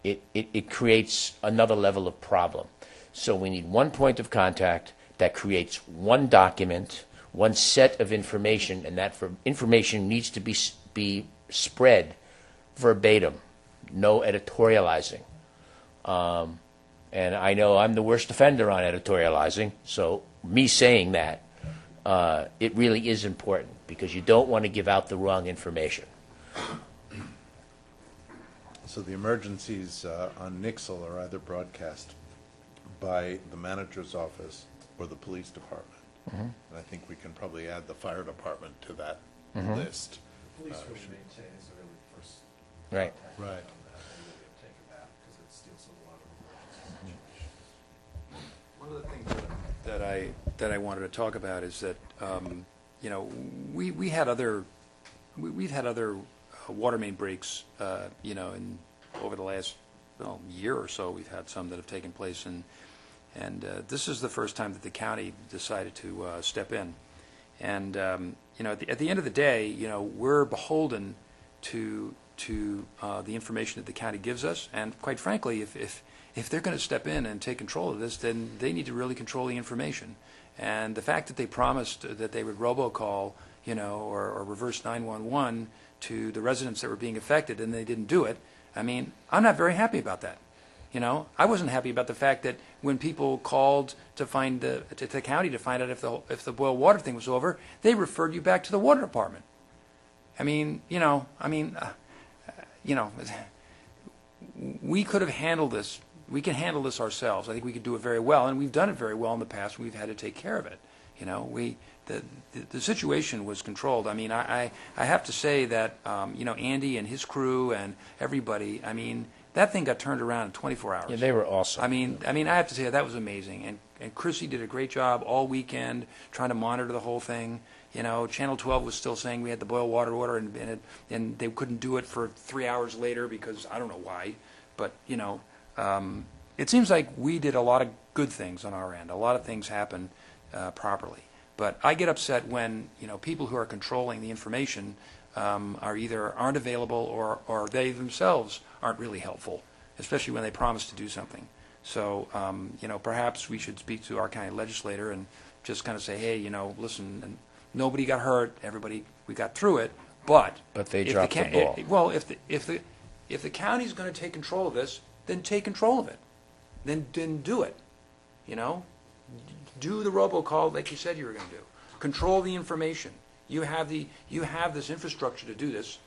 S2: it creates another level of problem. So we need one point of contact that creates one document, one set of information, and that information needs to be spread verbatim, no editorializing. And I know I'm the worst offender on editorializing, so me saying that, it really is important because you don't want to give out the wrong information.
S1: So the emergencies on Nixle are either broadcast by the manager's office or the police department. And I think we can probably add the fire department to that list.
S4: Police will maintain is the really first.
S2: Right.
S1: Right.
S3: One of the things that I wanted to talk about is that you know, we've had other water main breaks you know, in over the last year or so. We've had some that have taken place, and this is the first time that the county decided to step in. And you know, at the end of the day, you know, we're beholden to the information that the county gives us, and quite frankly, if they're going to step in and take control of this, then they need to really control the information. And the fact that they promised that they would robocall, you know, or reverse 911 to the residents that were being affected, and they didn't do it, I mean, I'm not very happy about that. You know, I wasn't happy about the fact that when people called to find to the county to find out if the boil water thing was over, they referred you back to the water department. I mean, you know, we could have handled this. We can handle this ourselves. I think we could do it very well, and we've done it very well in the past. We've had to take care of it. You know, the situation was controlled. I mean, I have to say that you know, Andy and his crew and everybody, I mean, that thing got turned around in 24 hours.
S2: Yeah, they were awesome.
S3: I mean, I have to say that was amazing. And Chrissy did a great job all weekend trying to monitor the whole thing. You know, Channel 12 was still saying we had the boil water order, and they couldn't do it for 3 hours later because I don't know why. But, you know, it seems like we did a lot of good things on our end. A lot of things happened properly. But I get upset when, you know, people who are controlling the information aren't available or they themselves aren't really helpful, especially when they promise to do something. So, you know, perhaps we should speak to our county legislator and just kind of say, hey, you know, listen, nobody got hurt, we got through it, but
S2: they dropped the ball.
S3: Well, if the county's going to take control of this, then take control of it. Then do it. You know, do the robocall like you said you were going to do. Control the information. You have this infrastructure to do this,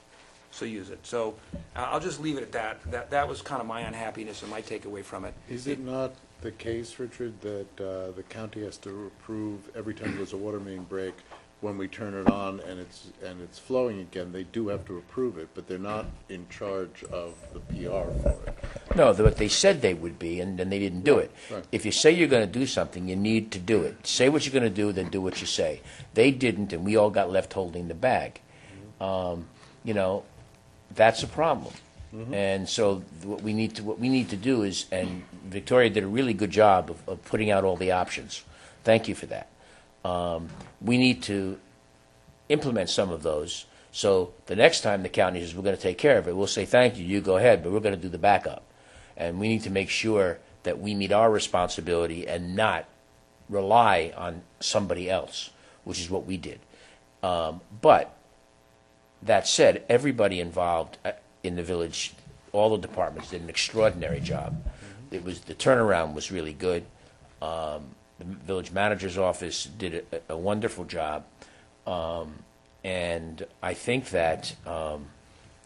S3: so use it. So I'll just leave it at that. That was kind of my unhappiness and my takeaway from it.
S1: Is it not the case, Richard, that the county has to approve every time there's a water main break? When we turn it on and it's flowing again, they do have to approve it, but they're not in charge of the PR for it.
S2: No, but they said they would be, and then they didn't do it.
S1: Right.
S2: If you say you're going to do something, you need to do it. Say what you're going to do, then do what you say. They didn't, and we all got left holding the bag. You know, that's a problem. And so what we need to do is, and Victoria did a really good job of putting out all the options. Thank you for that. We need to implement some of those. So the next time the county says we're going to take care of it, we'll say thank you, you go ahead, but we're going to do the backup. And we need to make sure that we meet our responsibility and not rely on somebody else, which is what we did. But that said, everybody involved in the village, all the departments did an extraordinary job. The turnaround was really good. The village manager's office did a wonderful job, and I think that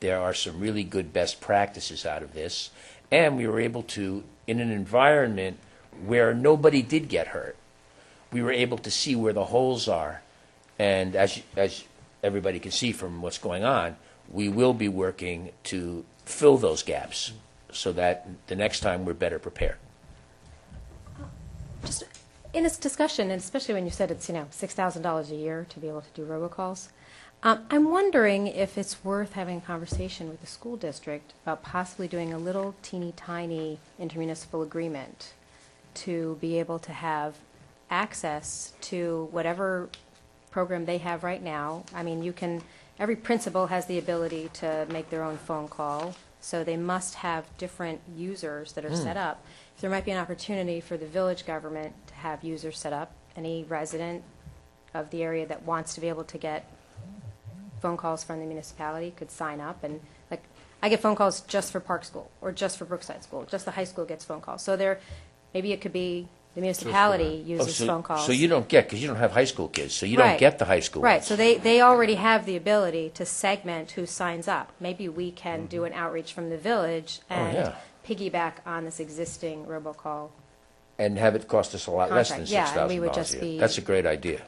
S2: there are some really good best practices out of this, and we were able to, in an environment where nobody did get hurt, we were able to see where the holes are. And as everybody can see from what's going on, we will be working to fill those gaps so that the next time we're better prepared.
S5: Just in this discussion, and especially when you said it's, $6,000 a year to be able to do robocalls, I'm wondering if it's worth having a conversation with the school district about possibly doing a little teeny tiny intermunicipal agreement to be able to have access to whatever program they have right now. I mean, every principal has the ability to make their own phone call, so they must have different users that are set up. There might be an opportunity for the village government to have users set up. Any resident of the area that wants to be able to get phone calls from the municipality could sign up. And like, I get phone calls just for Park School or just for Brookside School. Just the high school gets phone calls. So maybe it could be the municipality uses phone calls.
S2: So you don't get, because you don't have high school kids, so you don't
S5: Right.
S2: get the high school
S5: Right,
S2: ones.
S5: so they already have the ability to segment who signs up. Maybe we can do an outreach from the village and
S2: yeah.
S5: piggyback on this existing robocall.
S2: And have it cost us a lot less than
S5: Contract, yeah, and we would
S2: $6,000
S5: just
S2: a year.
S5: be-
S2: That's a great idea.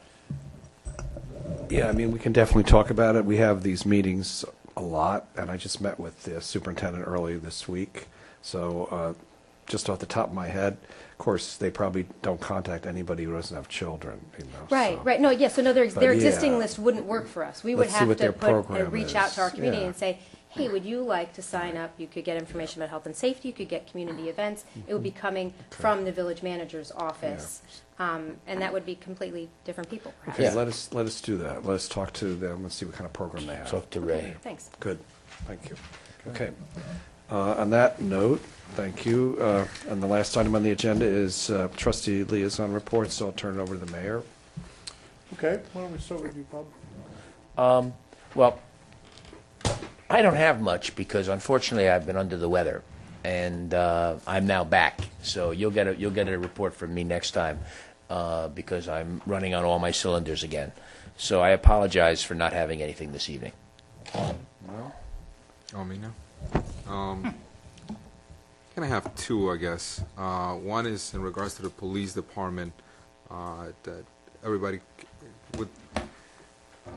S4: Yeah, I mean, we can definitely talk about it. We have these meetings a lot, and I just met with the superintendent earlier this week. So just off the top of my head, of course, they probably don't contact anybody who doesn't have children,
S5: Right,
S4: so.
S5: right. No, yes, so no, their
S4: But
S5: existing
S4: yeah.
S5: list wouldn't work for us. We would
S4: Let's see
S5: have
S4: what
S5: to
S4: their
S5: put and
S4: program
S5: reach out to our
S4: is.
S5: community
S4: Yeah.
S5: and say, hey, would you like to sign up? You could get information about health and safety, you could get community events. It would be coming from the village manager's office. And that would be completely different people, perhaps.
S4: Okay,
S2: Yeah.
S4: let us do that. Let us talk to them and see what kind of program they have.
S2: Talk to Ray.
S5: Thanks.
S4: Good, thank you. Okay. On that note, thank you. And the last item on the agenda is trustee liaison reports, so I'll turn it over to the mayor.
S1: Okay, why don't we start with you, Bob?
S2: Well, I don't have much because unfortunately I've been under the weather, and I'm now back. So you'll get a report from me next time because I'm running on all my cylinders again. So I apologize for not having anything this evening.
S9: Oh, me now? Can I have two, I guess? One is in regards to the police department, that everybody would,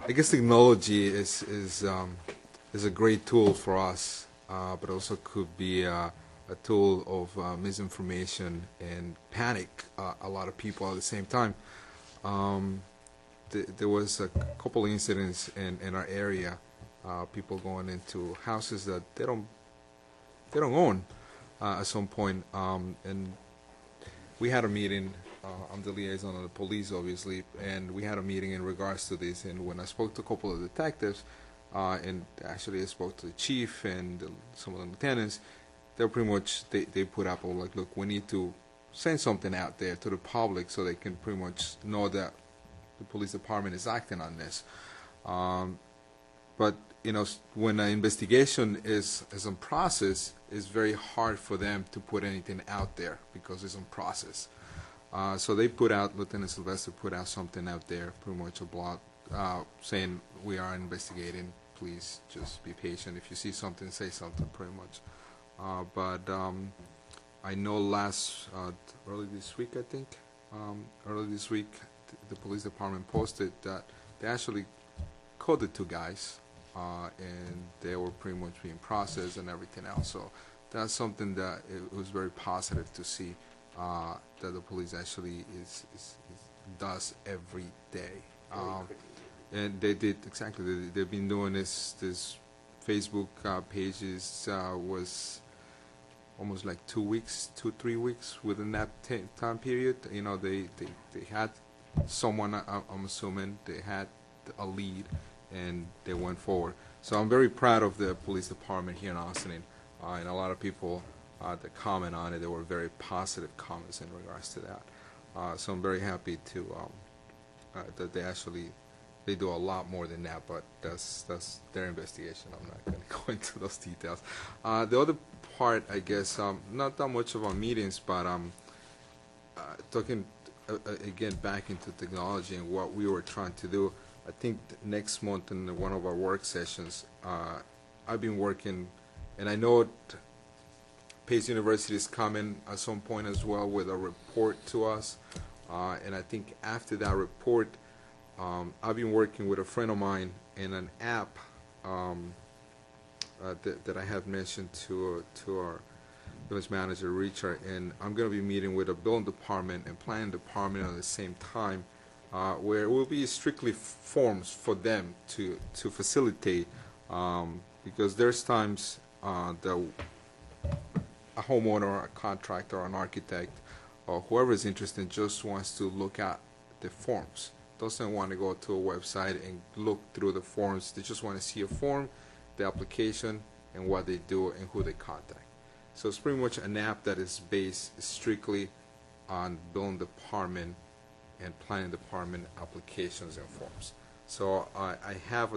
S9: I guess technology is a great tool for us, but also could be a tool of misinformation and panic a lot of people at the same time. There was a couple incidents in our area, people going into houses that they don't own at some point, and we had a meeting. I'm the liaison of the police, obviously, and we had a meeting in regards to this. And when I spoke to a couple of detectives, and actually I spoke to the chief and some of the lieutenants, they're pretty much they put up like, look, we need to send something out there to the public so they can pretty much know that the police department is acting on this. But when an investigation is in process, it's very hard for them to put anything out there because it's in process. So they put out, Lieutenant Sylvester put out something out there, pretty much a blog, saying we are investigating. Please just be patient. If you see something, say something, pretty much. But I know early this week, I think, the police department posted that they actually caught the two guys, and they were pretty much being processed and everything else. So that's something that it was very positive to see, that the police actually does every day. And they did exactly. They've been doing this Facebook pages was almost like 2 weeks, 2-3 weeks within that time period. They had someone. I'm assuming they had a lead, and they went forward. So I'm very proud of the police department here in Austin, and a lot of people that comment on it. There were very positive comments in regards to that. So I'm very happy to that they do a lot more than that, but that's their investigation. I'm not going to go into those details. The other part, I guess, not that much of our meetings, but talking again back into technology and what we were trying to do. I think next month in one of our work sessions, I've been working, and I know Pace University is coming at some point as well with a report to us. And I think after that report, I've been working with a friend of mine in an app that I have mentioned to our village manager, Richard, and I'm going to be meeting with a building department and planning department at the same time, where it will be strictly forms for them to facilitate, because there's times that a homeowner, or a contractor, or an architect, or whoever is interested just wants to look at the forms. Doesn't want to go to a website and look through the forms. They just want to see a form, the application, and what they do and who they contact. So it's pretty much an app that is based strictly on building department and planning department applications and forms. So I have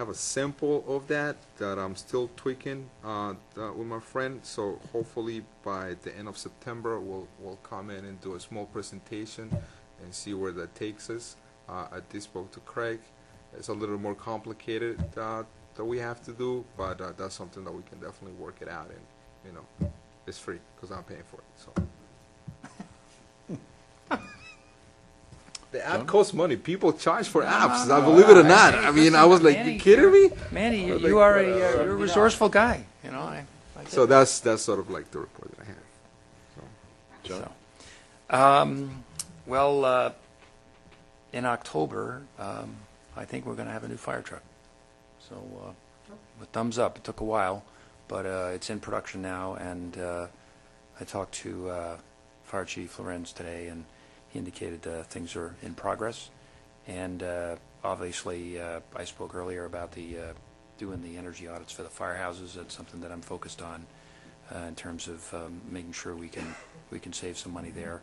S9: a sample of that I'm still tweaking with my friend. So hopefully by the end of September we'll come in and do a small presentation and see where that takes us. I did spoke to Craig. It's a little more complicated that we have to do, but that's something that we can definitely work it out, and it's free because I'm paying for it. So. The app costs money. People charge for apps. I believe it or not. I mean, I was like,
S3: Manny,
S9: you kidding me?
S3: Manny,
S9: I was
S3: you
S9: like,
S3: are you're a resourceful guy. I
S9: So that's sort of like the report that I have. So.
S3: Well, in October, I think we're going to have a new fire truck. So, with thumbs up. It took a while, but it's in production now. And I talked to Fire Chief Lorenz today, and he indicated things are in progress. And obviously, I spoke earlier about doing the energy audits for the firehouses. That's something that I'm focused on in terms of making sure we can save some money there.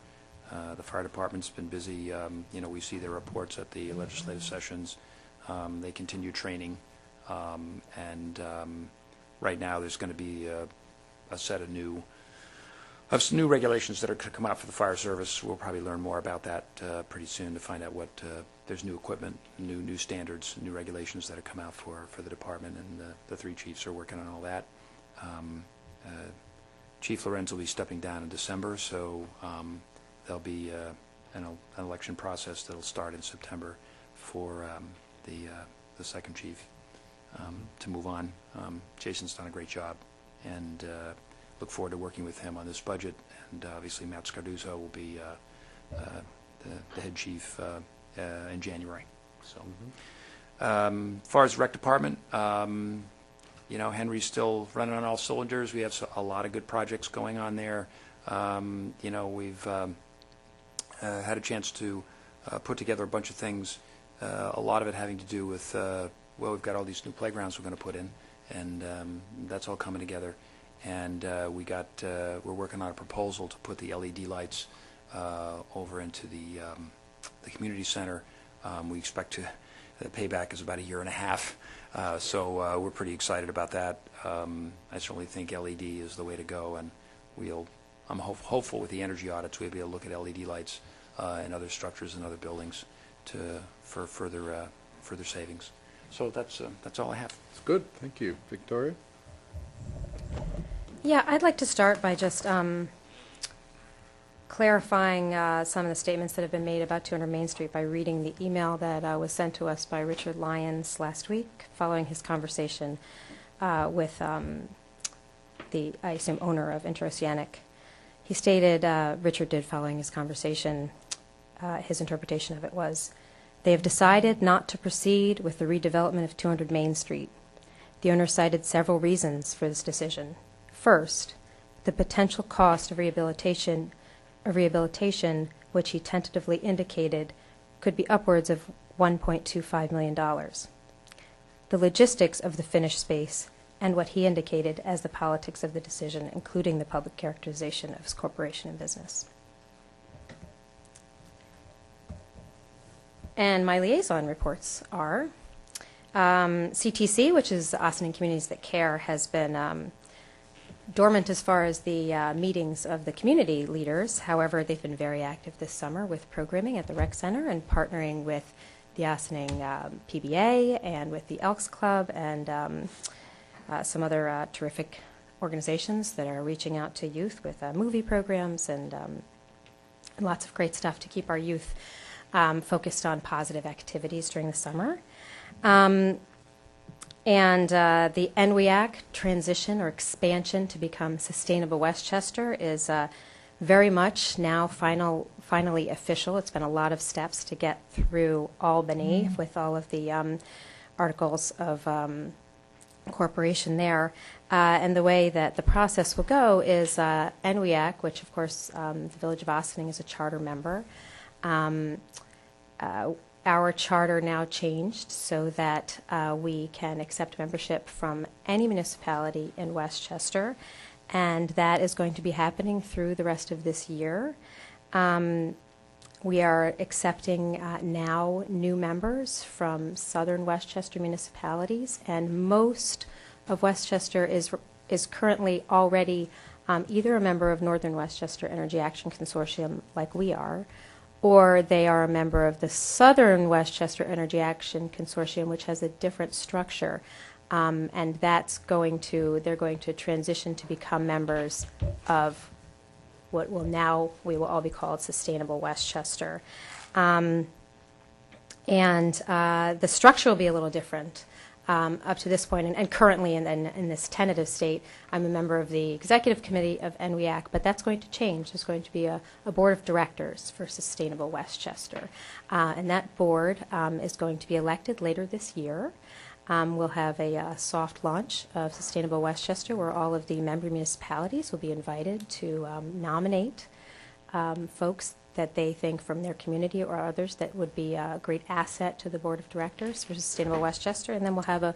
S3: The fire department's been busy. We see their reports at the legislative sessions. They continue training, and right now there's going to be a set of new regulations that are going to come out for the fire service. We'll probably learn more about that pretty soon to find out what there's new equipment, new standards, new regulations that have come out for the department, and the three chiefs are working on all that. Chief Lorenz will be stepping down in December, so there'll be an election process that'll start in September for the second chief to move on. Jason's done a great job, and look forward to working with him on this budget. And obviously Matt Scarduzo will be the head chief in January. So, as far as rec department, Henry's still running on all cylinders. We have a lot of good projects going on there. We've had a chance to put together a bunch of things, a lot of it having to do with, we've got all these new playgrounds we're going to put in, and that's all coming together. And we're working on a proposal to put the LED lights over into the community center. We expect the payback is about a year and a half, so we're pretty excited about that. I certainly think LED is the way to go, and I'm hopeful with the energy audits we'll be able to look at LED lights in other structures and other buildings for further savings. So that's all I have.
S1: It's good. Thank you. Victoria?
S5: Yeah, I'd like to start by just clarifying some of the statements that have been made about 200 Main Street by reading the email that was sent to us by Richard Lyons last week following his conversation with the, I assume, owner of Interoceanic. He stated, Richard did following his conversation, his interpretation of it was, they have decided not to proceed with the redevelopment of 200 Main Street. The owner cited several reasons for this decision. First, the potential cost of rehabilitation, which he tentatively indicated could be upwards of $1.25 million. The logistics of the finished space and what he indicated as the politics of the decision, including the public characterization of his corporation and business. And my liaison reports are CTC, which is Ossining Communities That Care, has been dormant as far as the meetings of the community leaders. However, they've been very active this summer with programming at the rec center and partnering with the Ossining PBA and with the Elks Club and some other terrific organizations that are reaching out to youth with movie programs and lots of great stuff to keep our youth focused on positive activities during the summer. And the NWIAC transition or expansion to become Sustainable Westchester is very much now finally official. It's been a lot of steps to get through Albany with all of the articles of incorporation there. And the way that the process will go is NWIAC, which of course the Village of Ossining is a charter member. Our charter now changed so that we can accept membership from any municipality in Westchester, and that is going to be happening through the rest of this year. We are accepting now new members from southern Westchester municipalities, and most of Westchester is currently already either a member of Northern Westchester Energy Action Consortium, like we are, or they are a member of the Southern Westchester Energy Action Consortium, which has a different structure. And they're going to transition to become members of what we will all be called Sustainable Westchester. And the structure will be a little different up to this point. And currently in this tentative state, I'm a member of the executive committee of NWIAC, but that's going to change. There's going to be a board of directors for Sustainable Westchester. And that board is going to be elected later this year. We'll have a soft launch of Sustainable Westchester where all of the member municipalities will be invited to nominate folks that they think from their community or others that would be a great asset to the Board of Directors for Sustainable Westchester. And then we'll have a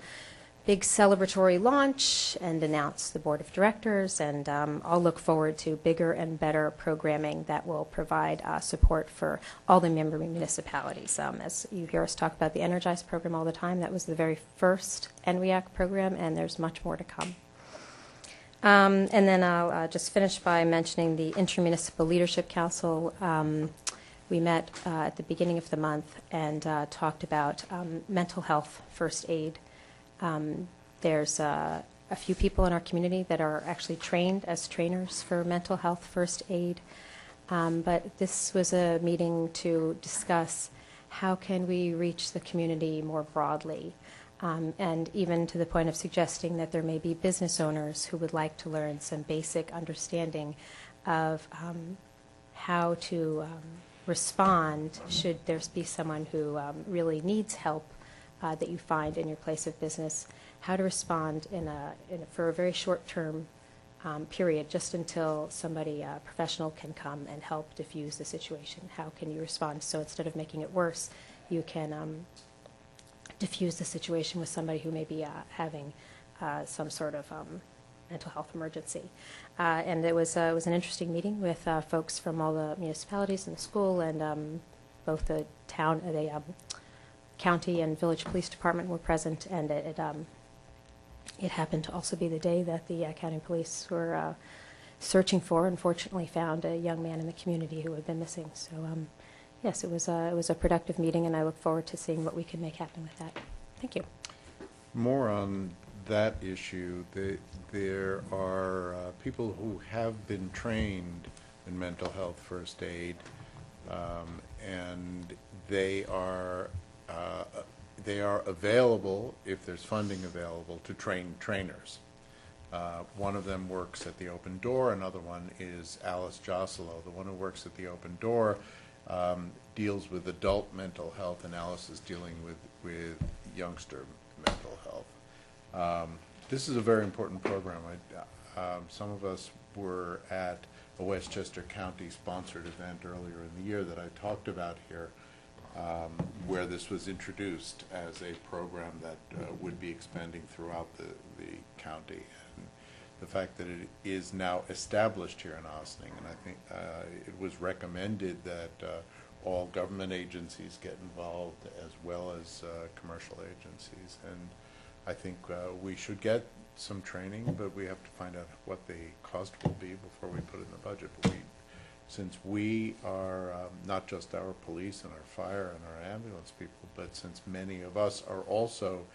S5: big celebratory launch and announce the Board of Directors. And I'll look forward to bigger and better programming that will provide support for all the member municipalities. As you hear us talk about the Energize program all the time, that was the very first NWIAC program, and there's much more to come. And then I'll just finish by mentioning the Intermunicipal Leadership Council. We met at the beginning of the month and talked about mental health first aid. There's a few people in our community that are actually trained as trainers for mental health first aid. But this was a meeting to discuss how can we reach the community more broadly. And even to the point of suggesting that there may be business owners who would like to learn some basic understanding of how to respond should there be someone who really needs help that you find in your place of business, how to respond for a very short-term period, just until somebody professional can come and help diffuse the situation. How can you respond? So instead of making it worse, you can diffuse the situation with somebody who may be having some sort of mental health emergency. And it was an interesting meeting with folks from all the municipalities and the school, and both the county and village police department were present, and it happened to also be the day that the county police were searching for, unfortunately found a young man in the community who had been missing. So yes, it was a productive meeting, and I look forward to seeing what we can make happen with that. Thank you.
S1: More on that issue, there are people who have been trained in mental health first aid, and they are available, if there's funding available, to train trainers. One of them works at the Open Door. Another one is Alice Joselo. The one who works at the Open Door deals with adult mental health, and Alice is dealing with youngster mental health. This is a very important program. Some of us were at a Westchester County-sponsored event earlier in the year that I talked about here, where this was introduced as a program that would be expanding throughout the county. And the fact that it is now established here in Ossining, and I think it was recommended that all government agencies get involved as well as commercial agencies. And I think we should get some training, but we have to find out what the cost will be before we put it in the budget. But we since we are not just our police and our fire and our ambulance people, but since many of us are also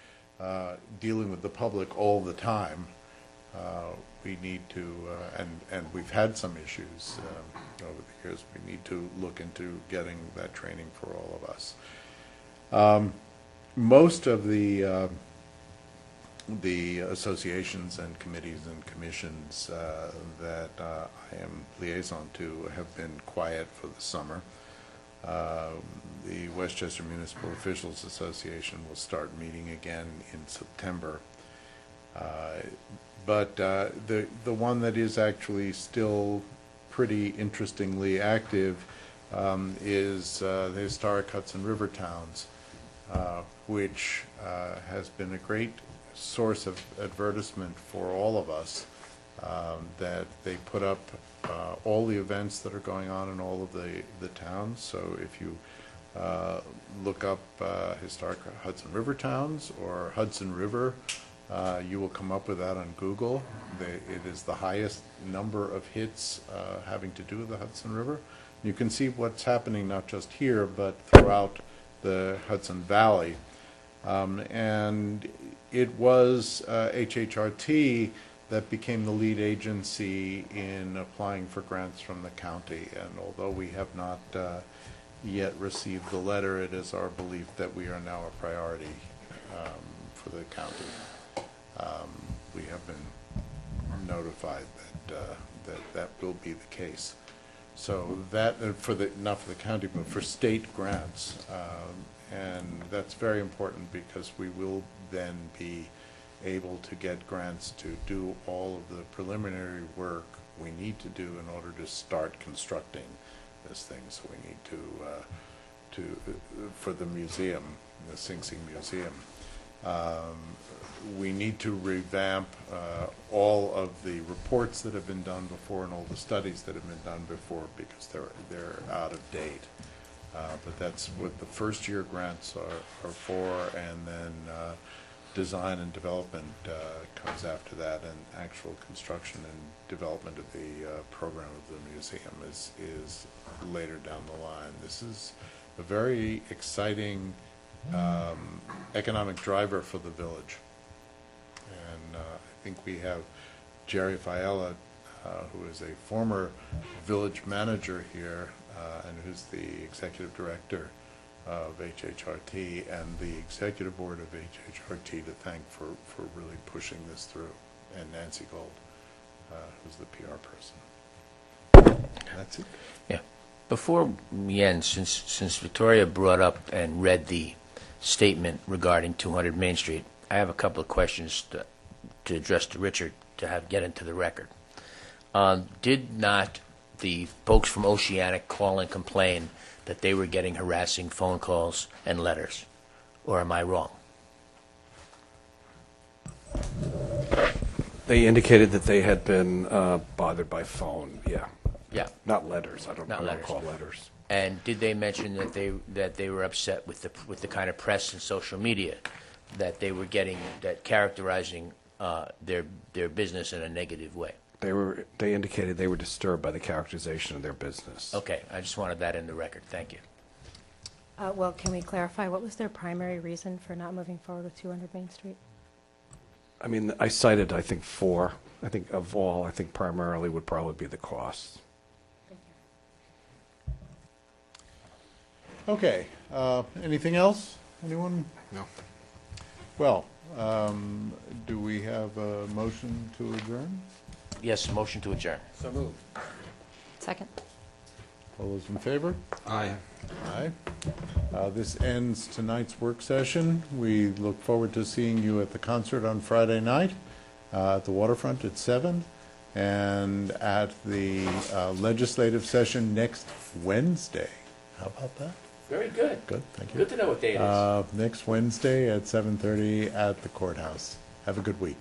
S1: dealing with the public all the time, we need to, and we've had some issues over the years, we need to look into getting that training for all of us. Most of the associations and committees and commissions that I am liaison to have been quiet for the summer. The Westchester Municipal Officials Association will start meeting again in September. But the one that is actually still pretty interestingly active is the Historic Hudson River Towns, which has been a great source of advertisement for all of us, that they put up all the events that are going on in all of the towns. So if you look up Historic Hudson River Towns or Hudson River, you will come up with that on Google. It is the highest number of hits having to do with the Hudson River. You can see what's happening not just here, but throughout the Hudson Valley. And it was HHRT that became the lead agency in applying for grants from the county. And although we have not yet received the letter, it is our belief that we are now a priority for the county. We have been notified that will be the case. So that, not for the county, but for state grants. And that's very important because we will then be able to get grants to do all of the preliminary work we need to do in order to start constructing this thing. So we need for the museum, the Sing Sing Museum, we need to revamp all of the reports that have been done before and all the studies that have been done before because they're out of date. But that's what the first year grants are for, and then design and development comes after that, and actual construction and development of the program of the museum is later down the line. This is a very exciting economic driver for the village. And I think we have Jerry Fiala, who is a former village manager here, and who's the executive director of HHRT, and the executive board of HHRT to thank for really pushing this through, and Nancy Gold, who's the PR person. That's it.
S2: Yeah. Before we end, since Victoria brought up and read the statement regarding 200 Main Street, I have a couple of questions to address to Richard to get into the record. Did not the folks from Oceanic call and complain that they were getting harassing phone calls and letters? Or am I wrong?
S4: They indicated that they had been bothered by phone, yeah.
S2: Yeah.
S4: Not letters, I don't
S2: Not letters.
S4: call letters.
S2: And did they mention that they were upset with the kind of press and social media that they were getting, that characterizing their business in a negative way?
S4: They indicated they were disturbed by the characterization of their business.
S2: Okay, I just wanted that in the record. Thank you.
S5: Well, can we clarify, what was their primary reason for not moving forward with 200 Main Street?
S4: I mean, I cited, I think, 4. I think of all, I think primarily would probably be the costs.
S1: Okay. Anything else? Anyone?
S9: No.
S1: Well, do we have a motion to adjourn?
S2: Yes, motion to adjourn.
S10: So moved.
S5: Second.
S1: All those in favor?
S9: Aye.
S1: Aye. This ends tonight's work session. We look forward to seeing you at the concert on Friday night at the waterfront at 7, and at the legislative session next Wednesday. How about that?
S2: Very good.
S1: Good, thank you.
S2: Good to know what day it is.
S1: Next Wednesday at 7:30 at the courthouse. Have a good week.